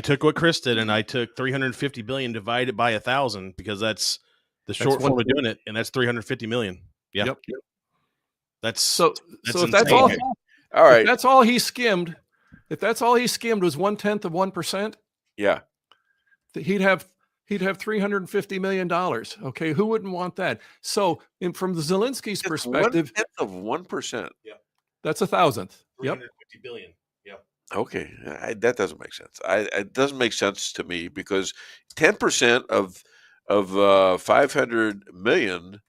[SPEAKER 3] took what Chris did, and I took 350 billion divided by 1,000, because that's the short form of doing it, and that's 350 million. Yeah.
[SPEAKER 5] Yep.
[SPEAKER 3] That's
[SPEAKER 5] if that's all.
[SPEAKER 2] All right.
[SPEAKER 5] If that's all he skimmed, was 1/10 of 1%.
[SPEAKER 2] Yeah.
[SPEAKER 5] He'd have he'd have $350 million. Okay, who wouldn't want that? So, from the Zelensky's perspective,
[SPEAKER 2] 1/10 of 1%.
[SPEAKER 3] Yeah,
[SPEAKER 5] that's 1,000th. Yep.
[SPEAKER 3] 350 billion. Yeah.
[SPEAKER 2] Okay, that doesn't make sense. It doesn't make sense to me because 10% of 500 million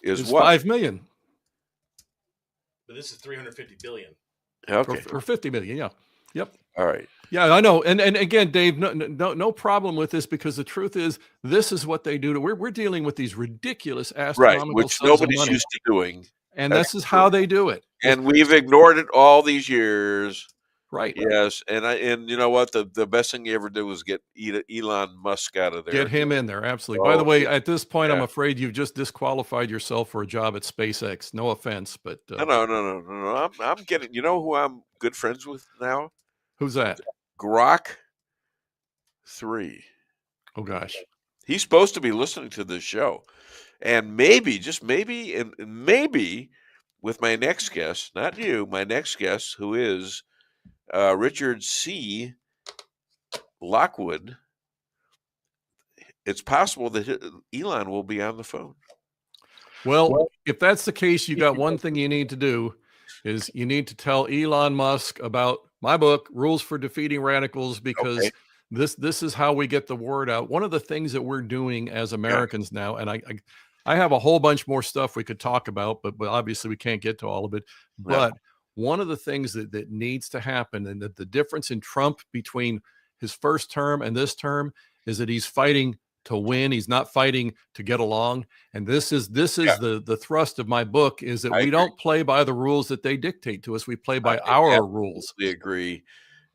[SPEAKER 2] is what?
[SPEAKER 5] 5 million.
[SPEAKER 3] But this is 350 billion.
[SPEAKER 2] Okay,
[SPEAKER 5] Or 50 million. Yeah. Yep.
[SPEAKER 2] all right.
[SPEAKER 5] Yeah, I know. And again, Dave, no problem with this, because the truth is, this is what they do. We're dealing with these ridiculous
[SPEAKER 2] Right,
[SPEAKER 5] astronomical
[SPEAKER 2] which
[SPEAKER 5] sums of
[SPEAKER 2] nobody's
[SPEAKER 5] money.
[SPEAKER 2] used to doing.
[SPEAKER 5] And
[SPEAKER 2] That's
[SPEAKER 5] this is
[SPEAKER 2] true.
[SPEAKER 5] how they do it.
[SPEAKER 2] And we've ignored it all these years.
[SPEAKER 5] Right.
[SPEAKER 2] Yes, and you know what? The best thing you ever did was get Elon Musk out of there.
[SPEAKER 5] Get him in there. Absolutely. By the
[SPEAKER 2] Oh,
[SPEAKER 5] way, at this point, I'm
[SPEAKER 2] yeah.
[SPEAKER 5] afraid you've just disqualified yourself for a job at SpaceX. No offense, but
[SPEAKER 2] No. I'm getting. You know who I'm good friends with now?
[SPEAKER 5] who's that?
[SPEAKER 2] Grok 3.
[SPEAKER 5] Oh, gosh.
[SPEAKER 2] He's supposed to be listening to this show, and maybe, just maybe, and maybe with my next guest, not you, my next guest, who is Richard C. Lockwood, it's possible that Elon will be on the phone.
[SPEAKER 5] Well, if that's the case, you got one thing you need to do is you need to tell Elon Musk about my book, Rules for Defeating Radicals, because
[SPEAKER 2] Okay.
[SPEAKER 5] this is how we get the word out. One of the things that we're doing as Americans now, and I have a whole bunch more stuff we could talk about, but obviously we can't get to all of it. But one of the things that needs to happen, and that the difference in Trump between his first term and this term, is that he's fighting to win. He's not fighting to get along. And this is the thrust of my book, is that we don't play by the rules that they dictate to us. We play by our rules.
[SPEAKER 2] I agree.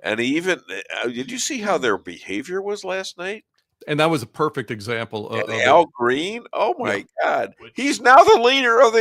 [SPEAKER 2] And even did you see how their behavior was last night?
[SPEAKER 5] And that was a perfect example of
[SPEAKER 2] Al Green. Oh my God, he's now the leader of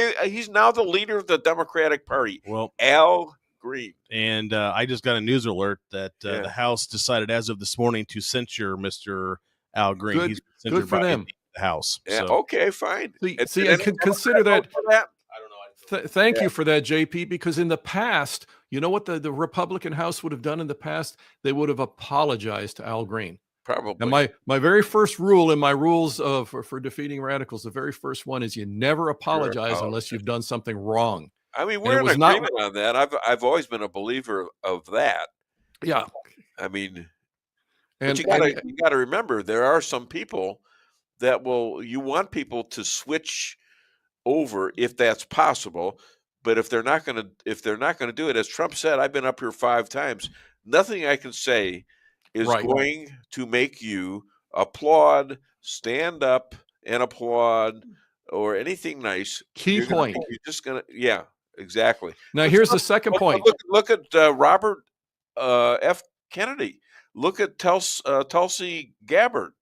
[SPEAKER 2] the Democratic Party.
[SPEAKER 3] Well,
[SPEAKER 2] Al Green.
[SPEAKER 3] And I just got a news alert that the House decided as of this morning to censure Mr. Al Green.
[SPEAKER 5] Good-
[SPEAKER 3] He's
[SPEAKER 5] good
[SPEAKER 3] censored
[SPEAKER 5] for
[SPEAKER 3] by
[SPEAKER 5] them.
[SPEAKER 3] The House.
[SPEAKER 2] Yeah.
[SPEAKER 3] So,
[SPEAKER 2] Okay. Fine.
[SPEAKER 5] See, and consider that.
[SPEAKER 3] I don't know.
[SPEAKER 5] Thank you for that, JP, because in the past, you know what the Republican House would have done in the past? They would have apologized to Al Green.
[SPEAKER 2] Probably.
[SPEAKER 5] And my very first rule in my rules for defeating radicals, the very first one is you never apologize unless you've done something wrong.
[SPEAKER 2] I mean, we're in agreement on that. I've always been a believer of that.
[SPEAKER 5] Yeah.
[SPEAKER 2] I mean,
[SPEAKER 5] and
[SPEAKER 2] but you gotta remember, there are some people that you want people to switch over if that's possible. But if they're not gonna do it, as Trump said, I've been up here 5 times. Nothing I can say is going to make you applaud, stand up and applaud, or anything nice.
[SPEAKER 5] Key point.
[SPEAKER 2] You're just gonna, yeah, exactly.
[SPEAKER 5] Now,
[SPEAKER 2] But
[SPEAKER 5] here's the second point.
[SPEAKER 2] Look at Robert F. Kennedy. Look at Tulsi Gabbard.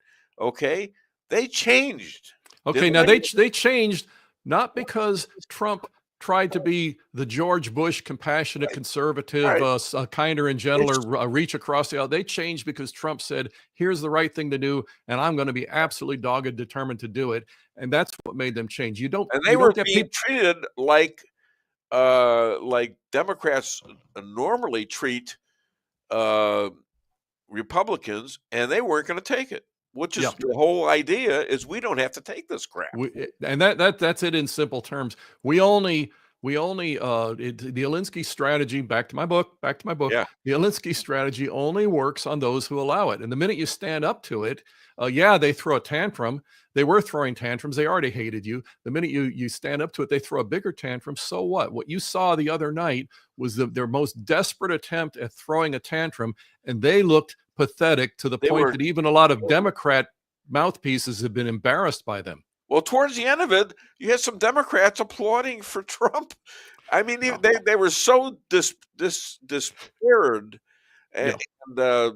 [SPEAKER 2] Okay, they changed.
[SPEAKER 5] Okay, now they changed not because Trump tried to be the George Bush compassionate conservative, kinder and gentler, reach across the aisle. They changed because Trump said, here's the right thing to do, and I'm going to be absolutely dogged, determined to do it. And that's what made them change.
[SPEAKER 2] And they were being treated like Democrats normally treat Republicans, and they weren't going to take it. Which is the whole idea, is we don't have to take this crap.
[SPEAKER 5] And that's it in simple terms. The Zelensky strategy, back to my book. The Zelensky strategy only works on those who allow it. And the minute you stand up to it, they throw a tantrum. They were throwing tantrums. They already hated you. The minute you stand up to it, they throw a bigger tantrum. So what? What you saw the other night was their most desperate attempt at throwing a tantrum, and they looked pathetic to the point that even a lot of Democrat mouthpieces have been embarrassed by them.
[SPEAKER 2] Well, towards the end of it, you had some Democrats applauding for Trump. I mean, they were so despaired, and it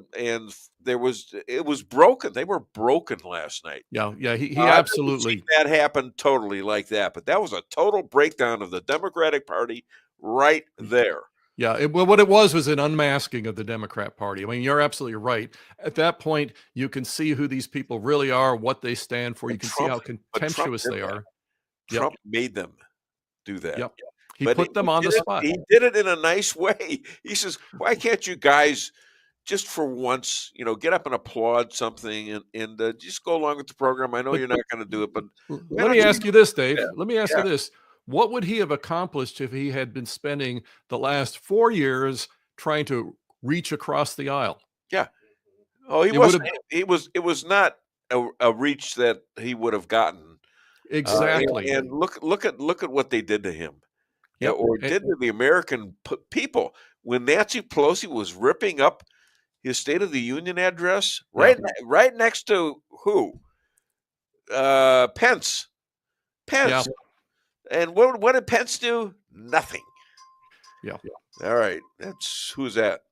[SPEAKER 2] was broken. They were broken last night.
[SPEAKER 5] Yeah, he absolutely.
[SPEAKER 2] I've never seen that happened totally like that, but that was a total breakdown of the Democratic Party right there.
[SPEAKER 5] Yeah, what it was an unmasking of the Democrat Party. I mean, you're absolutely right. At that point, you can see who these people really are, what they stand for. You can see how contemptuous they are.
[SPEAKER 2] Trump made them do that.
[SPEAKER 5] Yep. He put them on the spot.
[SPEAKER 2] He did it in a nice way. He says, why can't you guys just for once, get up and applaud something and just go along with the program. I know you're not going to do it, but
[SPEAKER 5] let me ask you this, Dave.
[SPEAKER 2] Yeah.
[SPEAKER 5] Let me ask you this. What would he have accomplished if he had been spending the last 4 years trying to reach across the aisle?
[SPEAKER 2] Yeah. Oh, he wasn't. It was not a reach that he would have gotten.
[SPEAKER 5] Exactly.
[SPEAKER 2] And look at what they did to him,
[SPEAKER 5] Yep.
[SPEAKER 2] or did to the American people when Nancy Pelosi was ripping up his State of the Union address, right next to who? Pence.
[SPEAKER 5] Yeah.
[SPEAKER 2] And what did Pence do? Nothing.
[SPEAKER 5] Yeah.
[SPEAKER 2] All right. Who's that?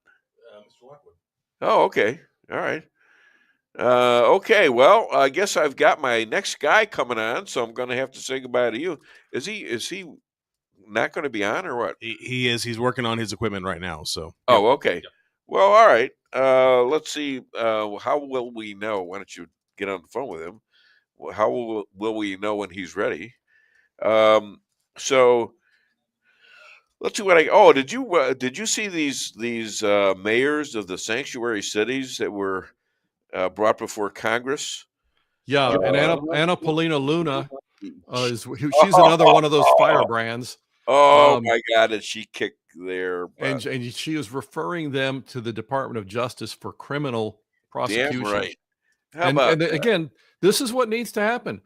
[SPEAKER 2] Mr. Lockwood. Oh, okay. All right. Okay. Well, I guess I've got my next guy coming on, so I'm going to have to say goodbye to you. Is he not going to be on or what?
[SPEAKER 3] He is. He's working on his equipment right now. So.
[SPEAKER 2] Oh, okay. Yeah. Well, all right. Let's see. How will we know? Why don't you get on the phone with him? How will we know when he's ready? So let's see what did you see these mayors of the sanctuary cities that were brought before Congress?
[SPEAKER 5] Yeah, and Anna Paulina Luna she's another one of those firebrands.
[SPEAKER 2] Oh my God, did she kick their butt?
[SPEAKER 5] And she is referring them to the Department of Justice for criminal prosecution.
[SPEAKER 2] Damn right. How
[SPEAKER 5] and
[SPEAKER 2] about
[SPEAKER 5] again, this is what needs to happen.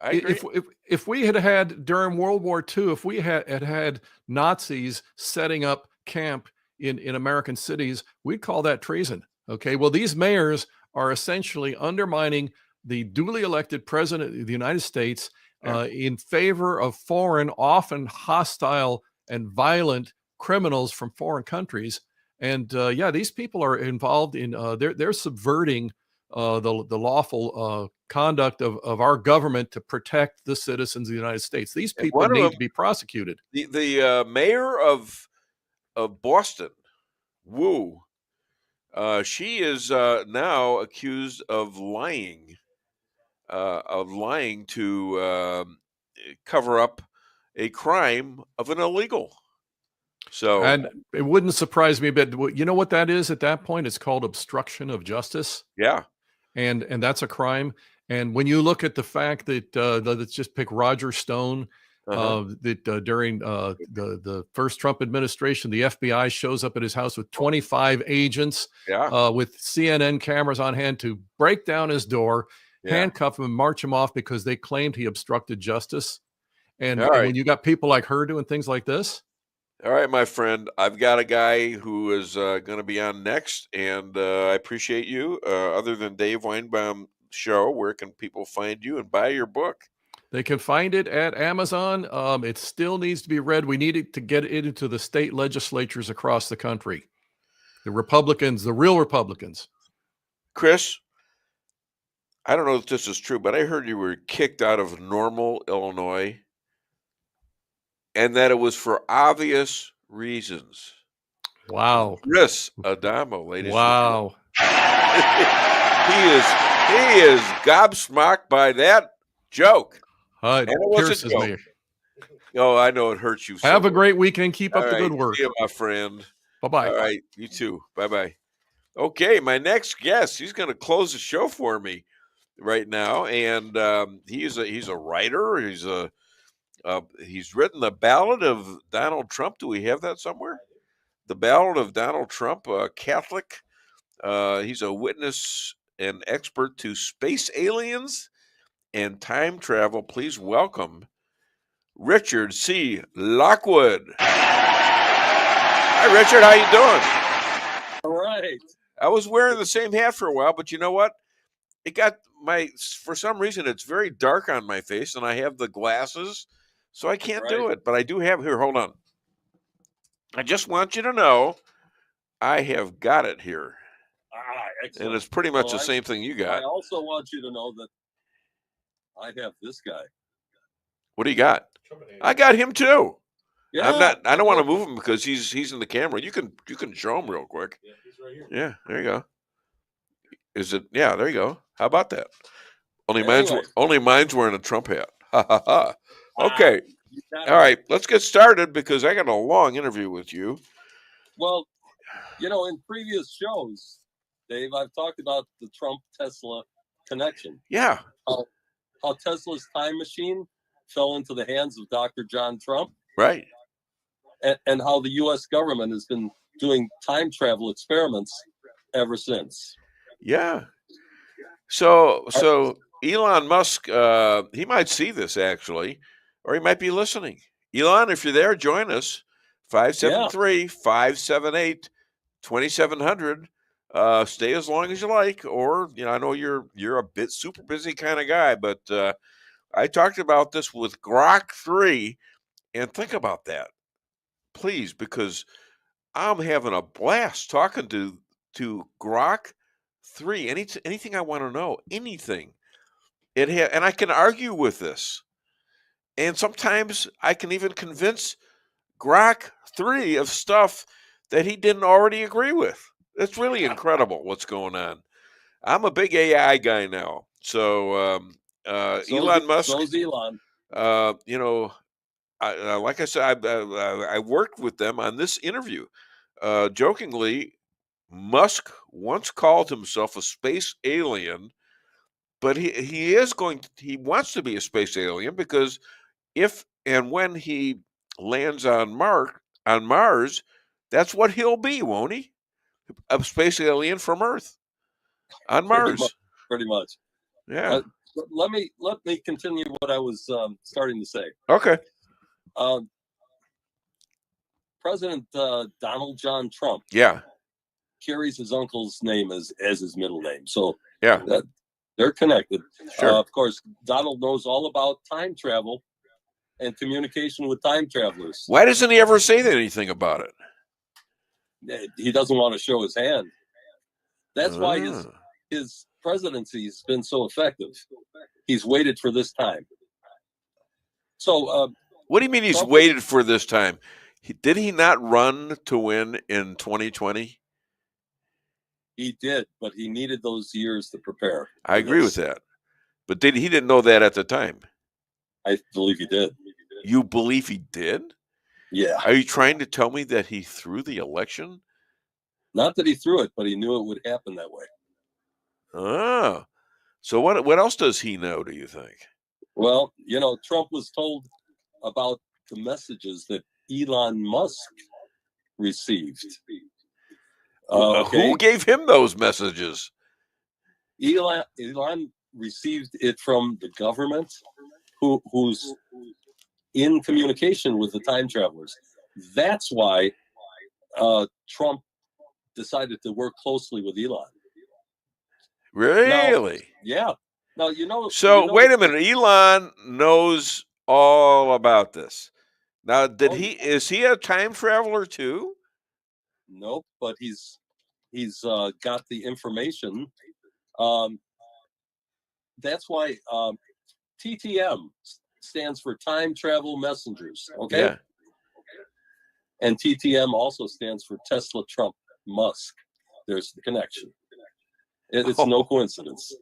[SPEAKER 5] If we had during World War II, if we had Nazis setting up camp in American cities, we'd call that treason. Okay. Well, these mayors are essentially undermining the duly elected president of the United States in favor of foreign, often hostile and violent criminals from foreign countries. And these people are involved in they're subverting the lawful conduct of our government to protect the citizens of the United States. These people need to be prosecuted.
[SPEAKER 2] The mayor of Boston, Wu, she is now accused of lying to cover up a crime of an illegal. So,
[SPEAKER 5] and it wouldn't surprise me a bit. You know what that is at that point? It's called obstruction of justice.
[SPEAKER 2] Yeah.
[SPEAKER 5] And that's a crime. And when you look at the fact that let's just pick Roger Stone, that during the first Trump administration, the FBI shows up at his house with 25 agents with CNN cameras on hand to break down his door, handcuff him, and march him off because they claimed he obstructed justice. And when you got people like her doing things like this.
[SPEAKER 2] All right, my friend, I've got a guy who is going to be on next, and I appreciate you. Other than Dave Weinbaum Show, where can people find you and buy your book?
[SPEAKER 5] They can find it at Amazon. It still needs to be read. We need it to get it into the state legislatures across the country. The Republicans, the real Republicans.
[SPEAKER 2] Chris, I don't know if this is true, but I heard you were kicked out of Normal, Illinois, and that it was for obvious reasons.
[SPEAKER 5] Wow.
[SPEAKER 2] Chris Adamo, ladies.
[SPEAKER 5] Wow.
[SPEAKER 2] He is gobsmacked by that joke.
[SPEAKER 5] It pierces me.
[SPEAKER 2] Oh, I know it hurts you.
[SPEAKER 5] Have a great weekend. Keep up the good work.
[SPEAKER 2] See you, my friend.
[SPEAKER 5] Bye-bye.
[SPEAKER 2] All right, you too. Bye-bye. Okay, my next guest, he's going to close the show for me right now, and he's a writer. He's written the Ballad of Donald Trump. Do we have that somewhere? The Ballad of Donald Trump, Catholic. He's a witness and expert to space aliens and time travel. Please welcome Richard C. Lockwood. Hi, Richard. How you doing?
[SPEAKER 7] All right.
[SPEAKER 2] I was wearing the same hat for a while, but you know what? For some reason, it's very dark on my face, and I have the glasses, so I can't do it. But I do have here. Hold on. I just want you to know I have got it here.
[SPEAKER 7] Excellent.
[SPEAKER 2] And it's pretty much the same thing you got.
[SPEAKER 7] I also want you to know that I have this guy.
[SPEAKER 2] What do you got? I got him too.
[SPEAKER 7] Yeah,
[SPEAKER 2] I don't want to move him because he's in the camera. You can show him real quick.
[SPEAKER 7] Yeah, he's right here.
[SPEAKER 2] Yeah, there you go. Is it? Yeah, there you go. How about that? Only mine's wearing a Trump hat. Ha ha ha. Okay. All right, let's get started because I got a long interview with you.
[SPEAKER 7] Well,
[SPEAKER 22] In previous shows, Dave, I've talked about the Trump-Tesla connection.
[SPEAKER 2] Yeah.
[SPEAKER 22] How Tesla's time machine fell into the hands of Dr. John Trump.
[SPEAKER 2] Right.
[SPEAKER 22] And how the U.S. government has been doing time travel experiments ever since.
[SPEAKER 2] Yeah. So Elon Musk, he might see this actually, or he might be listening. Elon, if you're there, join us. 573-578-2700. Stay as long as you like, or I know you're a bit super busy kind of guy, but I talked about this with Grok 3, and think about that, please, because I'm having a blast talking to Grok 3. Anything I want to know, anything. And I can argue with this, and sometimes I can even convince Grok 3 of stuff that he didn't already agree with. It's really incredible what's going on. I'm a big AI guy now. So Elon Musk.
[SPEAKER 22] So's Elon.
[SPEAKER 2] Like I said, I worked with them on this interview. Jokingly, Musk once called himself a space alien, but he wants to be a space alien because if and when he lands on Mars, that's what he'll be, won't he? A space alien from Earth on Mars.
[SPEAKER 22] Pretty much.
[SPEAKER 2] Yeah.
[SPEAKER 22] Let me continue what I was starting to say.
[SPEAKER 2] Okay.
[SPEAKER 22] President Donald John Trump.
[SPEAKER 2] Yeah.
[SPEAKER 22] Carries his uncle's name as his middle name, so
[SPEAKER 2] yeah,
[SPEAKER 22] they're connected.
[SPEAKER 2] Sure.
[SPEAKER 22] Of course, Donald knows all about time travel and communication with time travelers.
[SPEAKER 2] Why doesn't he ever say anything about it?
[SPEAKER 22] He doesn't want to show his hand. That's why his presidency has been so effective. He's waited for this time. So,
[SPEAKER 2] what do you mean he's waited for this time? Did he not run to win in 2020?
[SPEAKER 22] He did, but he needed those years to prepare.
[SPEAKER 2] I agree with that. But he didn't know that at the time?
[SPEAKER 22] I believe he did.
[SPEAKER 2] You believe he did?
[SPEAKER 22] Yeah.
[SPEAKER 2] Are you trying to tell me that he threw the election?
[SPEAKER 22] Not that he threw it, but he knew it would happen that way.
[SPEAKER 2] Oh. So what else does he know, do you think?
[SPEAKER 22] Well, Trump was told about the messages that Elon Musk received.
[SPEAKER 2] Who gave him those messages?
[SPEAKER 22] Elon received it from the government, who's in communication with the time travelers. That's why Trump decided to work closely with Elon.
[SPEAKER 2] Really?
[SPEAKER 22] Yeah. Now
[SPEAKER 2] So wait a minute. Elon knows all about this. Now, is he a time traveler too?
[SPEAKER 22] Nope, but he's got the information. That's why TTM stands for Time Travel Messengers. Okay.
[SPEAKER 2] Yeah.
[SPEAKER 22] And TTM also stands for Tesla, Trump, Musk. There's the connection. It's no coincidence.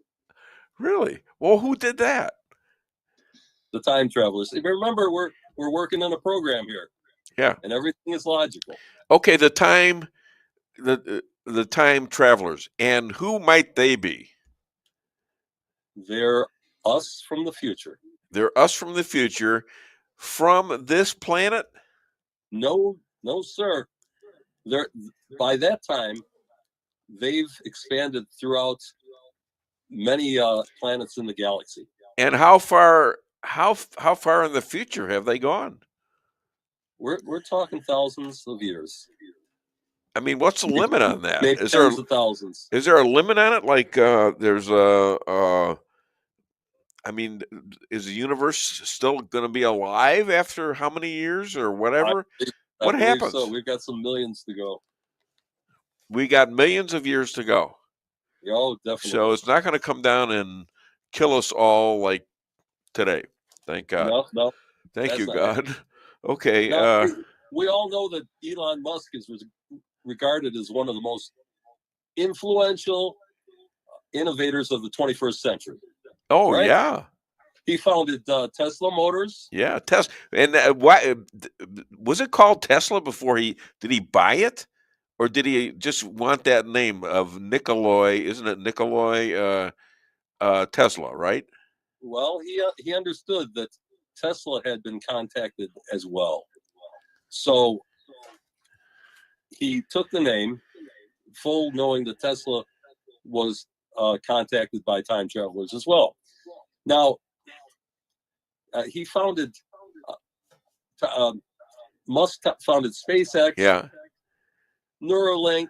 [SPEAKER 2] Really? Well, who did that?
[SPEAKER 22] The time travelers. Remember, we're working on a program here.
[SPEAKER 2] Yeah.
[SPEAKER 22] And everything is logical.
[SPEAKER 2] Okay, the time travelers. And who might they be?
[SPEAKER 22] They're us from the future.
[SPEAKER 2] They're us from the future. From this planet?
[SPEAKER 22] No, sir. By that time, they've expanded throughout many planets in the galaxy.
[SPEAKER 2] And how far in the future have they gone?
[SPEAKER 22] We're talking thousands of years.
[SPEAKER 2] I mean, what's the limit on that?
[SPEAKER 22] Maybe tens of thousands.
[SPEAKER 2] Is there a limit on it? Like there's I mean, is the universe still going to be alive after how many years or whatever? What happens?
[SPEAKER 22] So we've got some millions to go.
[SPEAKER 2] We got millions of years to go.
[SPEAKER 22] Oh, definitely.
[SPEAKER 2] So it's not going to come down and kill us all like today. Thank God.
[SPEAKER 22] No.
[SPEAKER 2] Thank you, God. Okay.
[SPEAKER 22] Now, we all know that Elon Musk is regarded as one of the most influential innovators of the 21st century.
[SPEAKER 2] Oh,
[SPEAKER 22] right?
[SPEAKER 2] Yeah.
[SPEAKER 22] He founded Tesla Motors.
[SPEAKER 2] Yeah, Tesla. And why was it called Tesla before did he buy it? Or did he just want that name of Nikolai? Isn't it Nikolai Tesla, right?
[SPEAKER 22] Well, he understood that Tesla had been contacted as well. So he took the name, full knowing that Tesla was contacted by time travelers as well. Now, he founded, Musk founded SpaceX, Neuralink,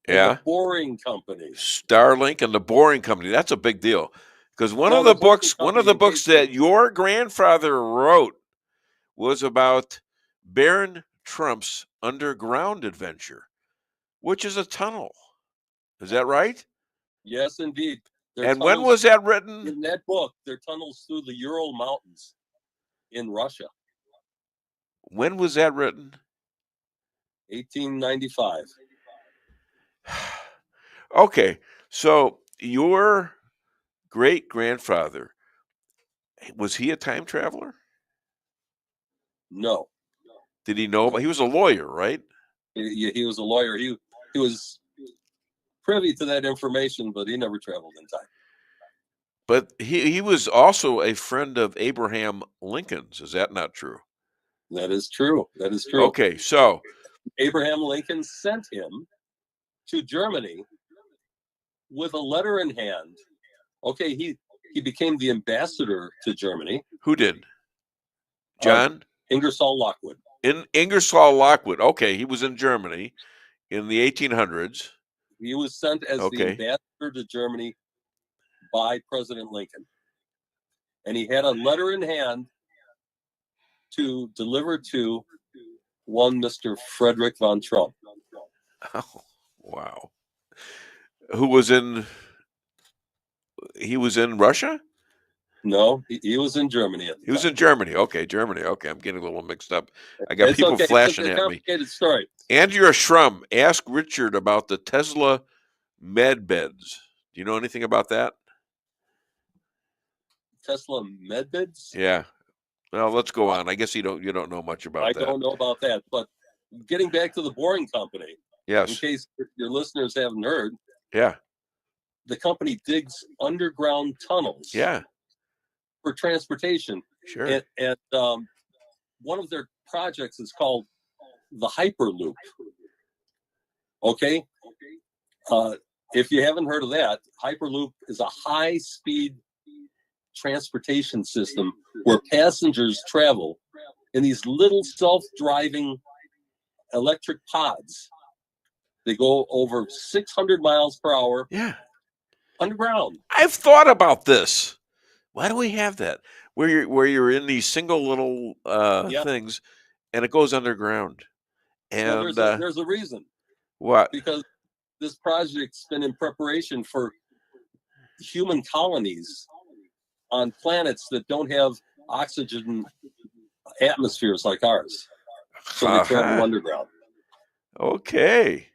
[SPEAKER 22] and the Boring Company.
[SPEAKER 2] Starlink and the Boring Company. That's a big deal. Because one of the books that your grandfather wrote was about Baron Trump's underground adventure, which is a tunnel. Is that right?
[SPEAKER 22] Yes, indeed.
[SPEAKER 2] And when was that written?
[SPEAKER 22] In that book, there are tunnels through the Ural Mountains in Russia.
[SPEAKER 2] When was that written?
[SPEAKER 22] 1895.
[SPEAKER 2] Okay, so your great-grandfather, was he a time traveler?
[SPEAKER 22] No.
[SPEAKER 2] Did he know? He was a lawyer, right?
[SPEAKER 22] He was a lawyer. He was privy to that information, but he never traveled in time.
[SPEAKER 2] But he was also a friend of Abraham Lincoln's. Is that not true?
[SPEAKER 22] That is true. That is true.
[SPEAKER 2] Okay, so
[SPEAKER 22] Abraham Lincoln sent him to Germany with a letter in hand. Okay, he became the ambassador to Germany.
[SPEAKER 2] Who did? John?
[SPEAKER 22] Ingersoll Lockwood.
[SPEAKER 2] Ingersoll Lockwood. Okay, he was in Germany in the 1800s.
[SPEAKER 22] He was sent as the ambassador to Germany by President Lincoln. And he had a letter in hand to deliver to one Mr. Frederick von Trump.
[SPEAKER 2] Oh, wow. Who was in... He was in Russia?
[SPEAKER 22] No, he was in Germany.
[SPEAKER 2] He was in Germany. Okay, Germany. Okay, I'm getting a little mixed up. I got people flashing at me.
[SPEAKER 22] Complicated story.
[SPEAKER 2] Andrea Shrum, ask Richard about the Tesla med beds. Do you know anything about that?
[SPEAKER 22] Tesla med beds?
[SPEAKER 2] Yeah. Well, let's go on. I guess you don't know much about that.
[SPEAKER 22] I don't know about that. But getting back to the Boring Company.
[SPEAKER 2] Yes.
[SPEAKER 22] In case your listeners haven't heard.
[SPEAKER 2] Yeah.
[SPEAKER 22] The company digs underground tunnels.
[SPEAKER 2] Yeah.
[SPEAKER 22] For transportation.
[SPEAKER 2] Sure.
[SPEAKER 22] And one of their projects is called the Hyperloop. Okay. If you haven't heard of that, Hyperloop is a high-speed transportation system where passengers travel in these little self-driving electric pods. They go over 600 miles per hour.
[SPEAKER 2] Yeah.
[SPEAKER 22] Underground.
[SPEAKER 2] I've thought about this. Why do we have that? Where you're in these single little things, and it goes underground. And
[SPEAKER 22] well, there's a reason.
[SPEAKER 2] What?
[SPEAKER 22] Because this project's been in preparation for human colonies on planets that don't have oxygen atmospheres like ours. So they travel underground.
[SPEAKER 2] Okay.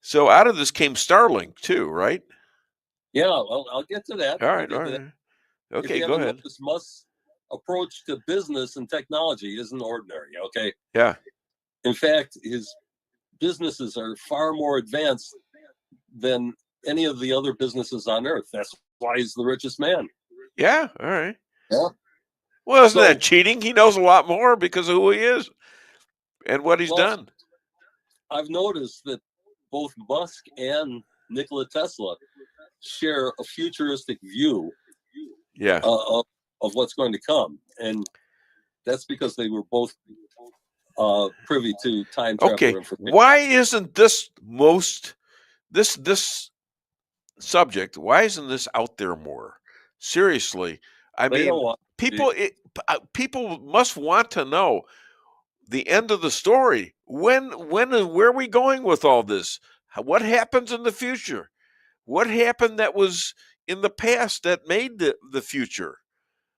[SPEAKER 2] So out of this came Starlink too, right?
[SPEAKER 22] Yeah, well, I'll get to that.
[SPEAKER 2] All right, all right. Okay, go ahead.
[SPEAKER 22] Musk's approach to business and technology isn't ordinary, okay?
[SPEAKER 2] Yeah.
[SPEAKER 22] In fact, his businesses are far more advanced than any of the other businesses on Earth. That's why he's the richest man.
[SPEAKER 2] Yeah, all right.
[SPEAKER 22] Yeah.
[SPEAKER 2] Well, isn't that cheating? He knows a lot more because of who he is and what he's done.
[SPEAKER 22] I've noticed that both Musk and Nikola Tesla share a futuristic view of what's going to come. And that's because they were both privy to time travel information.
[SPEAKER 2] Why isn't this this subject, why isn't this out there more? Seriously. I mean, people must want to know the end of the story. Where are we going with all this? What happens in the future? What happened that was in the past that made the future?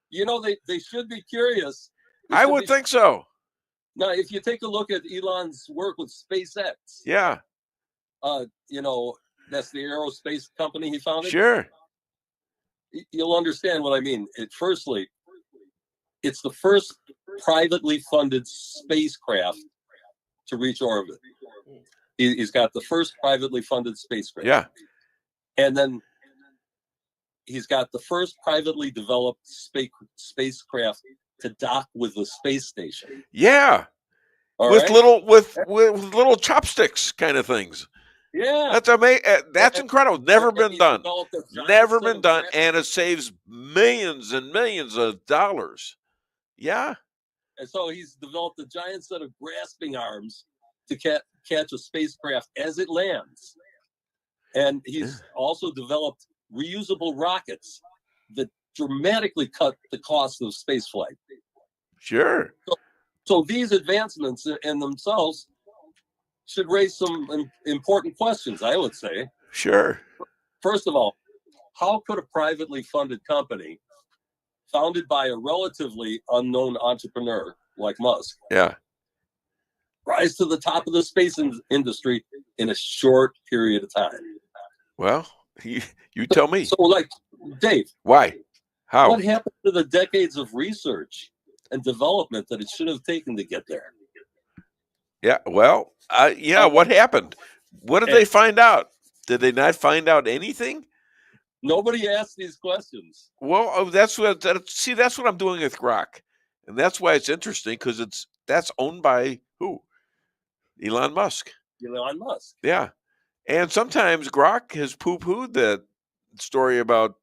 [SPEAKER 22] You know, they should be curious.
[SPEAKER 2] I would think so.
[SPEAKER 22] Now, if you take a look at Elon's work with SpaceX.
[SPEAKER 2] Yeah.
[SPEAKER 22] You know, that's the aerospace company he founded.
[SPEAKER 2] Sure.
[SPEAKER 22] You'll understand what I mean. Firstly, it's the first privately funded spacecraft to reach orbit. He's got the first privately funded spacecraft.
[SPEAKER 2] Yeah.
[SPEAKER 22] And then he's got the first privately developed spacecraft to dock with the space station.
[SPEAKER 2] Yeah.
[SPEAKER 22] All
[SPEAKER 2] with
[SPEAKER 22] right?
[SPEAKER 2] little chopsticks kind of things.
[SPEAKER 22] Yeah.
[SPEAKER 2] That's amazing. That's incredible. Never been done. Never been done. And it saves millions and millions of dollars. Yeah.
[SPEAKER 22] And so he's developed a giant set of grasping arms to catch a spacecraft as it lands. And he's also developed reusable rockets that dramatically cut the cost of spaceflight.
[SPEAKER 2] Sure.
[SPEAKER 22] So these advancements in themselves should raise some important questions, I would say.
[SPEAKER 2] Sure.
[SPEAKER 22] First of all, how could a privately funded company founded by a relatively unknown entrepreneur like Musk rise to the top of the space industry in a short period of time?
[SPEAKER 2] Well, you tell me.
[SPEAKER 22] So, like, Dave.
[SPEAKER 2] Why? How?
[SPEAKER 22] What happened to the decades of research and development that it should have taken to get there?
[SPEAKER 2] Yeah, well, what happened? What did they find out? Did they not find out anything?
[SPEAKER 22] Nobody asked these questions.
[SPEAKER 2] Well, that's what I'm doing with Grok. And that's why it's interesting, because that's owned by who? Elon Musk.
[SPEAKER 22] Elon Musk.
[SPEAKER 2] Yeah. And sometimes Grok has poo-pooed that story about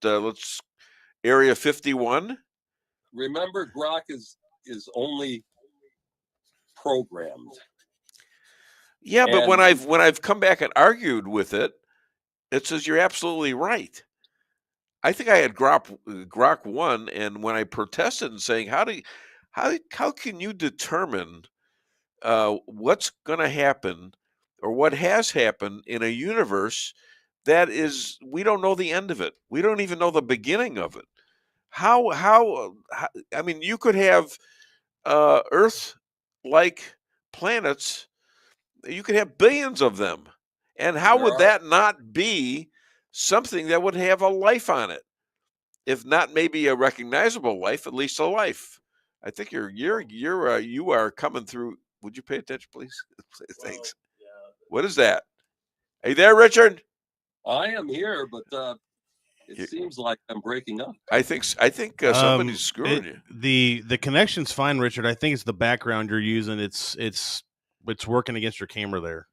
[SPEAKER 2] Area 51.
[SPEAKER 22] Remember, Grok is only programmed.
[SPEAKER 2] Yeah, but when I've come back and argued with it, it says you're absolutely right. I think I had Grok 1, and when I protested and saying, how can you determine what's going to happen or what has happened in a universe that is, we don't know the end of it. We don't even know the beginning of it. How I mean, you could have Earth-like planets. You could have billions of them. And how would that not be something that would have a life on it? If not maybe a recognizable life, at least a life. I think you are coming through. Would you pay attention, please? Thanks. What is that? Are you there, Richard?
[SPEAKER 22] I am here, but it seems like I'm breaking up.
[SPEAKER 2] I think somebody's screwing you.
[SPEAKER 3] The connection's fine, Richard. I think it's the background you're using. It's working against your camera there.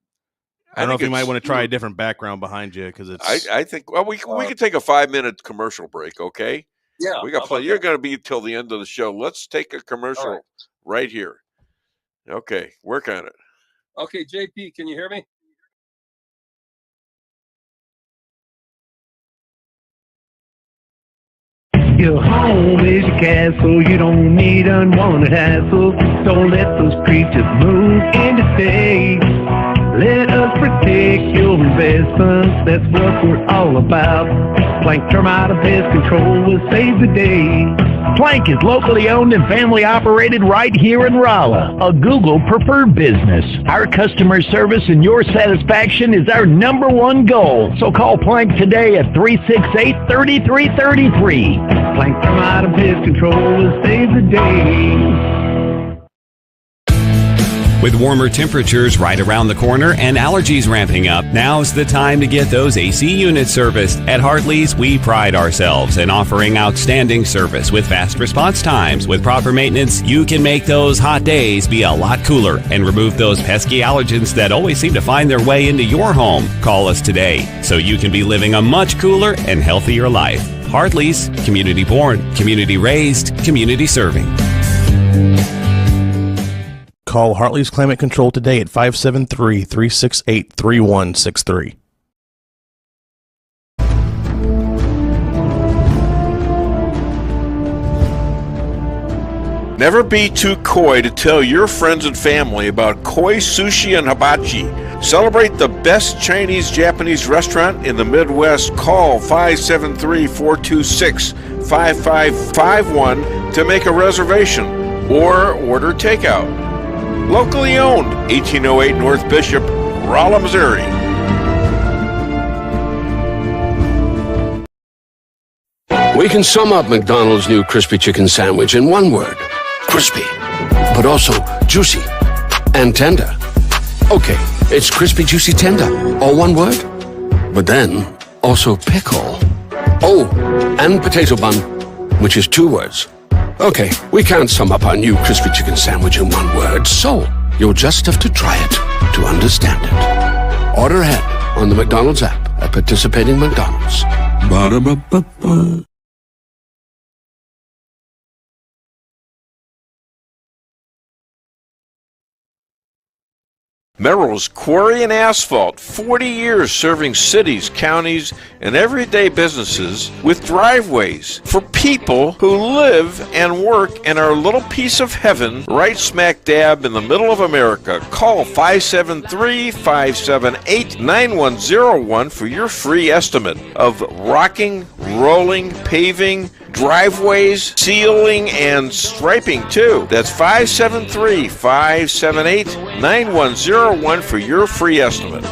[SPEAKER 3] I don't know if you might want to try a different background behind you, because it's.
[SPEAKER 2] I think we can take a 5-minute commercial break, okay?
[SPEAKER 22] Yeah,
[SPEAKER 2] we got plenty. You're going to be till the end of the show. Let's take a commercial right here. Okay, work on it.
[SPEAKER 22] Okay, JP, can you hear me?
[SPEAKER 6] Your home is your castle, you don't need unwanted hassle. Don't let those creatures move in to stay. Let us protect your investments, that's what we're all about. Plank Termite and Pest Control will save the day.
[SPEAKER 15] Plank is locally owned and family operated right here in Rolla, a Google preferred business. Our customer service and your satisfaction is our #1 goal. So call Plank today at 368-3333.
[SPEAKER 6] Plank Termite and Pest Control will save the day.
[SPEAKER 16] With warmer temperatures right around the corner and allergies ramping up, now's the time to get those AC units serviced. At Hartley's, we pride ourselves in offering outstanding service with fast response times. With proper maintenance, you can make those hot days be a lot cooler and remove those pesky allergens that always seem to find their way into your home. Call us today so you can be living a much cooler and healthier life. Hartley's, community born, community raised, community serving.
[SPEAKER 3] Call Hartley's Climate Control today at 573-368-3163.
[SPEAKER 2] Never be too coy to tell your friends and family about koi sushi and hibachi. Celebrate the best Chinese-Japanese restaurant in the Midwest. Call 573-426-5551 to make a reservation or order takeout. Locally owned, 1808 North Bishop, Rolla, Missouri.
[SPEAKER 10] We can sum up McDonald's new crispy chicken sandwich in one word. Crispy. But also juicy and tender. Okay, it's crispy, juicy, tender. All one word? But then, also pickle. Oh, and potato bun, which is 2 words. Okay, we can't sum up our new crispy chicken sandwich in 1 word, so you'll just have to try it to understand it. Order ahead on the McDonald's app at participating McDonald's. Ba-da-ba-ba-ba.
[SPEAKER 2] Merrill's Quarry and Asphalt, 40 years serving cities, counties, and everyday businesses with driveways for people who live and work in our little piece of heaven right smack dab in the middle of America. Call 573-578-9101 for your free estimate of rocking, rolling, paving, driveways, sealing, and striping too. That's 573-578-9101 for your free estimate.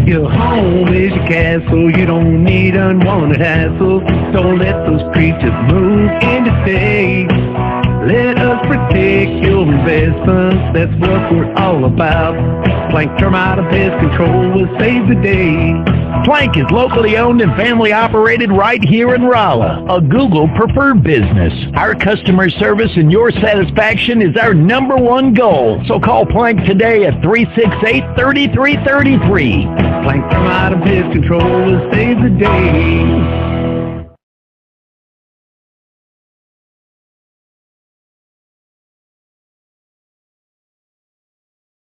[SPEAKER 6] Your home is your castle. You don't need unwanted hassle. Don't let those creatures move in to stay. Let us protect your investments. That's what we're all about. Plank Termite and Pest Control will save the day.
[SPEAKER 15] Plank is locally owned and family operated right here in Rolla, a Google preferred business. Our customer service and your satisfaction is our #1 goal. So call Plank today at 368-3333.
[SPEAKER 6] Plank Termite and Pest Control will save the day.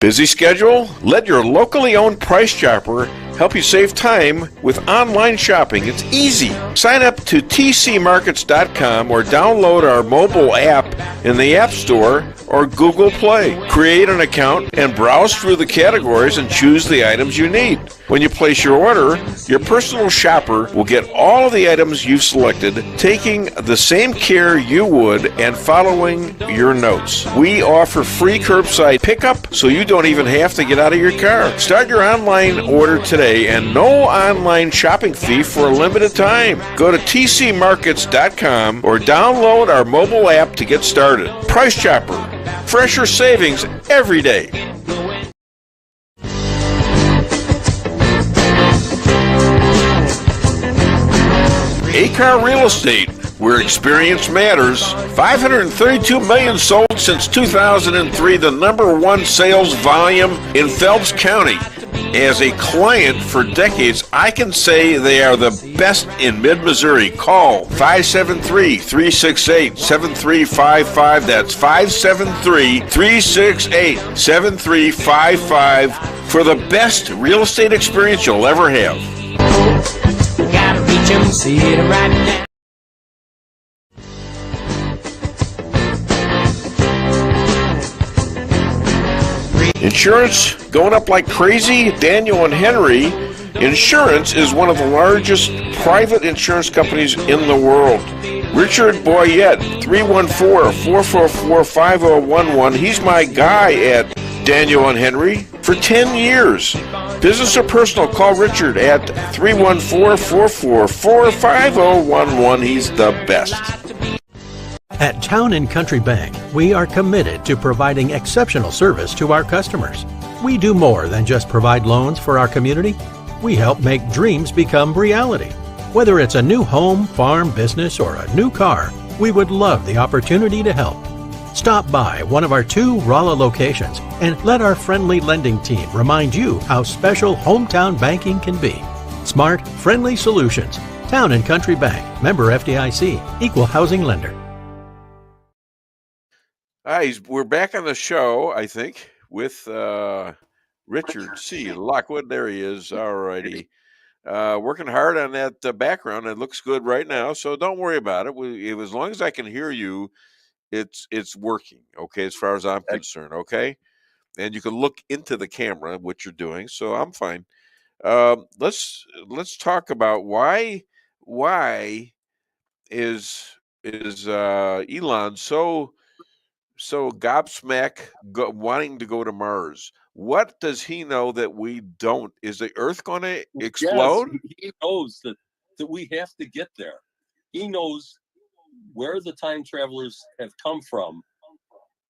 [SPEAKER 2] Busy schedule? Let your locally owned Price Chopper help you save time with online shopping. It's easy. Sign up to tcmarkets.com or download our mobile app in the App Store or Google Play. Create an account and browse through the categories and choose the items you need. When you place your order, your personal shopper will get all of the items you've selected, taking the same care you would and following your notes. We offer free curbside pickup, so you don't even have to get out of your car. Start your online order today and no online shopping fee for a limited time. Go to tcmarkets.com or download our mobile app to get started. Price Chopper. Fresher savings every day. A-Car Real Estate, where experience matters. 532 million sold since 2003, the #1 sales volume in Phelps County. As a client for decades, I can say they are the best in mid-Missouri. Call 573-368-7355. That's 573-368-7355 for the best real estate experience you'll ever have.
[SPEAKER 17] Gotta reach 'em, see it right now.
[SPEAKER 2] Insurance going up like crazy? Daniel and Henry Insurance is one of the largest private insurance companies in the world. Richard Boyette, 314-444-5011. He's my guy at Daniel and Henry for 10 years. Business or personal, call Richard at 314-444-5011. He's the best.
[SPEAKER 8] At Town & Country Bank, we are committed to providing exceptional service to our customers. We do more than just provide loans for our community. We help make dreams become reality. Whether it's a new home, farm, business, or a new car, we would love the opportunity to help. Stop by one of our 2 Rolla locations and let our friendly lending team remind you how special hometown banking can be. Smart, friendly solutions. Town & Country Bank, member FDIC, equal housing lender.
[SPEAKER 2] Hi, we're back on the show, I think, with Richard C. Lockwood. There he is. All righty. Working hard on that background. It looks good right now, so don't worry about it. As long as I can hear you, it's working, okay, as far as I'm concerned, okay? And you can look into the camera, what you're doing, so I'm fine. Let's talk about why is Elon so gobsmack wanting to go to Mars? What does he know that we don't? Is the Earth going to explode?
[SPEAKER 7] Yes, he knows that we have to get there. He knows where the time travelers have come from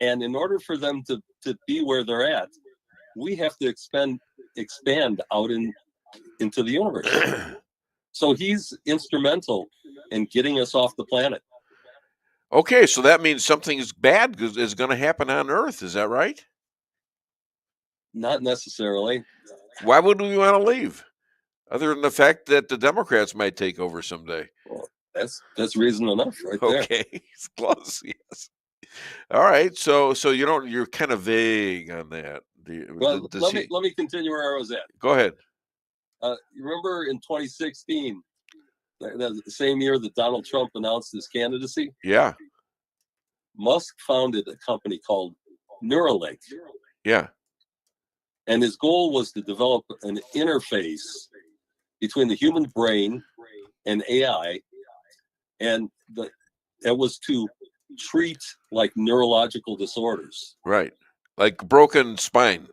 [SPEAKER 7] And in order for them to be where they're at, we have to expand out into the universe. So he's instrumental in getting us off the planet.
[SPEAKER 2] Okay, so that means something bad is going to happen on Earth. Is that right?
[SPEAKER 7] Not necessarily.
[SPEAKER 2] Why would we want to leave? Other than the fact that the Democrats might take over someday.
[SPEAKER 7] Well, that's reason enough, right there.
[SPEAKER 2] Okay, it's close. Yes. All right. So you're kind of vague on that.
[SPEAKER 7] Well, let me continue where I was at.
[SPEAKER 2] Go ahead.
[SPEAKER 7] You remember in 2016, the same year that Donald Trump announced his candidacy?
[SPEAKER 2] Yeah.
[SPEAKER 7] Musk founded a company called Neuralink.
[SPEAKER 2] Yeah.
[SPEAKER 7] And his goal was to develop an interface between the human brain and AI, and it was to treat like neurological disorders.
[SPEAKER 2] Right. Like broken spine.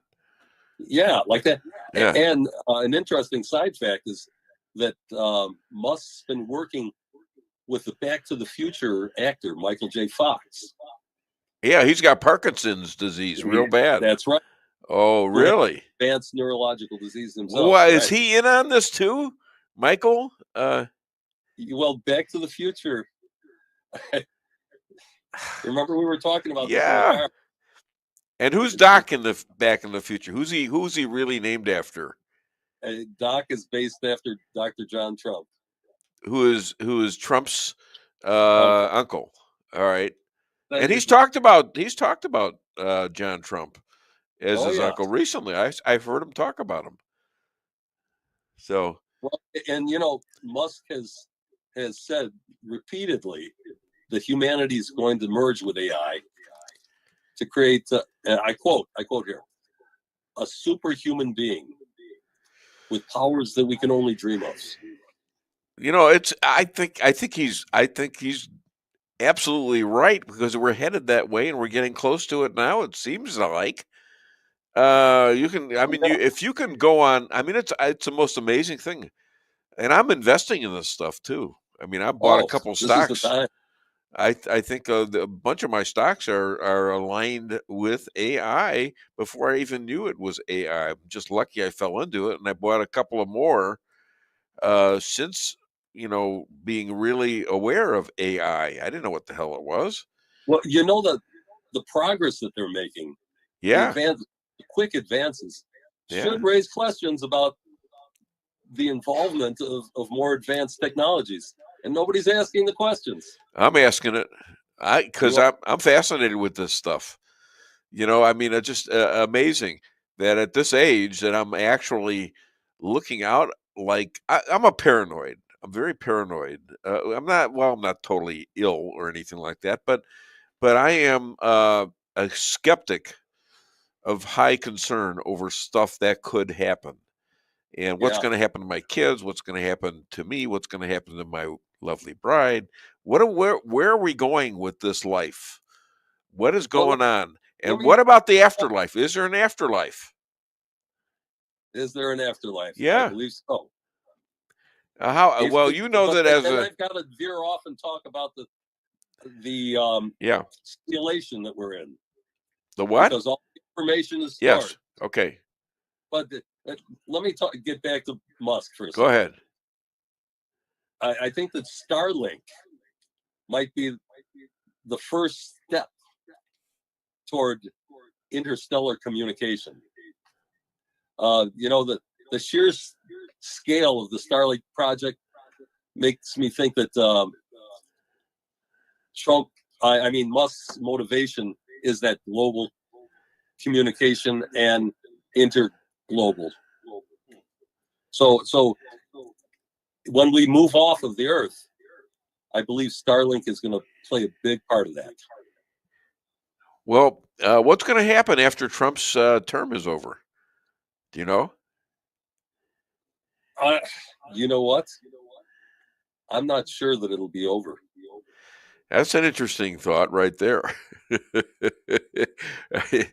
[SPEAKER 7] Yeah, like that.
[SPEAKER 2] Yeah.
[SPEAKER 7] And an interesting side fact is that Musk's been working with the Back to the Future actor, Michael J. Fox.
[SPEAKER 2] Yeah, he's got Parkinson's disease real bad.
[SPEAKER 7] That's right.
[SPEAKER 2] Oh, really?
[SPEAKER 7] Advanced neurological disease himself.
[SPEAKER 2] Why
[SPEAKER 7] right?
[SPEAKER 2] is he in on this too, Michael?
[SPEAKER 7] Well, Back to the Future. Remember we were talking about
[SPEAKER 2] Yeah.
[SPEAKER 7] this?
[SPEAKER 2] And who's Doc in the Back in the Future? Who's he really named after?
[SPEAKER 7] Doc is based after Dr. John Trump,
[SPEAKER 2] Who is Trump's uncle. All right.
[SPEAKER 7] That
[SPEAKER 2] And
[SPEAKER 7] is-
[SPEAKER 2] he's talked about John Trump as
[SPEAKER 7] Oh,
[SPEAKER 2] his
[SPEAKER 7] yeah.
[SPEAKER 2] uncle recently. I've heard him talk about him. So
[SPEAKER 7] Well, and Musk has said repeatedly that humanity is going to merge with AI to create, and I quote here, a superhuman being with powers that we can only dream of.
[SPEAKER 2] I think he's absolutely right, because we're headed that way and we're getting close to it now. It seems like if you can go on, it's the most amazing thing. And I'm investing in this stuff too. I mean, I bought a couple
[SPEAKER 7] this is the
[SPEAKER 2] stocks.
[SPEAKER 7] time.
[SPEAKER 2] I think a bunch of my stocks are aligned with AI before I even knew it was AI. I'm just lucky I fell into it, and I bought a couple of more since being really aware of AI. I didn't know what the hell it was.
[SPEAKER 7] Well, the progress that they're making,
[SPEAKER 2] Yeah,
[SPEAKER 7] the quick advances,
[SPEAKER 2] Yeah.
[SPEAKER 7] should raise questions about the involvement of more advanced technologies, and nobody's asking the questions.
[SPEAKER 2] I'm asking it, because I'm fascinated with this stuff. It's just amazing that at this age that I'm actually looking out. Like I'm a paranoid. I'm very paranoid. I'm not totally ill or anything like that, but I am a skeptic of high concern over stuff that could happen. And what's
[SPEAKER 7] Yeah.
[SPEAKER 2] going to happen to my kids? What's going to happen to me? What's going to happen to my lovely bride? Where are we going with this life? What is going on? And what about the afterlife? Is there an afterlife?
[SPEAKER 7] Is there an afterlife?
[SPEAKER 2] Yeah.
[SPEAKER 7] I believe so.
[SPEAKER 2] How?
[SPEAKER 7] If-
[SPEAKER 2] Well,
[SPEAKER 7] but-
[SPEAKER 2] you know
[SPEAKER 7] but
[SPEAKER 2] that
[SPEAKER 7] then
[SPEAKER 2] as a
[SPEAKER 7] I've got to veer off and talk about the
[SPEAKER 2] yeah.
[SPEAKER 7] simulation that we're in.
[SPEAKER 2] The what?
[SPEAKER 7] Because all the information is
[SPEAKER 2] Yes.
[SPEAKER 7] stored.
[SPEAKER 2] Okay.
[SPEAKER 7] But let me get back to Musk for a
[SPEAKER 2] Go
[SPEAKER 7] second.
[SPEAKER 2] ahead.
[SPEAKER 7] I think that Starlink might be the first step toward interstellar communication. The sheer scale of the Starlink project makes me think that Musk's motivation is that global communication and interglobal. So when we move off of the Earth, I believe Starlink is going to play a big part of that.
[SPEAKER 2] Well, what's going to happen after Trump's term is over? Do you know?
[SPEAKER 7] You know what? I'm not sure that it'll be over.
[SPEAKER 2] That's an interesting thought right there.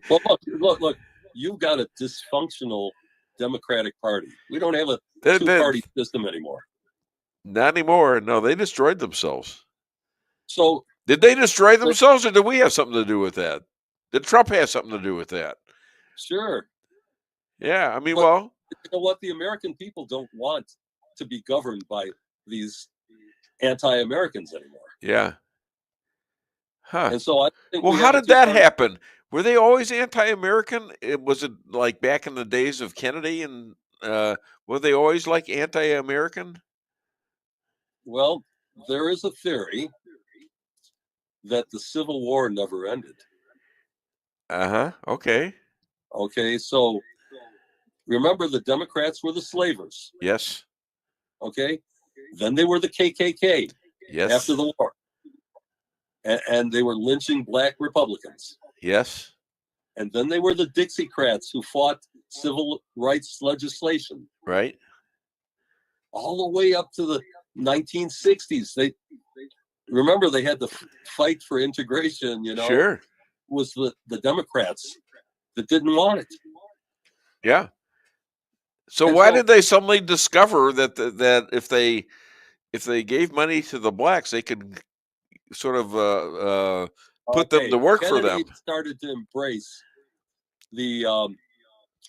[SPEAKER 7] Well, look. You've got a dysfunctional Democratic Party. We don't have a two-party system anymore.
[SPEAKER 2] Not anymore. No, they destroyed themselves.
[SPEAKER 7] So
[SPEAKER 2] did they destroy themselves, or did we have something to do with that? Did Trump have something to do with that?
[SPEAKER 7] Sure.
[SPEAKER 2] Yeah, I mean,
[SPEAKER 7] But
[SPEAKER 2] well,
[SPEAKER 7] you know what? The American people don't want to be governed by these anti-Americans anymore.
[SPEAKER 2] yeah. Huh.
[SPEAKER 7] And so I think
[SPEAKER 2] Well,
[SPEAKER 7] we
[SPEAKER 2] how
[SPEAKER 7] have
[SPEAKER 2] did
[SPEAKER 7] to
[SPEAKER 2] that
[SPEAKER 7] run-
[SPEAKER 2] happen? Were they always anti-American? Was it like back in the days of Kennedy, and were they always like anti-American?
[SPEAKER 7] Well, there is a theory that the Civil War never ended.
[SPEAKER 2] Uh-huh. Okay.
[SPEAKER 7] Okay, so remember the Democrats were the slavers.
[SPEAKER 2] Yes.
[SPEAKER 7] Okay, then they were the KKK.
[SPEAKER 2] Yes.
[SPEAKER 7] After the war, and they were lynching black Republicans.
[SPEAKER 2] Yes.
[SPEAKER 7] And then they were the Dixiecrats who fought civil rights legislation.
[SPEAKER 2] Right.
[SPEAKER 7] All the way up to the 1960s. They remember they had the fight for integration,
[SPEAKER 2] Sure.
[SPEAKER 7] was the Democrats that didn't want it.
[SPEAKER 2] Yeah. So
[SPEAKER 7] And
[SPEAKER 2] why
[SPEAKER 7] so-
[SPEAKER 2] did they suddenly discover that that if they gave money to the blacks, they could sort of put them to work for
[SPEAKER 7] Kennedy
[SPEAKER 2] them?
[SPEAKER 7] started to embrace the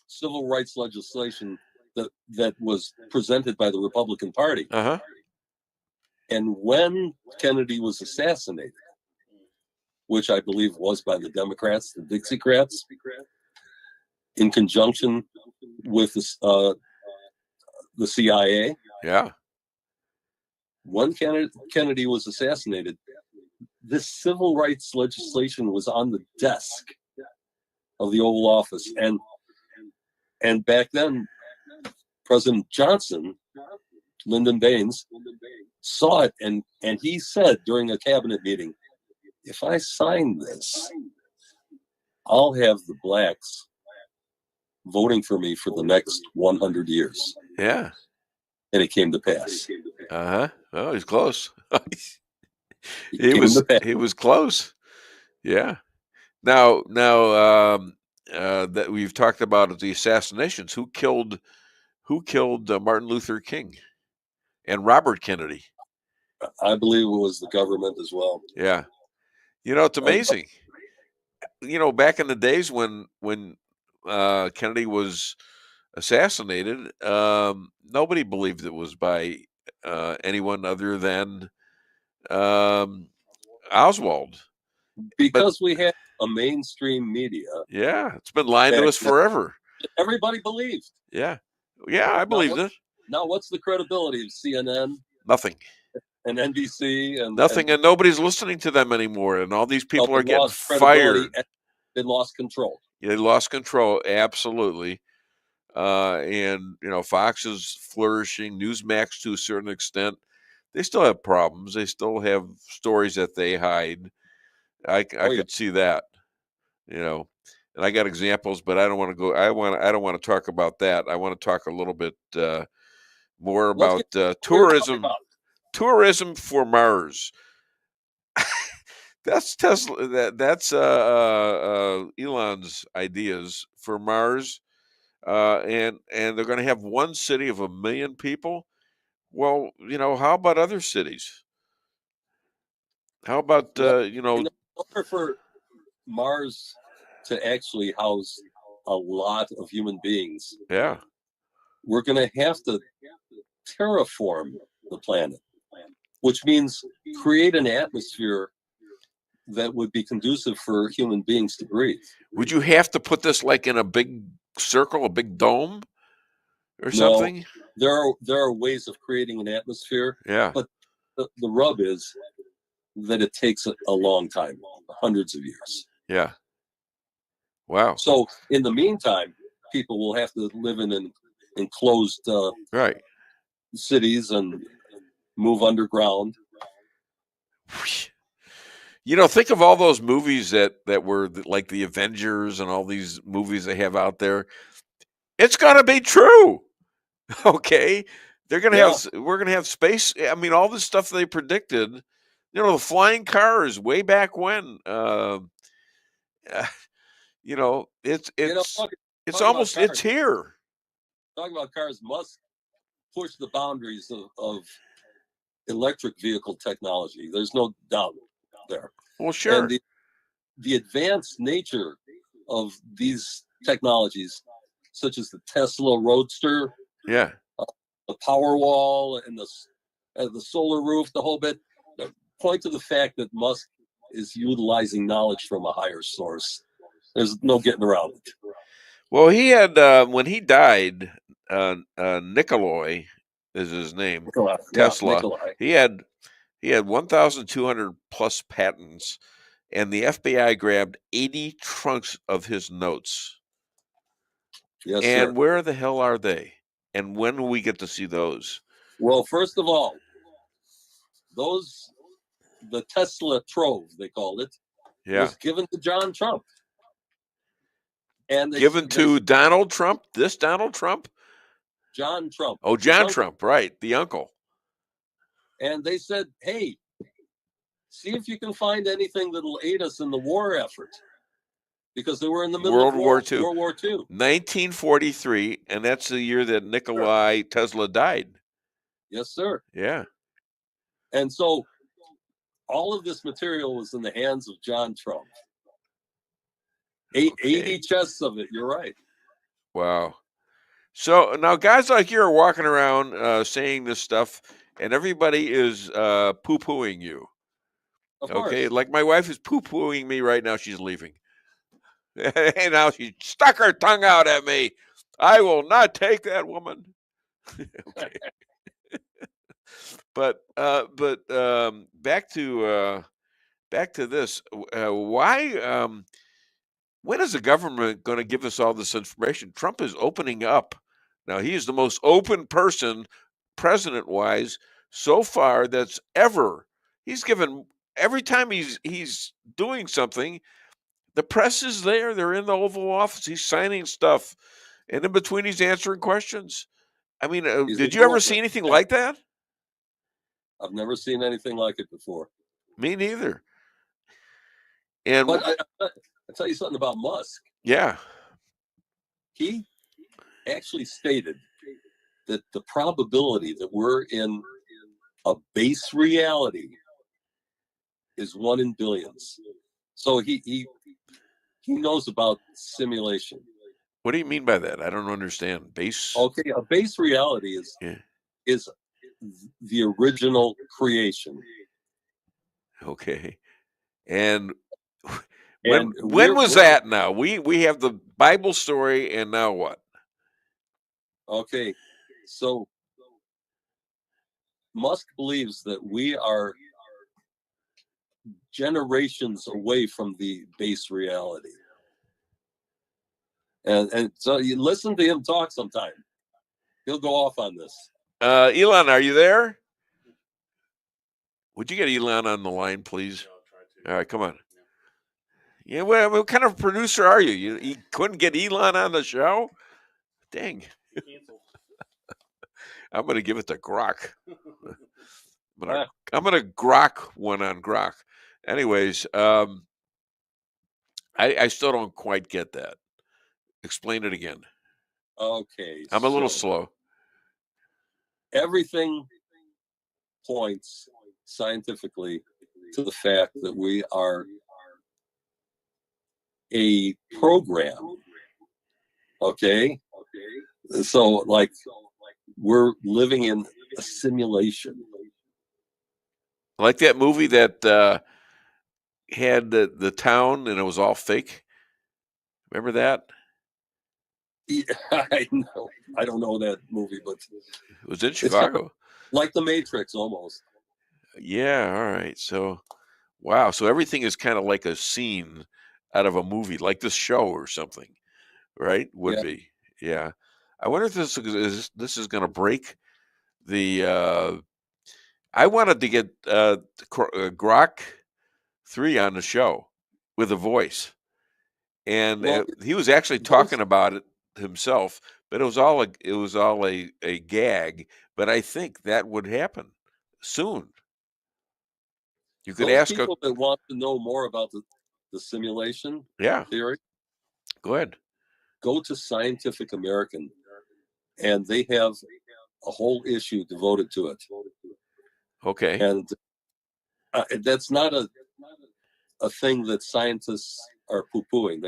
[SPEAKER 7] civil rights legislation that was presented by the Republican Party.
[SPEAKER 2] Uh-huh.
[SPEAKER 7] And when Kennedy was assassinated, which I believe was by the Democrats, the Dixiecrats, in conjunction with the CIA.
[SPEAKER 2] Yeah.
[SPEAKER 7] When Kennedy was assassinated, this civil rights legislation was on the desk of the Oval Office, and back then, President Johnson, Lyndon Baines, saw it, and he said during a cabinet meeting, "If I sign this, I'll have the blacks voting for me for the next 100 years."
[SPEAKER 2] Yeah.
[SPEAKER 7] And it came to pass.
[SPEAKER 2] Uh-huh. Oh, he's close.
[SPEAKER 7] It
[SPEAKER 2] he
[SPEAKER 7] came
[SPEAKER 2] was
[SPEAKER 7] to pass.
[SPEAKER 2] he was close. Yeah. Now that we've talked about the assassinations, who killed Martin Luther King and Robert Kennedy?
[SPEAKER 7] I believe it was the government as well.
[SPEAKER 2] Yeah. It's amazing. Back in the days when Kennedy was assassinated, nobody believed it was by anyone other than Oswald.
[SPEAKER 7] Because we had a mainstream media.
[SPEAKER 2] Yeah, it's been lying to
[SPEAKER 7] back
[SPEAKER 2] us
[SPEAKER 7] then.
[SPEAKER 2] forever.
[SPEAKER 7] Everybody believed.
[SPEAKER 2] Yeah. Yeah, I believed it.
[SPEAKER 7] Now, what's the credibility of CNN
[SPEAKER 2] Nothing.
[SPEAKER 7] and NBC and
[SPEAKER 2] Nothing, and nobody's listening to them anymore. And all these people are
[SPEAKER 7] they
[SPEAKER 2] getting
[SPEAKER 7] lost credibility
[SPEAKER 2] fired.
[SPEAKER 7] and they lost control.
[SPEAKER 2] They lost control, absolutely. And Fox is flourishing, Newsmax to a certain extent. They still have problems. They still have stories that they hide. I could see that, and I got examples, but I don't want to go. I don't want to talk about that. I want to talk a little bit more about tourism. Tourism for Mars. That's Tesla. That's Elon's ideas for Mars. And they're going to have one city of 1 million people. Well, how about other cities? How about
[SPEAKER 7] In order for Mars to actually house a lot of human beings,
[SPEAKER 2] yeah,
[SPEAKER 7] we're going to have to terraform the planet, which means create an atmosphere that would be conducive for human beings to breathe.
[SPEAKER 2] Would you have to put this like in a big circle, a big dome, or something?
[SPEAKER 7] No, there are ways of creating an atmosphere.
[SPEAKER 2] Yeah.
[SPEAKER 7] But the rub is that it takes a long time, hundreds of years.
[SPEAKER 2] Yeah. Wow.
[SPEAKER 7] So in the meantime, people will have to live in an enclosed
[SPEAKER 2] right
[SPEAKER 7] cities and move underground.
[SPEAKER 2] Think of all those movies that were like the Avengers and all these movies they have out there. It's gonna be true. Okay. They're gonna we're gonna have space. I mean, all this stuff they predicted, the flying cars way back when. It's almost it's here.
[SPEAKER 7] Talking about cars, Musk push the boundaries of electric vehicle technology. There's no doubt there.
[SPEAKER 2] Well, sure.
[SPEAKER 7] And the advanced nature of these technologies, such as the Tesla Roadster,
[SPEAKER 2] Yeah.
[SPEAKER 7] the Powerwall, and the solar roof, the whole bit, point to the fact that Musk is utilizing knowledge from a higher source. There's no getting around it.
[SPEAKER 2] Well, he had when he died, Nikolai is his name.
[SPEAKER 7] Nikolai,
[SPEAKER 2] Tesla.
[SPEAKER 7] yeah, Nikolai.
[SPEAKER 2] He had 1,200 plus patents, and the FBI grabbed 80 trunks of his notes.
[SPEAKER 7] Yes,
[SPEAKER 2] and
[SPEAKER 7] sir.
[SPEAKER 2] where the hell are they? And when will we get to see those?
[SPEAKER 7] Well, first of all, the Tesla Trove, they called it, was given to John Trump. And
[SPEAKER 2] given to Donald Trump? This Donald Trump?
[SPEAKER 7] John Trump.
[SPEAKER 2] Oh, John Trump, right. The uncle.
[SPEAKER 7] And they said, hey, see if you can find anything that'll aid us in the war effort. Because they were in the middle of World War II.
[SPEAKER 2] 1943, and that's the year that Nikolai Tesla died.
[SPEAKER 7] Yes, sir.
[SPEAKER 2] Yeah.
[SPEAKER 7] And so all of this material was in the hands of John Trump. 80 chests of it, you're right.
[SPEAKER 2] Wow. So now guys like you are walking around saying this stuff, and everybody is poo-pooing you.
[SPEAKER 7] Of course.
[SPEAKER 2] Like my wife is poo-pooing me right now. She's leaving. And now she stuck her tongue out at me. I will not take that woman. Okay. But back to this. Why? When is the government going to give us all this information? Trump is opening up. Now he is the most open person, president-wise, so far that's ever. He's given every time he's doing something. The press is there. They're in the Oval Office. He's signing stuff, and in between, he's answering questions. I mean, did you ever see anything like that?
[SPEAKER 7] I've never seen anything like it before.
[SPEAKER 2] Me neither. And
[SPEAKER 7] but I'll tell you something about Musk.
[SPEAKER 2] Yeah.
[SPEAKER 7] He actually stated that the probability that we're in a base reality is 1 in billions. So he knows about simulation.
[SPEAKER 2] What do you mean by that? I don't understand. Base?
[SPEAKER 7] Okay, a base reality is the original creation.
[SPEAKER 2] Okay. And
[SPEAKER 7] And
[SPEAKER 2] when was that now? We have the Bible story, and now what?
[SPEAKER 7] Okay. So Musk believes that we are generations away from the base reality. And so you listen to him talk sometime. He'll go off on this.
[SPEAKER 2] Elon, are you there? Would you get Elon on the line, please? All right, come on. Yeah, well, what kind of producer are you? You couldn't get Elon on the show? Dang. I'm going to give it to Grok. I'm going to Grok one on Grok. Anyways, I still don't quite get that. Explain it again.
[SPEAKER 7] Okay.
[SPEAKER 2] I'm a little slow.
[SPEAKER 7] Everything points scientifically to the fact that we are a program. Okay. So, like, we're living in a simulation.
[SPEAKER 2] Like that movie that had the town and it was all fake. Remember that?
[SPEAKER 7] Yeah, I know. I don't know that movie, but
[SPEAKER 2] it was in Chicago.
[SPEAKER 7] Like The Matrix, almost.
[SPEAKER 2] Yeah. All right. So, wow. So everything is kind of like a scene out of a movie, like this show or something, right? Would be. Yeah. I wonder if this is going to break the. I wanted to get Grok 3 on the show with a voice, and he was actually talking about it himself, but it was all a gag. But I think that would happen soon. You could ask
[SPEAKER 7] people that want to know more about the simulation theory.
[SPEAKER 2] Go ahead.
[SPEAKER 7] Go to Scientific American, and they have a whole issue devoted to it.
[SPEAKER 2] Okay.
[SPEAKER 7] And that's not a thing that scientists are poo-pooing.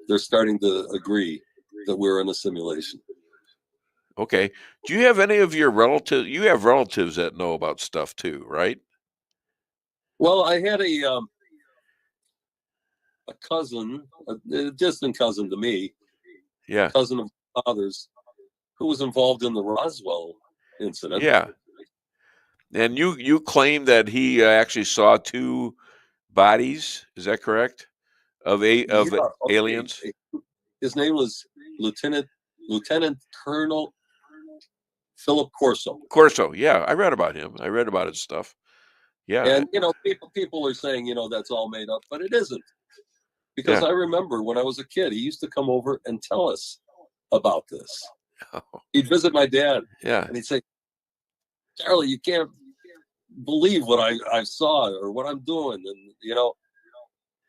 [SPEAKER 7] They're starting to agree that we're in a simulation.
[SPEAKER 2] Okay. Do you have any of your relatives? You have relatives that know about stuff too, right?
[SPEAKER 7] Well, I had a cousin, a distant cousin to me,
[SPEAKER 2] Yeah.
[SPEAKER 7] cousin of my father's, who was involved in the Roswell incident.
[SPEAKER 2] Yeah. And you claim that he actually saw 2 bodies. Is that correct? Of
[SPEAKER 7] Yeah, okay.
[SPEAKER 2] aliens.
[SPEAKER 7] His name was Lieutenant Colonel Philip Corso.
[SPEAKER 2] Corso. Yeah, I read about him. I read about his stuff. Yeah.
[SPEAKER 7] And people are saying that's all made up, but it isn't. Because
[SPEAKER 2] Yeah.
[SPEAKER 7] I remember when I was a kid, he used to come over and tell us about this. He'd visit my dad.
[SPEAKER 2] Yeah.
[SPEAKER 7] And he'd say, Charlie, you can't believe what I saw or what I'm doing.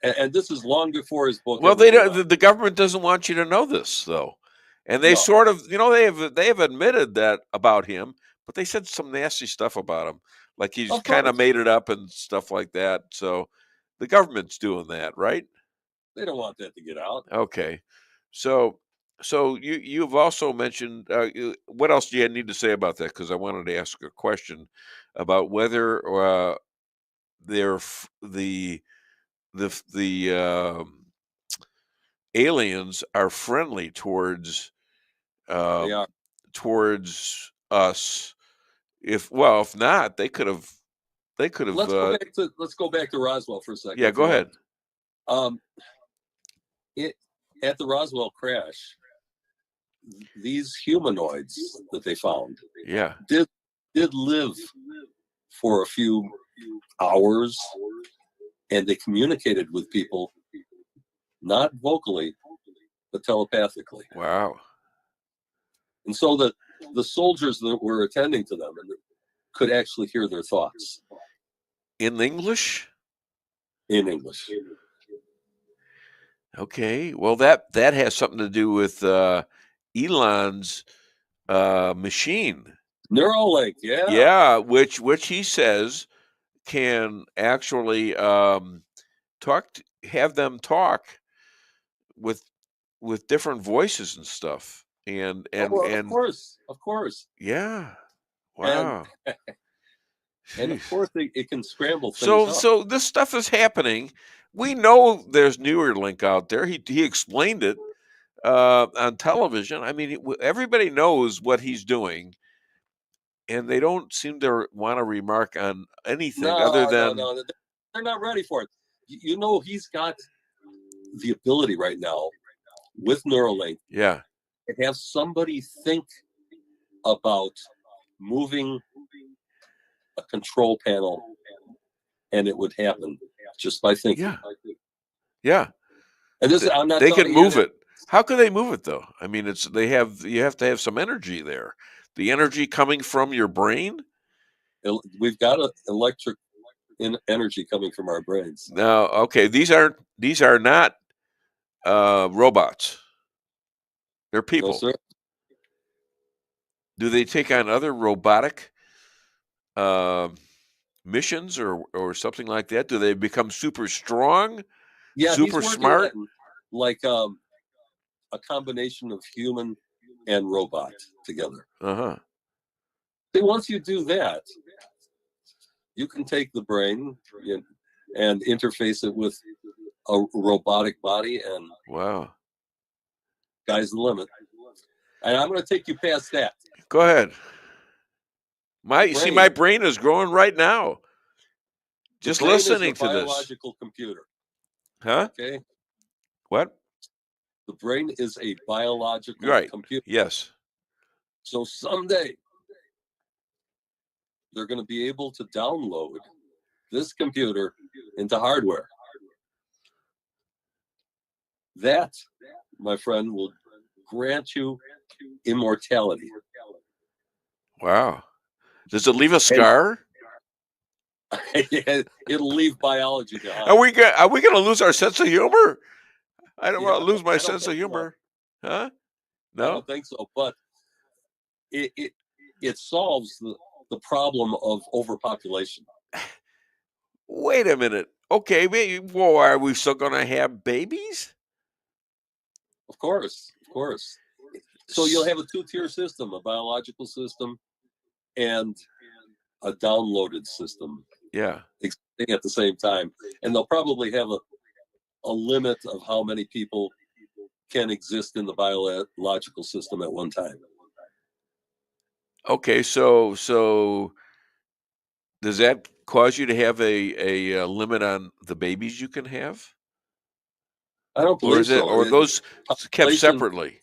[SPEAKER 7] And this is long before his book.
[SPEAKER 2] Well, the government doesn't want you to know this, though, and they sort of, they have admitted that about him, but they said some nasty stuff about him, like he's kind of made it up and stuff like that. So, the government's doing that, right?
[SPEAKER 7] They don't want that to get out.
[SPEAKER 2] Okay, so you've also mentioned what else do you need to say about that? Because I wanted to ask a question about whether the aliens are friendly towards towards us. If not, they could have.
[SPEAKER 7] Let's go back to Roswell for a second.
[SPEAKER 2] Yeah, go ahead.
[SPEAKER 7] At the Roswell crash, these humanoids that they found, did live for a few hours, and they communicated with people, not vocally, but telepathically.
[SPEAKER 2] Wow.
[SPEAKER 7] And so the soldiers that were attending to them could actually hear their thoughts.
[SPEAKER 2] In English?
[SPEAKER 7] In English.
[SPEAKER 2] Okay. Well, that has something to do with Elon's machine.
[SPEAKER 7] Neuralink, yeah.
[SPEAKER 2] Yeah, which he says can actually have them talk with different voices and stuff. And
[SPEAKER 7] of course.
[SPEAKER 2] Yeah. Wow.
[SPEAKER 7] And of course it can scramble things up.
[SPEAKER 2] So this stuff is happening. We know there's Neuralink out there. He explained it on television. I mean, everybody knows what he's doing, and they don't seem to want to remark on anything other than
[SPEAKER 7] no. They're not ready for it. He's got the ability right now with Neuralink.
[SPEAKER 2] Yeah.
[SPEAKER 7] To have somebody think about moving a control panel, and it would happen just by thinking.
[SPEAKER 2] Yeah.
[SPEAKER 7] And this, I'm not.
[SPEAKER 2] They can move it. How can they move it though? I mean, you have to have some energy there. The energy coming from your brain.
[SPEAKER 7] We've got electric energy coming from our brains.
[SPEAKER 2] Now, okay, these are not robots. They're people.
[SPEAKER 7] No, sir.
[SPEAKER 2] Do they take on other robotic missions or something like that? Do they become super strong?
[SPEAKER 7] Yeah,
[SPEAKER 2] super smart.
[SPEAKER 7] Like a combination of human and robot together. See, once you do that, you can take the brain and interface it with a robotic body, and
[SPEAKER 2] wow,
[SPEAKER 7] sky's the limit. And I'm going to take you past that.
[SPEAKER 2] Go ahead. My brain is growing right now. Just listening to this.
[SPEAKER 7] Biological computer.
[SPEAKER 2] Huh?
[SPEAKER 7] Okay.
[SPEAKER 2] What?
[SPEAKER 7] The brain is a biological computer.
[SPEAKER 2] Yes.
[SPEAKER 7] So someday they're going to be able to download this computer into hardware. That, my friend, will grant you immortality.
[SPEAKER 2] Wow. Does it leave a scar?
[SPEAKER 7] Yeah, it'll leave biology behind.
[SPEAKER 2] Are we going to lose our sense of humor? I don't want to lose my sense of humor. Huh? No?
[SPEAKER 7] I don't think so, but it solves the problem of overpopulation.
[SPEAKER 2] Wait a minute. Okay, well, are we still going to have babies?
[SPEAKER 7] Of course. So you'll have a two-tier system, a biological system and a downloaded system.
[SPEAKER 2] Yeah.
[SPEAKER 7] Existing at the same time. And they'll probably have a limit of how many people can exist in the biological system at one time.
[SPEAKER 2] Okay, so does that cause you to have a limit on the babies you can have?
[SPEAKER 7] I don't believe so.
[SPEAKER 2] Or those kept separately?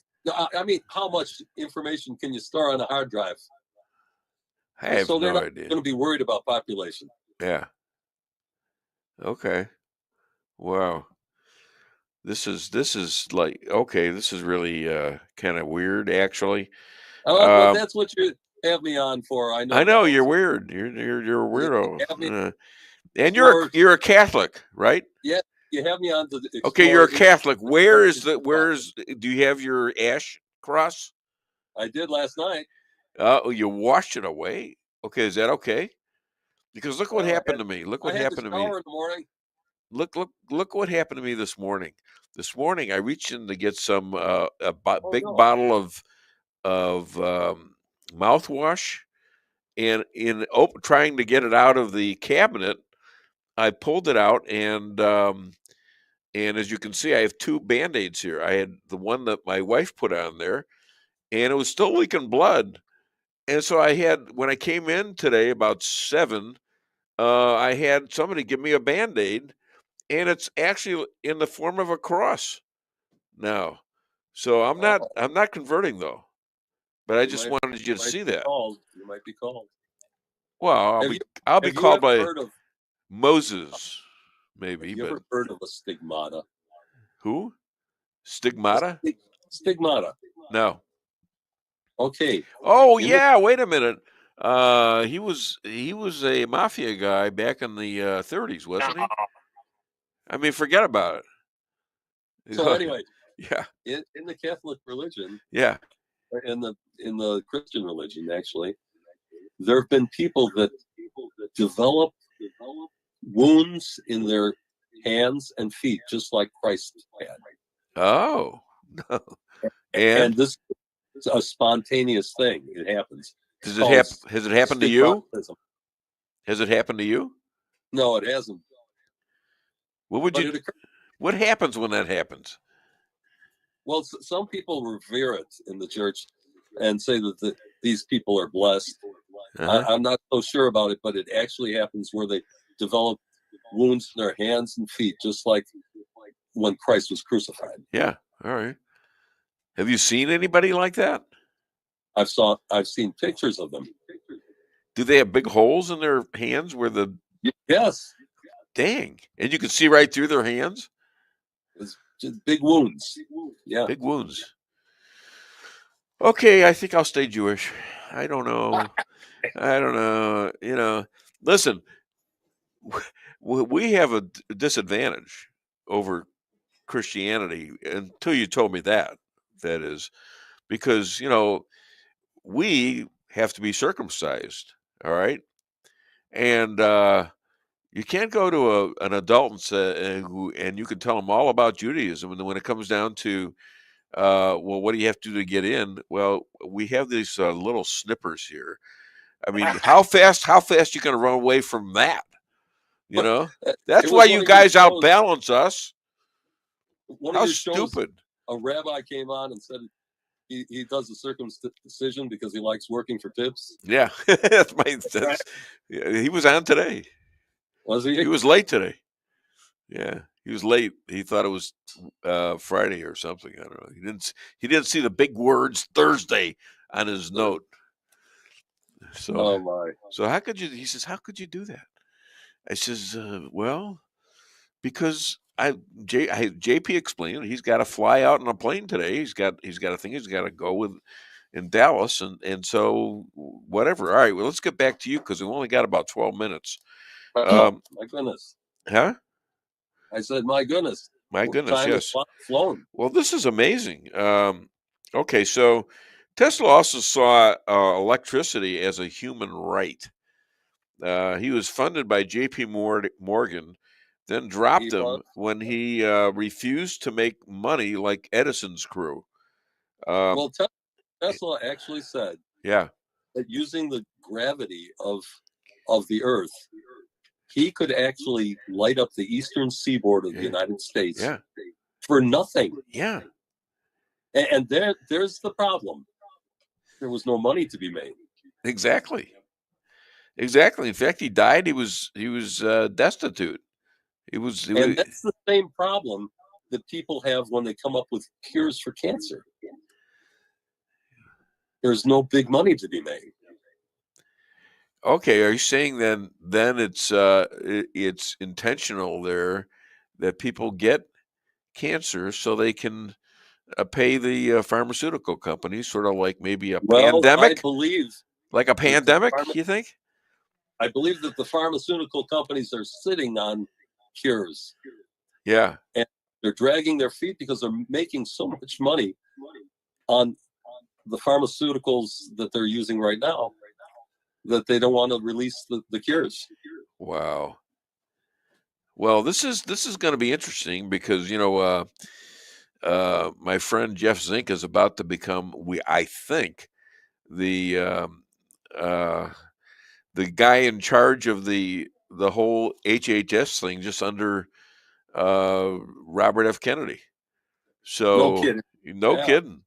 [SPEAKER 7] I mean, how much information can you store on a hard drive?
[SPEAKER 2] I have
[SPEAKER 7] so they're
[SPEAKER 2] no
[SPEAKER 7] not
[SPEAKER 2] idea.
[SPEAKER 7] going to be worried about population.
[SPEAKER 2] Yeah. Okay. Wow. This is like, okay, this is really kind of weird, actually.
[SPEAKER 7] Well, that's what you have me on for. I know
[SPEAKER 2] you're weird. You're a weirdo. And
[SPEAKER 7] for-
[SPEAKER 2] you're a Catholic, right?
[SPEAKER 7] Yeah, you have me on to
[SPEAKER 2] Okay, you're a
[SPEAKER 7] explore-
[SPEAKER 2] Catholic. Do you have your ash cross?
[SPEAKER 7] I did last night.
[SPEAKER 2] Oh, you washed it away. Okay, is that okay? Because look what happened to me. Look what happened to me.
[SPEAKER 7] In the morning.
[SPEAKER 2] Look what happened to me this morning. This morning I reached in to get some big bottle of mouthwash, and in trying to get it out of the cabinet, I pulled it out, and as you can see, I have two Band-Aids here. I had the one that my wife put on there, and it was still leaking blood. And so when I came in today about 7, I had somebody give me a Band-Aid, and it's actually in the form of a cross now. So I'm not converting though, but I just wanted you to see that.
[SPEAKER 7] You might be called.
[SPEAKER 2] Well, I'll be called by
[SPEAKER 7] heard of,
[SPEAKER 2] Moses, maybe.
[SPEAKER 7] Have you ever heard of a stigmata?
[SPEAKER 2] Who? Stigmata?
[SPEAKER 7] Stigmata.
[SPEAKER 2] No.
[SPEAKER 7] Okay.
[SPEAKER 2] Oh yeah. Wait a minute. He was a mafia guy back in the 30s, wasn't he? I mean, forget about it.
[SPEAKER 7] So anyway,
[SPEAKER 2] yeah.
[SPEAKER 7] In the Catholic religion,
[SPEAKER 2] yeah,
[SPEAKER 7] in the Christian religion, actually, there have been people that develop wounds in their hands and feet, just like Christ had.
[SPEAKER 2] Oh,
[SPEAKER 7] and this is a spontaneous thing. It happens.
[SPEAKER 2] Has it happened to you? Has it happened to you?
[SPEAKER 7] No, it hasn't.
[SPEAKER 2] What happens when that happens?
[SPEAKER 7] Well, some people revere it in the church and say that these people are blessed. I'm not so sure about it, but it actually happens where they develop wounds in their hands and feet, just like when Christ was crucified.
[SPEAKER 2] Yeah. All right. Have you seen anybody like that?
[SPEAKER 7] I've seen pictures of them.
[SPEAKER 2] Do they have big holes in their hands where the?
[SPEAKER 7] Yes.
[SPEAKER 2] Dang. And you can see right through their hands?
[SPEAKER 7] It's just big wounds. Yeah.
[SPEAKER 2] Big wounds. Okay, I think I'll stay Jewish. I don't know. You know, listen, we have a disadvantage over Christianity until you told me that is because, you know, we have to be circumcised. All right. And, you can't go to an adult and say, and you can tell them all about Judaism. And then when it comes down to, well, what do you have to do to get in? Well, we have these little snippers here. I mean, how fast you going to run away from that? You know, that's why you guys outbalance us. How stupid.
[SPEAKER 7] A rabbi came on and said he does the circumcision because he likes working for tips.
[SPEAKER 2] Yeah, he was on today.
[SPEAKER 7] Was he?
[SPEAKER 2] He was late today. Yeah, he was late. He thought it was Friday or something. I don't know. He didn't see the big words Thursday on his note. So,
[SPEAKER 7] oh my.
[SPEAKER 2] So how could you? He says, how could you do that? I says, well, because JP explained he's got to fly out on a plane today. He's got a thing he's got to go with in Dallas, and so whatever. All right, well, let's get back to you because we've only got about 12 minutes.
[SPEAKER 7] My goodness.
[SPEAKER 2] Huh?
[SPEAKER 7] I said, my goodness.
[SPEAKER 2] My goodness,
[SPEAKER 7] time
[SPEAKER 2] yes.
[SPEAKER 7] has flown.
[SPEAKER 2] Well, this is amazing. Okay, so Tesla also saw electricity as a human right. He was funded by J.P. Morgan, then dropped him when he refused to make money like Edison's crew.
[SPEAKER 7] Well, Tesla actually said that using the gravity of the Earth, he could actually light up the eastern seaboard of the United States for nothing.
[SPEAKER 2] Yeah.
[SPEAKER 7] And there's the problem. There was no money to be made.
[SPEAKER 2] Exactly. In fact, he died. He was destitute. And
[SPEAKER 7] that's the same problem that people have when they come up with cures for cancer. There's no big money to be made.
[SPEAKER 2] Okay, are you saying then it's intentional there that people get cancer so they can pay the pharmaceutical companies, sort of like maybe a pandemic?
[SPEAKER 7] I believe,
[SPEAKER 2] like a pandemic, you think?
[SPEAKER 7] I believe that the pharmaceutical companies are sitting on cures.
[SPEAKER 2] Yeah.
[SPEAKER 7] And they're dragging their feet because they're making so much money on the pharmaceuticals that they're using right now that they don't want to release the cures.
[SPEAKER 2] Wow. Well, this is going to be interesting because, my friend Jeff Zink is about to become, I think, the guy in charge of the whole HHS thing, just under Robert F. Kennedy. So no kidding.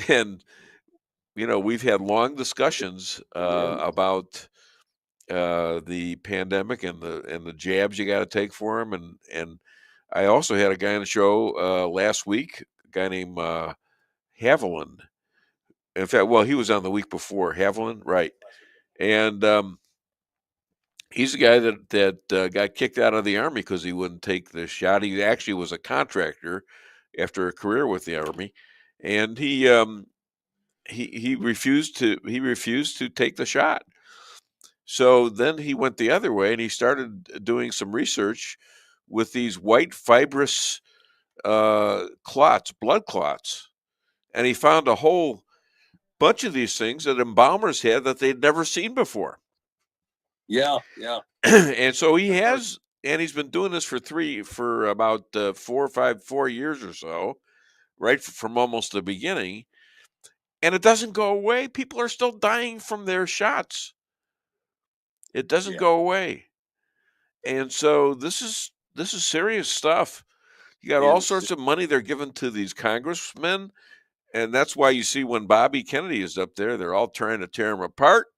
[SPEAKER 2] And we've had long discussions about the pandemic and the jabs you got to take for him, and I also had a guy on the show last week, a guy named Haviland. In fact, well, he was on the week before. Haviland, right? And he's the guy that got kicked out of the Army because he wouldn't take the shot. He actually was a contractor after a career with the Army, and he refused to take the shot. So then he went the other way, and he started doing some research with these white fibrous clots, blood clots, and he found a whole bunch of these things that embalmers had that they'd never seen before.
[SPEAKER 7] Yeah.
[SPEAKER 2] And so he's been doing this for about 4 years or so, right from almost the beginning, and it doesn't go away. People are still dying from their shots. It doesn't go away, and so this is serious stuff. You got all sorts of money they're giving to these congressmen, and that's why you see when Bobby Kennedy is up there, they're all trying to tear him apart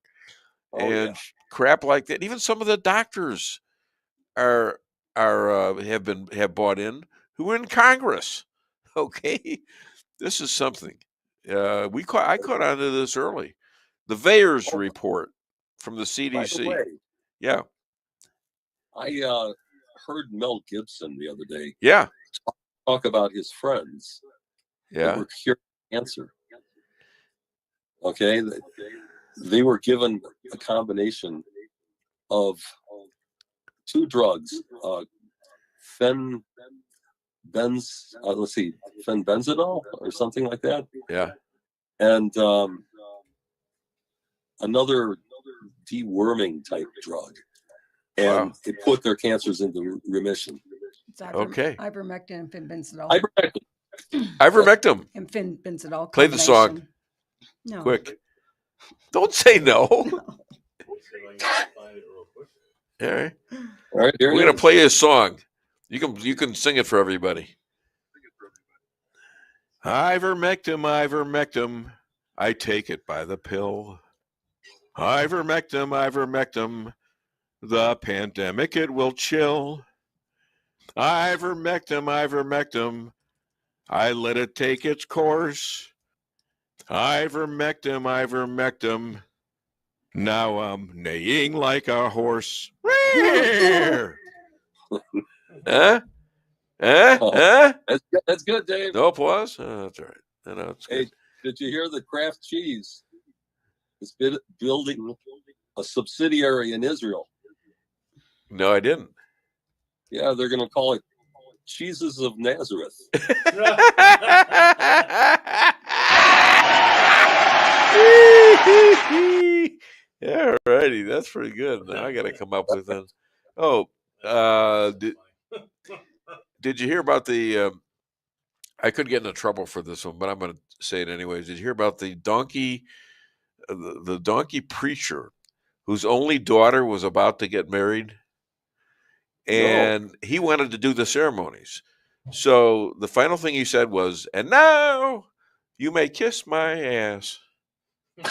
[SPEAKER 2] crap like that. Even some of the doctors have bought in who are in Congress. Okay, this is something. I caught on to this early. The Vayers report from the CDC.
[SPEAKER 7] By the way,
[SPEAKER 2] yeah,
[SPEAKER 7] I heard Mel Gibson the other day.
[SPEAKER 2] Yeah,
[SPEAKER 7] talk about his friends.
[SPEAKER 2] Yeah,
[SPEAKER 7] that were cured of cancer. Okay, they were given a combination of two drugs, fenbenzidol or something like that.
[SPEAKER 2] Yeah,
[SPEAKER 7] and another deworming type drug, and it put their cancers into remission.
[SPEAKER 2] Okay.
[SPEAKER 4] Ivermectin and fenbenzidol.
[SPEAKER 2] Ivermectin.
[SPEAKER 4] And fenbenzidol.
[SPEAKER 2] Play the song.
[SPEAKER 4] No.
[SPEAKER 2] Quick. Don't say no. All right.
[SPEAKER 7] All right.
[SPEAKER 2] We're gonna play his song. You can sing it for everybody. Ivermectin, I take it by the pill. Ivermectin, the pandemic it will chill. Ivermectin, I let it take its course. Ivermectin, now I'm neighing like a horse. Huh?
[SPEAKER 7] That's good, Dave.
[SPEAKER 2] No applause? Oh, that's all right. No, it's good.
[SPEAKER 7] Hey, did you hear that Kraft cheese is building a subsidiary in Israel?
[SPEAKER 2] No, I didn't.
[SPEAKER 7] Yeah, they're going to call it Cheeses of Nazareth.
[SPEAKER 2] All righty. That's pretty good. Now I got to come up with that. Oh, did you hear about the? I could get into trouble for this one, but I'm going to say it anyways. Did you hear about the donkey, the donkey preacher, whose only daughter was about to get married, and he wanted to do the ceremonies. So the final thing he said was, "And now you may kiss my ass." All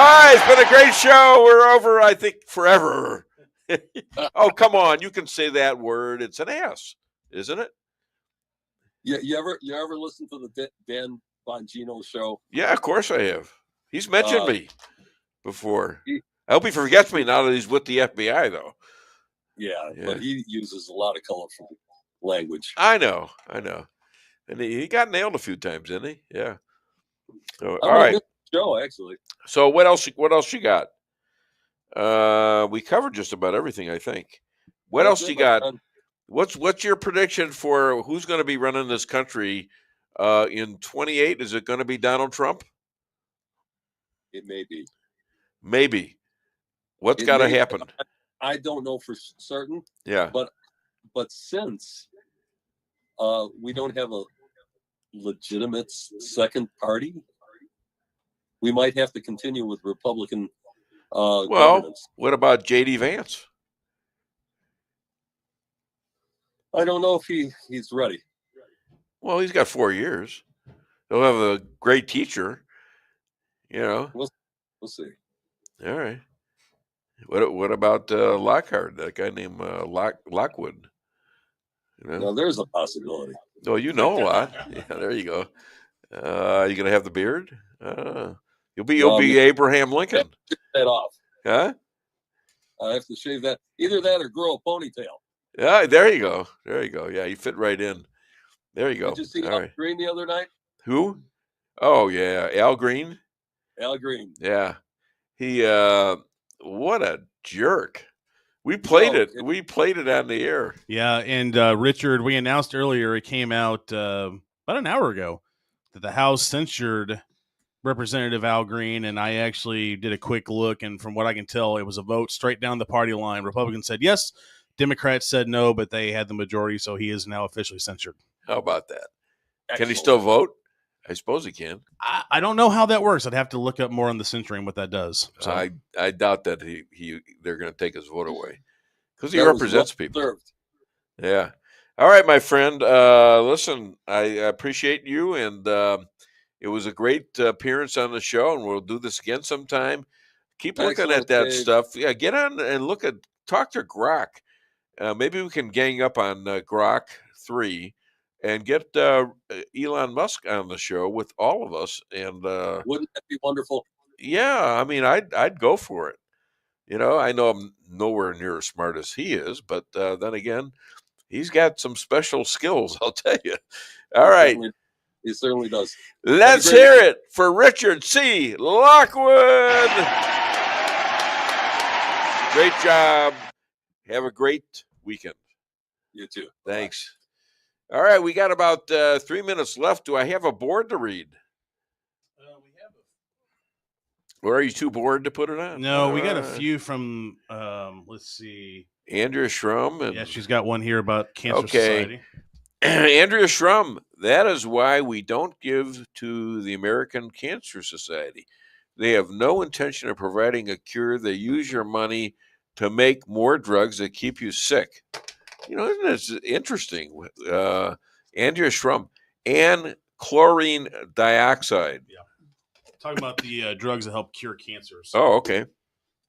[SPEAKER 2] right, it's been a great show. We're over, I think, forever. Oh, come on. You can say that word. It's an ass, isn't it?
[SPEAKER 7] You ever listen to the Dan Bongino show?
[SPEAKER 2] Yeah, of course I have. He's mentioned me before. I hope he forgets me now that he's with the FBI, though.
[SPEAKER 7] Yeah, but he uses a lot of colorful language.
[SPEAKER 2] I know. And he got nailed a few times, didn't he? Yeah. So, all right.
[SPEAKER 7] Good show, actually.
[SPEAKER 2] So what else you got? We covered just about everything, I think. What else you got? What's your prediction for who's going to be running this country in 28? Is it going to be Donald Trump?
[SPEAKER 7] It may be.
[SPEAKER 2] Maybe. What's got to happen?
[SPEAKER 7] I don't know for certain.
[SPEAKER 2] Yeah.
[SPEAKER 7] But since we don't have a legitimate second party, we might have to continue with Republican governance.
[SPEAKER 2] What about J.D. Vance?
[SPEAKER 7] I don't know if he's ready.
[SPEAKER 2] Well, he's got 4 years. He'll have a great teacher. You know.
[SPEAKER 7] We'll see.
[SPEAKER 2] All right. What about Lockhart? That guy named Lockwood. You know?
[SPEAKER 7] Now, there's a possibility.
[SPEAKER 2] Oh, you know a lot. Yeah, there you go. You gonna have the beard? You'll be Abraham Lincoln.
[SPEAKER 7] Shave that off.
[SPEAKER 2] Huh?
[SPEAKER 7] I have to shave that. Either that or grow a ponytail.
[SPEAKER 2] Yeah, there you go. Yeah, you fit right in. There you go.
[SPEAKER 7] Did you see
[SPEAKER 2] All
[SPEAKER 7] Al
[SPEAKER 2] right.
[SPEAKER 7] Green the other night?
[SPEAKER 2] Who? Oh yeah, Al Green.
[SPEAKER 7] Al Green.
[SPEAKER 2] Yeah, he. What a jerk. We played it. We played it on the air.
[SPEAKER 3] Yeah, and Richard, we announced earlier, it came out about an hour ago that the House censured Representative Al Green, and I actually did a quick look, and from what I can tell, it was a vote straight down the party line. Republicans said yes, Democrats said no, but they had the majority, so he is now officially censured.
[SPEAKER 2] How about that?
[SPEAKER 7] Excellent.
[SPEAKER 2] Can he still vote? I suppose he can.
[SPEAKER 3] I don't know how that works. I'd have to look up more on the censoring, what that does. So.
[SPEAKER 2] I doubt that they're going to take his vote away because he represents people.
[SPEAKER 7] Served.
[SPEAKER 2] Yeah. All right, my friend. Listen, I appreciate you, and it was a great appearance on the show, and we'll do this again sometime. Keep looking at that stuff. Yeah, get on and talk to Grok. Maybe we can gang up on Grok 3 and get Elon Musk on the show with all of us. And
[SPEAKER 7] wouldn't that be wonderful?
[SPEAKER 2] Yeah, I mean, I'd go for it. You know, I know I'm nowhere near as smart as he is, but then again, he's got some special skills, I'll tell you. All right.
[SPEAKER 7] He certainly does.
[SPEAKER 2] Let's hear it for Richard C. Lockwood. Great job. Have a great weekend.
[SPEAKER 7] You too.
[SPEAKER 2] Thanks. All right, we got about 3 minutes left. Do I have a board to read?
[SPEAKER 3] We have
[SPEAKER 2] Or are you too bored to put it on?
[SPEAKER 3] No, we got a few from, let's see.
[SPEAKER 2] Andrea Shrum. And,
[SPEAKER 3] yeah, she's got one here about Cancer Society.
[SPEAKER 2] Andrea Shrum, that is why we don't give to the American Cancer Society. They have no intention of providing a cure. They use your money to make more drugs that keep you sick. You know, isn't it interesting? Andrea Shrum and chlorine dioxide.
[SPEAKER 3] Yeah. Talking about the drugs that help cure cancer.
[SPEAKER 2] So oh, okay.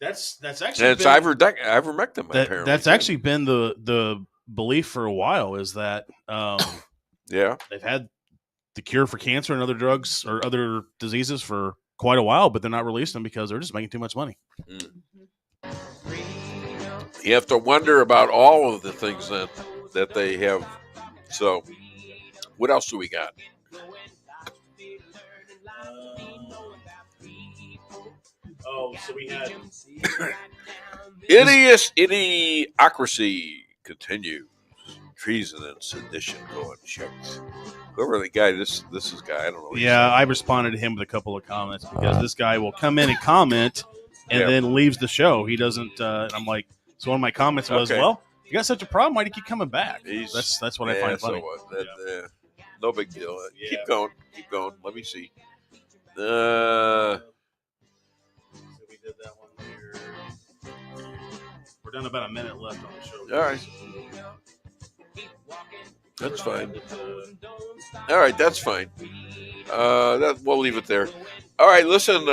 [SPEAKER 3] That's actually
[SPEAKER 2] and it's ivermectin. Apparently,
[SPEAKER 3] that's actually been the belief for a while. Is that
[SPEAKER 2] yeah,
[SPEAKER 3] they've had the cure for cancer and other drugs or other diseases for quite a while, but they're not releasing them because they're just making too much money.
[SPEAKER 2] Mm. You have to wonder about all of the things that they have. So, what else do we got?
[SPEAKER 3] So we had
[SPEAKER 2] Idiocracy continues. treason and sedition. Go and check. Whoever the guy, this is guy, I don't know.
[SPEAKER 3] Yeah, I responded to him with a couple of comments because this guy will come in and comment and then leaves the show. He doesn't. And I'm like, so one of my comments was, well, you got such a problem. Why do you keep coming back? That's what I find funny.
[SPEAKER 2] No big deal. Keep going. Keep going. Let me see.
[SPEAKER 3] We did that one here. We're done about a minute left on the show.
[SPEAKER 2] All right. That's fine. All right, that's fine. We'll leave it there. All right, listen.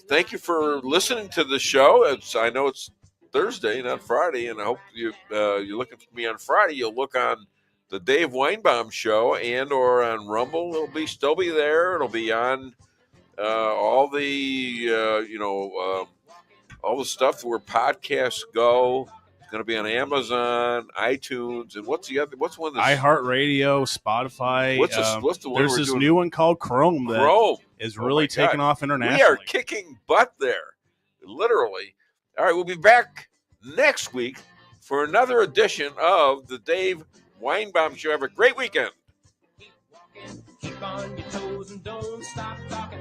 [SPEAKER 2] Thank you for listening to the show. I know it's Thursday, not Friday, and I hope you're looking for me on Friday. You'll look on the Dave Weinbaum Show and or on Rumble. It'll still be there. It'll be on all the all the stuff where podcasts go. Going to be on Amazon, iTunes, and what's one?
[SPEAKER 3] iHeartRadio, Spotify.
[SPEAKER 2] What's the one?
[SPEAKER 3] There's this new one called Chrome that is really taking off internationally.
[SPEAKER 2] We are kicking butt there, literally. All right, we'll be back next week for another edition of the Dave Weinbaum Show. Have a great weekend.
[SPEAKER 17] Keep on your toes and don't stop talking.